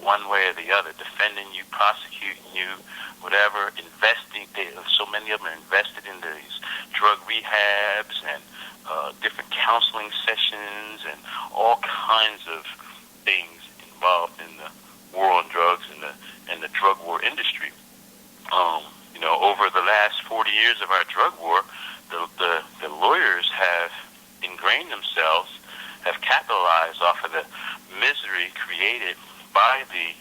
one way or the other, defending you, prosecuting you, whatever, investing. So many of them are invested in these drug rehabs and different counseling sessions and all kinds of things involved in the war on drugs and the drug war industry. You know, over the last 40 years of our drug war, the lawyers have ingrained themselves, have capitalized off of the misery created by the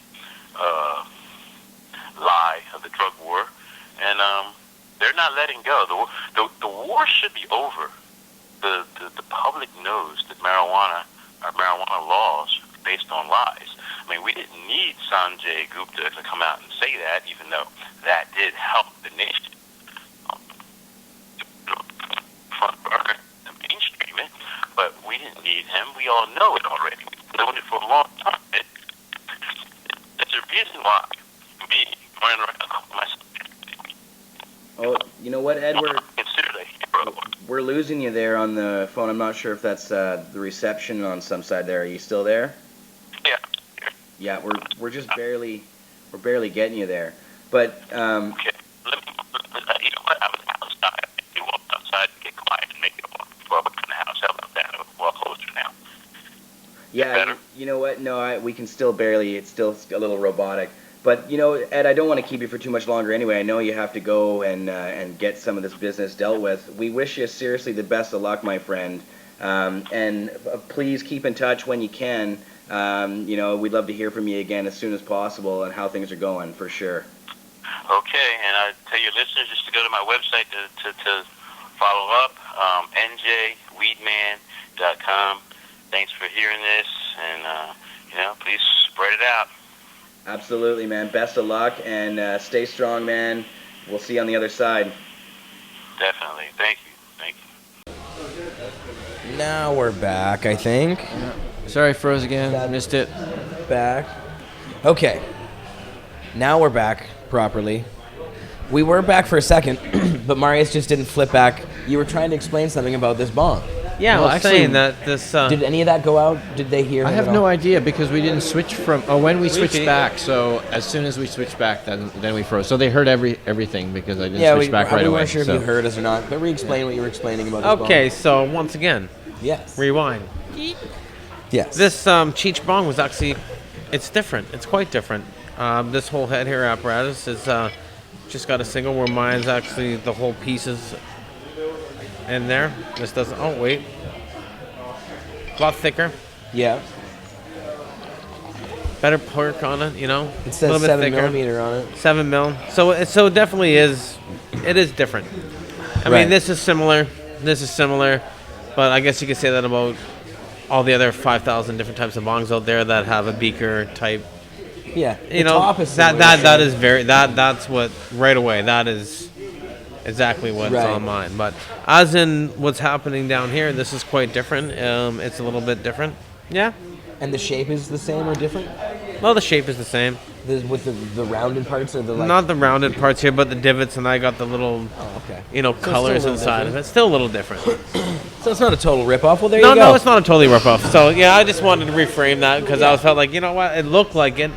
lie of the drug war, and they're not letting go. The war should be over. The public knows that our marijuana laws are based on lies. I mean, we didn't need Sanjay Gupta to come out and say that, even though that did help the nation front burner to mainstream it, but we didn't need him. We all know it already. We've known it for a long time. It's a reason why me running around myself. Oh, you know what, Ed? We're losing you there on the phone. I'm not sure if that's the reception on some side there. Are you still there? Yeah. Yeah, we're just barely getting you there. But okay. You know what? I was outside. You walk outside and get quiet and make it walk in the house. How about that? Walk closer now. Yeah, you know what? No, we can still barely. It's still a little robotic. But, you know, Ed, I don't want to keep you for too much longer anyway. I know you have to go and get some of this business dealt with. We wish you seriously the best of luck, my friend. And please keep in touch when you can. You know, we'd love to hear from you again as soon as possible and how things are going, for sure. Okay, and I tell your listeners just to go to my website to follow up, NJWeedman.com. Thanks for hearing this, and, you know, please spread it out. Absolutely, man. Best of luck, and stay strong, man. We'll see you on the other side. Definitely. Thank you. Now we're back, I think. Sorry, froze again. Missed it. Back. Okay. Now we're back properly. We were back for a second, but Marius just didn't flip back. You were trying to explain something about this bong. Yeah, Well, I was actually, saying that this. Did any of that go out? Did they hear? I him have at no all? idea because we didn't switch from. Oh, when we switched did. back. So as soon as we switched back, then we froze. So they heard everything because I didn't Yeah, switch back right we away. weren't sure so. if you heard us or not, but re-explain what you were explaining about this Okay, bong. so once again, Yes. rewind. Yes. This Cheech bong was actually, it's different. It's quite different. This whole head here apparatus is just got a single where mine's actually the whole pieces in there. This doesn't. Oh wait, a lot thicker. Yeah. Better perk on it, you know. It a says little bit 7 thicker. millimeter on it. 7 mil. So it definitely is. It is different. I Right. mean, this is similar. This is similar, but I guess you could say that about all the other 5,000 different types of bongs out there that have a beaker type. Yeah. You the know, top is that similar, that so- is very that's what right away. That is exactly what's Right. on mine. But as in what's happening down here, this is quite different. It's a little bit different. Yeah. And the shape is the same or different? Well, the shape is the same. With the rounded parts or the like? Not the rounded parts here, but the divots, and I got the little, okay. you know, So it's still a colors little inside of different. it. Still a little different. So it's not a total rip-off. Well, there No, you go. no, it's not a totally rip-off. So, yeah, I just wanted to reframe that because I felt like, you know what, it looked like it,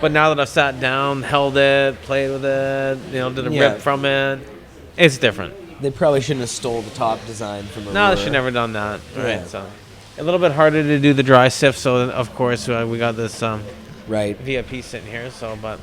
but now that I've sat down, held it, played with it, you know, did a Yeah. rip from it, it's different. They probably shouldn't have stole the top design from a No, they brewer. should never done that. Yeah. Right, so a little bit harder to do the dry sift, so of course we got this right VIP sitting here, so, but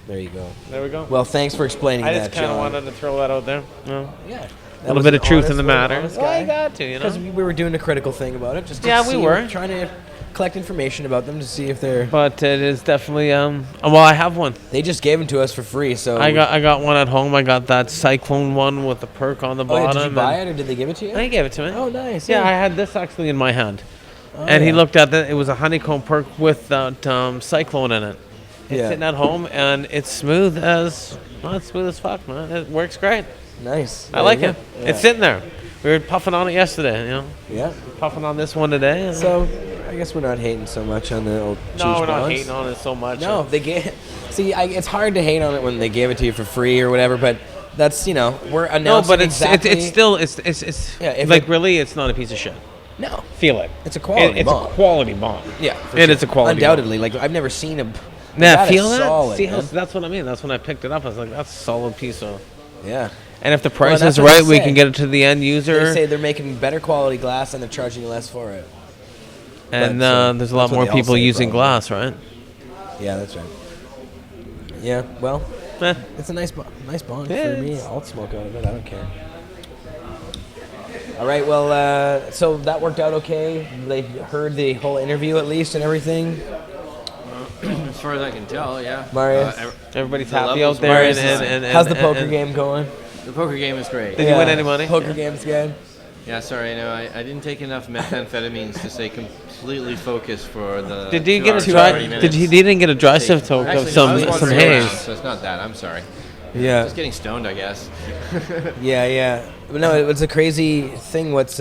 there you go. There we go. Well, thanks for explaining I that, just kind of John. wanted to throw that out there. No. Yeah. A little bit of truth in the matter. Well, you got to, you know. Because we were doing a critical thing about it. Just to Yeah, we see- were. trying to collect information about them to see if they're. But it is definitely well, I have one. They just gave them to us for free, so. I got one at home. I got that Cyclone one with the perk on the Oh, yeah, bottom. did you buy and it or did they give it to you? They gave it to me. Oh, nice. Yeah, I had this actually in my hand, Oh, and he yeah. looked at it. It was a honeycomb perk with that Cyclone in it. It's Yeah. sitting at home, and it's smooth as it's smooth as fuck, man. It works great. Nice. I like There it. you go. It's sitting there. We were puffing on it yesterday, you know. Yeah. Puffing on this one today. So, I guess we're not hating so much on the old No, cheese we're not bongs. hating on it so much. No, they gave. See, it's hard to hate on it when they gave it to you for free or whatever, but that's we're announcing No, but it's exactly. still Yeah, if like it- really, it's not a piece of shit. No. Feel it. It's a quality It's bomb. a quality bomb. Yeah, for and sure. it's a quality. Undoubtedly, like I've never seen a. Yeah, that is feel that. solid, See how man. that's what I mean. That's when I picked it up. I was like, that's a solid piece of. Yeah. And if the Well, price that's is what they right, we say. can get it to the end They user. say they're making better quality glass and they're charging you less for it. And But, there's a lot that's what more they all people say, using probably. glass, right? Yeah, that's right. Yeah, well, Eh. it's a nice bong Yeah, for me. it's- I'll smoke out of it. I don't care. All right, well, so that worked out okay. They heard the whole interview at least and everything. As far as I can tell, yeah. Marius? Everybody's the happy levels out there. were And, fine. and How's the poker game going? The poker game is great. Did you win any money? Poker Yeah. game's good. Yeah, sorry, no, I didn't take enough methamphetamines to stay completely focused for the. Did you 2 get hours a and dry? 40 Did minutes. he didn't get a dry sift of Actually, no, I some was some wandering haze? around, so it's not that. I'm sorry. Yeah. Just getting stoned, I guess. Yeah. But no, it's a crazy thing what's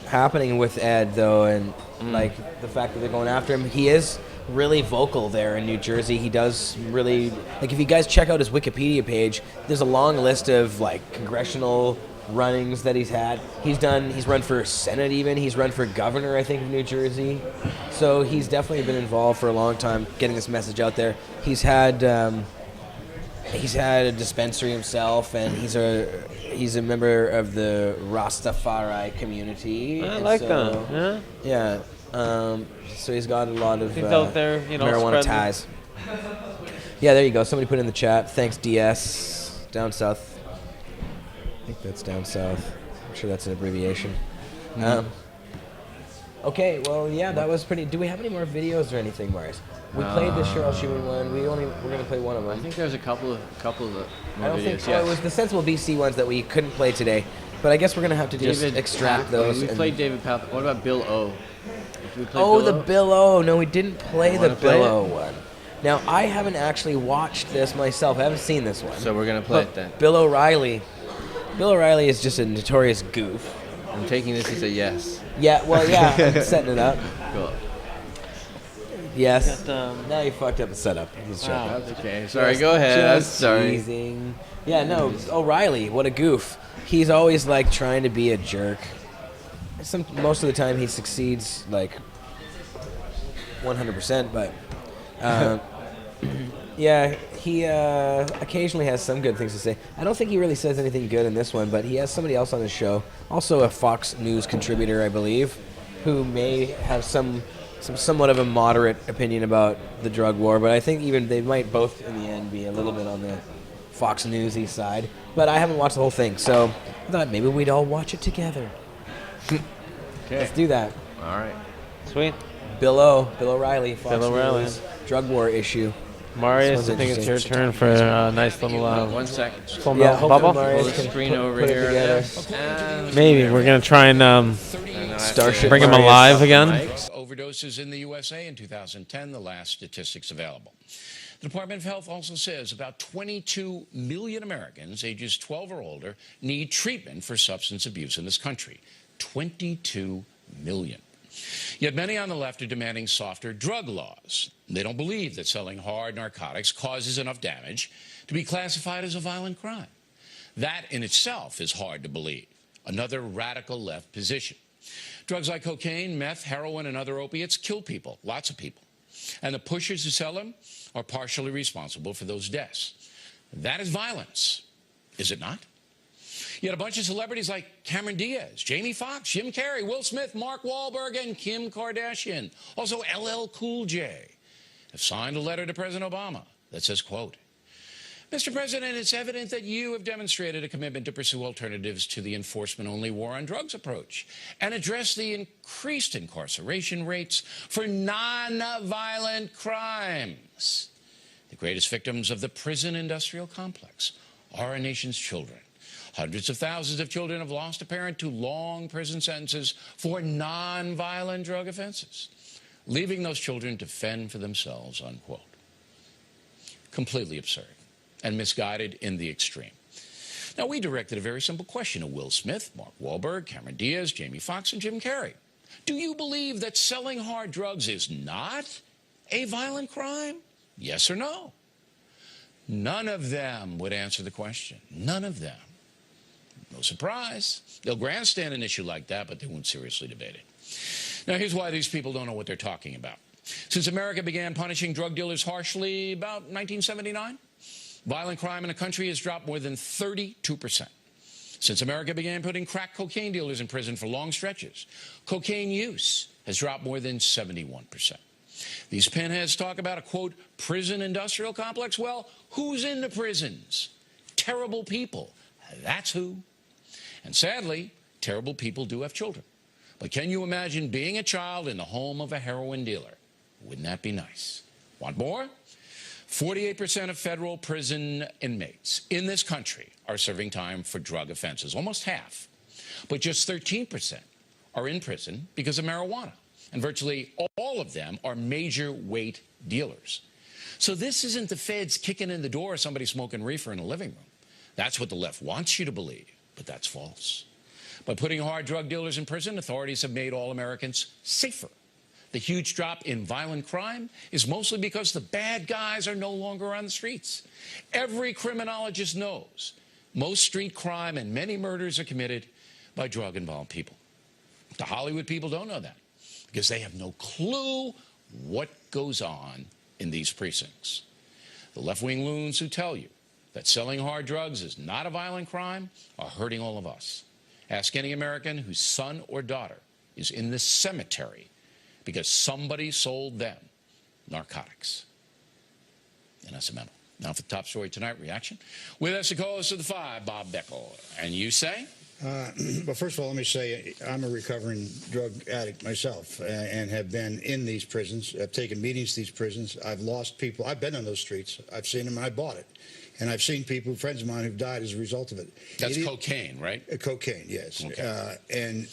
happening with Ed, though, and like the fact that they're going after him. He is really vocal there in New Jersey. He does really, like, if you guys check out his Wikipedia page, there's a long list of, like, congressional runnings that he's had. He's run for Senate even. He's run for governor, I think, of New Jersey. So he's definitely been involved for a long time getting this message out there. He's had a dispensary himself, and he's a member of the Rastafari community. I and like so- that. Yeah. Yeah. So he's got a lot of He's out there, you know, marijuana spreading- ties. Yeah, there you go. Somebody put in the chat. Thanks, DS. Down south. I think that's down south. I'm sure that's an abbreviation. Okay, well, yeah, that was pretty. Do we have any more videos or anything, Marius? We played the Cheryl Shuman one. We're gonna play one of them. I think there's a couple of I more don't videos. think. yes. Oh, it was the Sensible BC ones that we couldn't play today. But I guess we're gonna have to just extract Path- those. We and- played David Path. What about Bill O? Did we play Oh, Bill the O? Bill O. No, we didn't play the Wanna play Bill it? O one. Now, I haven't actually watched this myself. I haven't seen this one. So we're gonna play But it then. Bill O'Reilly. Bill O'Reilly is just a notorious goof. I'm taking this as a yes. Yeah, well, yeah, I'm setting it up. Cool. Yes. Got, now you fucked up the setup. Wow, that's okay. Sorry, go ahead. Just Sorry. teasing. Yeah, no. O'Reilly, what a goof. He's always like trying to be a jerk. Most of the time he succeeds like 100%, but yeah, he occasionally has some good things to say. I don't think he really says anything good in this one, but he has somebody else on his show, also a Fox News contributor, I believe, who may have some somewhat of a moderate opinion about the drug war, but I think even they might both in the end be a little bit on the Fox Newsy side. But I haven't watched the whole thing, so I thought maybe we'd all watch it together. Okay. Let's do that. All right. Sweet. Bill O'Reilly, Fox Bill O'Reilly. News, drug war issue. Marius, I think it's your turn for a nice little 1 second. full Yeah, milk hopefully bubble. Marius Pull the can screen put over it here. together. And Maybe we're gonna try and Starship bring him Marius. alive again. Overdoses in the USA in 2010, the last statistics available. The Department of Health also says about 22 million Americans ages 12 or older need treatment for substance abuse in this country. 22 million. Yet many on the left are demanding softer drug laws. They don't believe that selling hard narcotics causes enough damage to be classified as a violent crime. That in itself is hard to believe. Another radical left position. Drugs like cocaine, meth, heroin, and other opiates kill people, lots of people. And the pushers who sell them are partially responsible for those deaths. That is violence, is it not? Yet a bunch of celebrities like Cameron Diaz, Jamie Foxx, Jim Carrey, Will Smith, Mark Wahlberg, and Kim Kardashian, also LL Cool J, have signed a letter to President Obama that says, quote, Mr. President, it's evident that you have demonstrated a commitment to pursue alternatives to the enforcement-only war on drugs approach and address the increased incarceration rates for non-violent crimes. The greatest victims of the prison industrial complex are our nation's children. Hundreds of thousands of children have lost a parent to long prison sentences for non-violent drug offenses, leaving those children to fend for themselves, unquote. Completely absurd and misguided in the extreme. Now, we directed a very simple question to Will Smith, Mark Wahlberg, Cameron Diaz, Jamie Foxx, and Jim Carrey. Do you believe that selling hard drugs is not a violent crime? Yes or no? None of them would answer the question. None of them. No surprise. They'll grandstand an issue like that, but they won't seriously debate it. Now, here's why these people don't know what they're talking about. Since America began punishing drug dealers harshly about 1979, violent crime in the country has dropped more than 32%. Since America began putting crack cocaine dealers in prison for long stretches, cocaine use has dropped more than 71%. These pinheads talk about a, quote, prison industrial complex. Well, who's in the prisons? Terrible people. That's who. And sadly, terrible people do have children. But can you imagine being a child in the home of a heroin dealer? Wouldn't that be nice? Want more? 48% of federal prison inmates in this country are serving time for drug offenses, almost half. But just 13% are in prison because of marijuana. And virtually all of them are major weight dealers. So this isn't the feds kicking in the door of somebody smoking reefer in a living room. That's what the left wants you to believe, but that's false. By putting hard drug dealers in prison, authorities have made all Americans safer. The huge drop in violent crime is mostly because the bad guys are no longer on the streets. Every criminologist knows most street crime and many murders are committed by drug-involved people. The Hollywood people don't know that because they have no clue what goes on in these precincts. The left-wing loons who tell you that selling hard drugs is not a violent crime are hurting all of us. Ask any American whose son or daughter is in the cemetery because somebody sold them narcotics. And that's a memo. Now for the top story tonight, reaction. With us, the co-host of The Five, Bob Beckel. And you say? Well, first of all, let me say I'm a recovering drug addict myself and have been in these prisons. I've taken meetings to these prisons. I've lost people. I've been on those streets. I've seen them and I bought it. And I've seen people, friends of mine, who've died as a result of it. That's cocaine, right? Cocaine, yes. Okay. And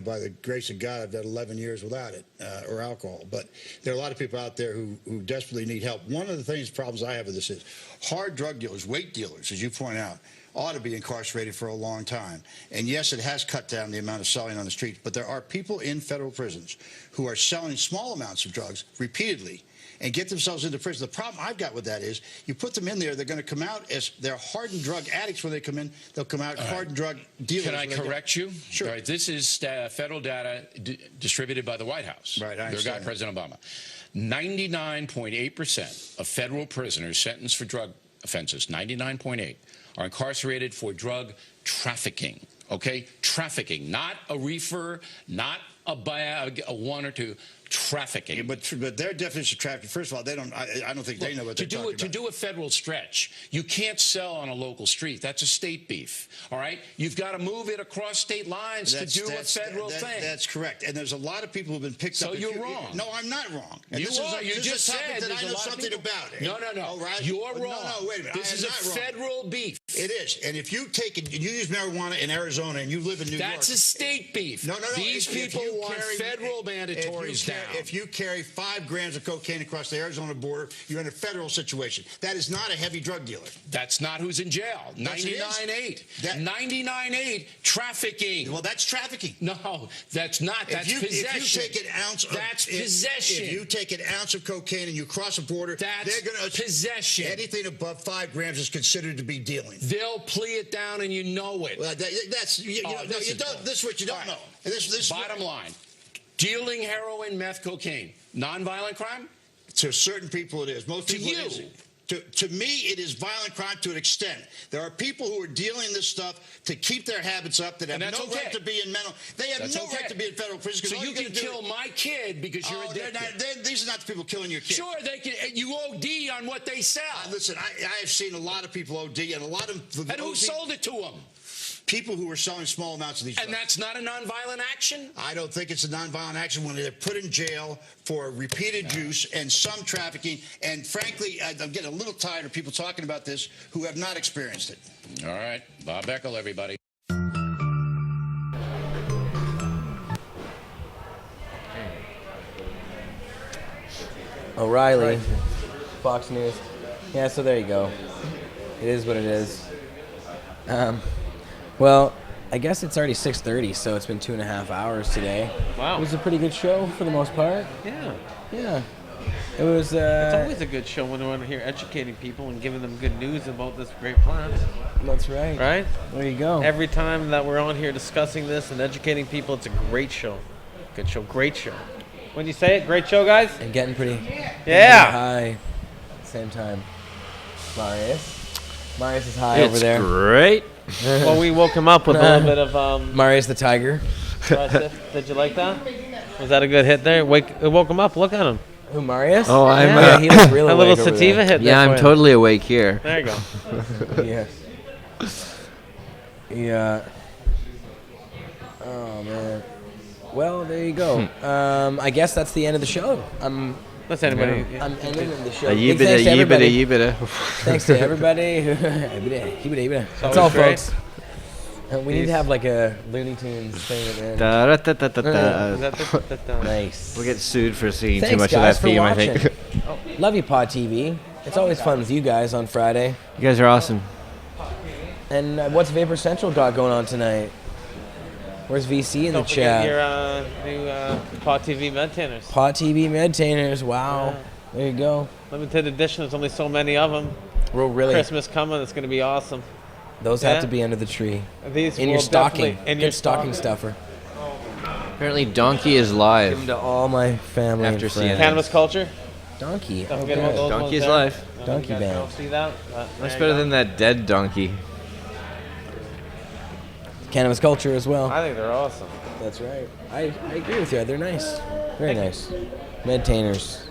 by the grace of God, I've done 11 years without it, or alcohol. But there are a lot of people out there who desperately need help. One of the problems I have with this is hard drug dealers, weight dealers, as you point out, ought to be incarcerated for a long time. And yes, it has cut down the amount of selling on the streets, but there are people in federal prisons who are selling small amounts of drugs repeatedly and get themselves into prison. The problem I've got with that is you put them in there, they're going to come out as they're hardened drug addicts when they come in. They'll come out hardened drug dealers. Can I correct you? Sure. All right, this is federal data distributed by the White House. Right, I Their guy, understand. President Obama. 99.8% of federal prisoners sentenced for drug offenses, 99.8, are incarcerated for drug trafficking. Okay? Trafficking, not a reefer, not a bag, a one or two. Trafficking. Yeah, but their definition of trafficking, first of all, they don't. I don't think they know what they're talking about. To do a federal stretch, you can't sell on a local street. That's a state beef. All right, you've got to move it across state lines to do a federal thing. That's correct. And there's a lot of people who've been picked up. So you're wrong. No, I'm not wrong. And You this are. You just said that I know there's a lot of something people. about it. No. All right. You're wrong. No, wait a minute. This is a federal beef. It is. And if you take it, you use marijuana in Arizona and you live in New York. That's a state beef. No. These If people you want federal mandatories down. If you carry 5 grams of cocaine across the Arizona border, you're in a federal situation. That is not a heavy drug dealer. That's not who's in jail. 99.8. 99.8. Trafficking. Well, that's trafficking. No, that's not. That's possession. If you take an ounce of possession. If you take an ounce of cocaine and you cross a border, That's they're going to possession. Anything above 5 grams is considered to be dealing. They'll plea it down, and you know it. Well, that's you don't. This is what you don't know. This Bottom line: dealing heroin, meth, cocaine, nonviolent crime. To certain people, it is. Most To people, you. it isn't. To me, it is violent crime to an extent. There are people who are dealing this stuff to keep their habits up that have And no that's okay. right to be in mental. They have That's no okay. right to be in federal prison. So you can kill my kid because you're addicted. These are not the people killing your kid. Sure, they can. You OD on what they sell. Listen, I have seen a lot of people OD, and a lot of And who sold it to them? People who are selling small amounts of these And drugs. that's not a nonviolent action? I don't think it's a nonviolent action when they're put in jail for repeated use and some trafficking. And frankly, I'm getting a little tired of people talking about this who have not experienced it. All right. Bob Eckel, everybody. O'Reilly, Fox News. Yeah, so there you go. It is what it is. Well, I guess it's already 6:30, so it's been 2.5 hours today. Wow. It was a pretty good show for the most part. Yeah. Yeah. It was. It's always a good show when we're here educating people and giving them good news about this great plant. That's right. Right? There you go. Every time that we're on here discussing this and educating people, it's a great show. Good show. Great show. When you say it, great show, guys? And getting pretty high at the same time. Marius is high over there. Great. Well, we woke him up with a little bit of... Marius the Tiger. Did you like that? Was that a good hit there? It woke him up. Look at him. Who, Marius? Oh, I'm yeah, he looks real a awake little over sativa there. hit there. Yeah, I'm totally awake here. There you go. Yes. Yeah. Oh, man. Well, there you go. I guess that's the end of the show. That's anybody. I'm ending the show. A Big thanks to yibida, everybody. yibida. Thanks to everybody. That's all, folks. We need to have like a Looney Tunes thing at the end. Nice. We'll get sued for singing Thanks, too much guys, of that theme, for I watching. think. Love you, Pot TV. It's always fun with you guys on Friday. You guys are awesome. And what's Vapor Central got going on tonight? Where's VC in the chat? Your new Pot TV Medtainers. Pot TV Medtainers. Wow. Yeah. There you go. Limited edition. There's only so many of them. Well, really. Christmas coming. It's going to be awesome. Those have to be under the tree. These in your will stocking. definitely- in Good your stocking stocking. stuffer. Apparently Donkey is live. Give them to all my family After and seeing friends. Cannabis Culture. Donkey. Don't Oh, forget good. about those Donkey ones is there. live. Donkey You guys band. don't see that? That's There you better go. than that dead donkey. Cannabis Culture as well. I think they're awesome. That's right. I agree with you. They're nice. Very nice. Medtainers.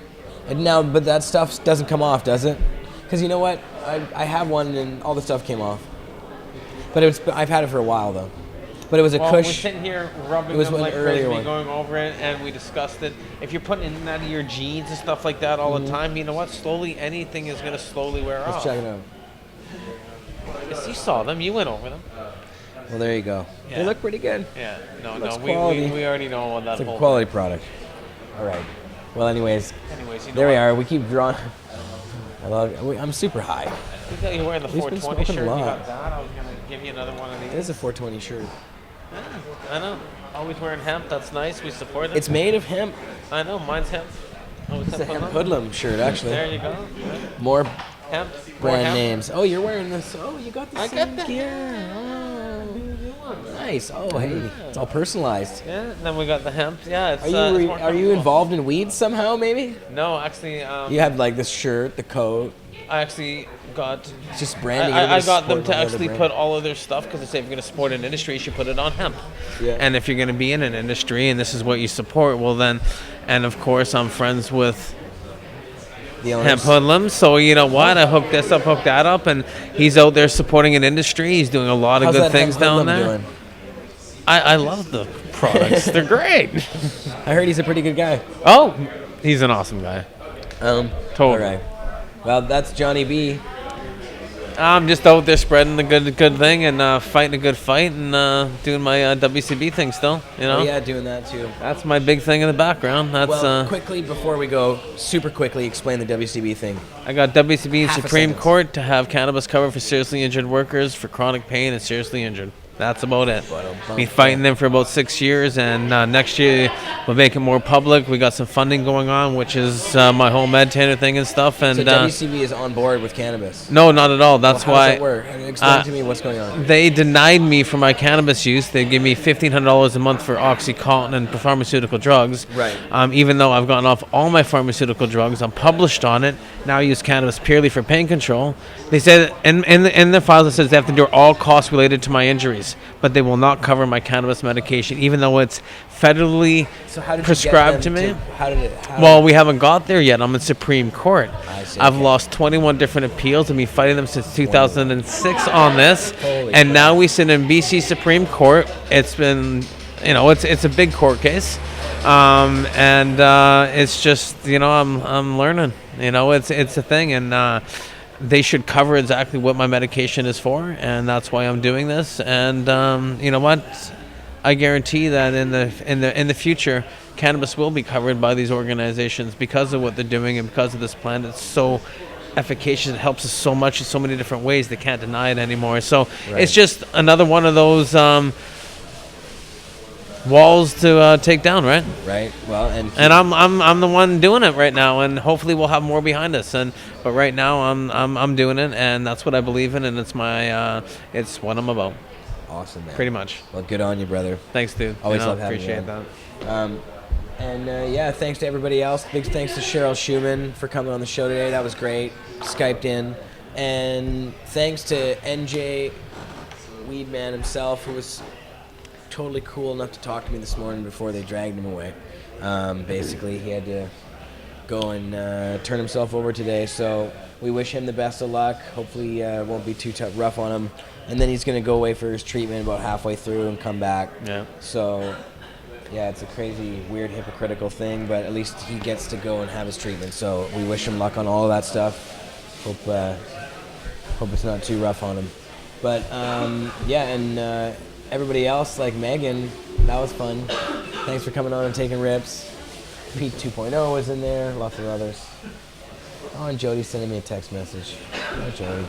And now, but that stuff doesn't come off, does it? Because you know what? I have one and all the stuff came off. But I've had it for a while though. But it was a Well, we're Kush. sitting here rubbing It was them an like earlier crazy, one. going over it, and we discussed it. If you're putting it in and out of your jeans and stuff like that all the time, you know what? Slowly, anything is going to slowly wear off. Let's check it out. Yes, you saw them. You went over them. Well, there you go. Yeah. They look pretty good. Yeah. No, Looks no. quality. We already know what that It's a whole quality product. All right. Well, anyways, you know there we what? are. We keep drawing. I'm super high. You're wearing the He's been 420 smoking shirt. a You lot. got that. I was gonna give you another one of these. It is a 420 shirt. Yeah, I know. Always wearing hemp. That's nice. We support it. It's made of hemp. I know. Mine's hemp. Oh, It's a hemp hoodlum shirt, actually. There you go. Yeah. More Hemp. brand hemp. names. Oh, you're wearing this. Oh, you got the I same got the gear. Oh, nice. Oh, hey, it's all personalized. Yeah. Then we got the hemp. Yeah. It's, Are you it's more are you comfortable. involved in weeds somehow? Maybe. No, actually. You have like this shirt, the coat. I actually got. It's just branding. I Everybody's got them supporting to another actually brand. put all of their stuff because they say if you're going to support an industry, you should put it on hemp. Yeah. And if you're going to be in an industry and this is what you support, well then, and of course I'm friends with the hemp hoodlums. So you know what? I hooked this up, hooked that up, and he's out there supporting an industry. He's doing a lot of How's good that things hemp down hoodlum there. doing? I love the products. They're great. I heard he's a pretty good guy. Oh, he's an awesome guy. Totally. All right. Well, that's Johnny B. I'm just out there spreading the good thing and fighting a good fight and doing my WCB thing still. You know. Oh, yeah, doing that too. That's my big thing in the background. That's Well, quickly before we go, super quickly explain the WCB thing. I got WCB in Half a Supreme sentence. Court to have cannabis covered for seriously injured workers for chronic pain and seriously injured. That's about it. Been fighting them for about 6 years, and next year we'll make it more public. We got some funding going on, which is my whole MedTainer thing and stuff. And So WCB is on board with cannabis. no, not at all. That's Well, why. how does that work? Explain to me what's going on. They denied me for my cannabis use. They give me $1,500 a month for OxyContin and for pharmaceutical drugs. Right. Even though I've gotten off all my pharmaceutical drugs, I'm published on it. Now I use cannabis purely for pain control. They said in the files it says they have to do all costs related to my injuries, but they will not cover my cannabis medication, even though it's federally So how did prescribed to you get me. them how did it? Well, we haven't got there yet. I'm in Supreme Court. I see, I've okay. lost 21 different appeals. I've been fighting them since 2006 on this. Holy And crap. now we sit in BC Supreme Court. It's been, it's a big court case. It's just, I'm learning. It's a thing. And they should cover exactly what my medication is for. And that's why I'm doing this. And you know what? I guarantee that in the future, cannabis will be covered by these organizations because of what they're doing and because of this plan. It's so efficacious. It helps us so much in so many different ways. They can't deny it anymore. So It's just another one of those walls to take down, right? Right. Well, and I'm the one doing it right now, and hopefully we'll have more behind us. But right now I'm doing it, and that's what I believe in, and it's it's what I'm about. Awesome, man. Pretty much. Well, good on you, brother. Thanks, dude. Always love having appreciate you. that. Yeah, thanks to everybody else. Big thanks to Cheryl Shuman for coming on the show today. That was great. Skyped in. And thanks to NJWeedman himself, who was totally cool enough to talk to me this morning before they dragged him away. Basically, he had to go and turn himself over today. So we wish him the best of luck. Hopefully it won't be too rough on him. And then he's going to go away for his treatment about halfway through and come back. Yeah. So, yeah, it's a crazy, weird, hypocritical thing, but at least he gets to go and have his treatment. So we wish him luck on all of that stuff. Hope it's not too rough on him. But, everybody else, like Megan, that was fun. Thanks for coming on and taking rips. Pete 2.0 was in there, lots of others. Oh, and Jody's sending me a text message. Oh, Jody.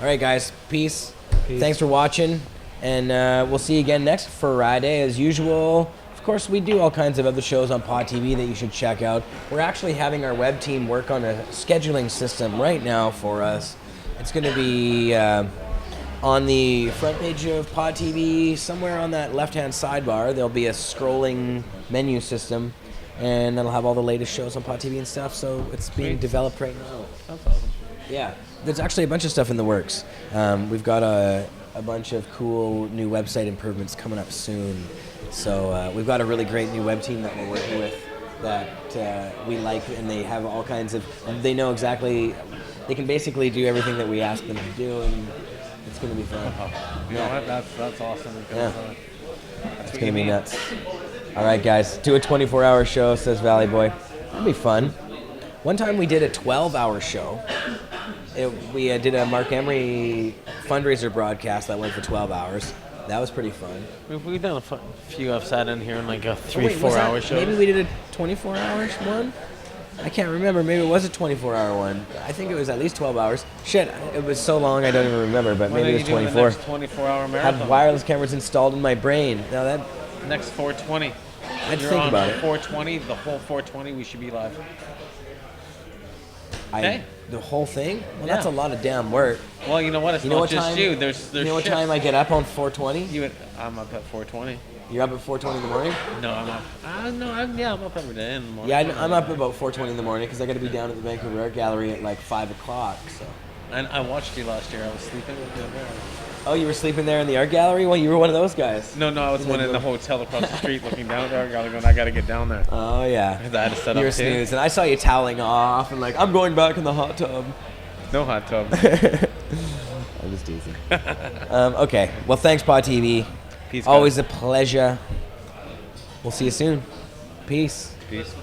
All right, guys, peace. Thanks for watching, and we'll see you again next Friday as usual. Of course, we do all kinds of other shows on Pot TV that you should check out. We're actually having our web team work on a scheduling system right now for us. It's going to be on the front page of Pot TV, somewhere on that left-hand sidebar. There'll be a scrolling menu system, and that'll have all the latest shows on Pot TV and stuff. So it's being developed right now. That's awesome. Yeah. There's actually a bunch of stuff in the works. We've got a bunch of cool new website improvements coming up soon. So we've got a really great new web team that we're working with that we like, and they have all kinds of, they know exactly, they can basically do everything that we ask them to do, and it's going to be fun. You know what? That's awesome. Yeah. It's going to be nuts. All right, guys, do a 24-hour show, says Valley Boy. That'd be fun. One time we did a 12-hour show. We did a Mark Emery fundraiser broadcast that went for 12 hours. That was pretty fun. We've done a few. I've sat in here in like a 3-4 was that- hour show. Maybe we did a 24 hours one? I can't remember. Maybe it was a 24-hour one. I think it was at least 12 hours. Shit, it was so long I don't even remember, but When maybe are it was you doing the 24. next 24-hour Had marathon? wireless cameras installed in my brain. Now that Next 420. I'd You're think on about it. 420, the whole 420, we should be live. I the whole thing? Well, Yeah. that's a lot of damn work. Well, you know what? It's You know not what just time? you. There's you know what shifts. time I get up on 420? I'm up at 420. You're up at 4:20 in the morning? No, I'm up. I'm up every day in the morning. Yeah, I'm up about 4:20 in the morning because I got to be down at the Vancouver Art Gallery at like 5 o'clock. So. And I watched you last year. I was sleeping with you there. Oh, you were sleeping there in the art gallery? Well, you were one of those guys. No, I was one in the hotel across the street looking down at the art gallery going, I got to get down there. Oh, yeah. Because I had to set You up were too. snoozing. I saw you toweling off and like, I'm going back in the hot tub. No hot tub. I'm just teasing. Okay. Well, thanks, Pot TV. Peace, Always a pleasure. We'll see you soon. Peace. Peace.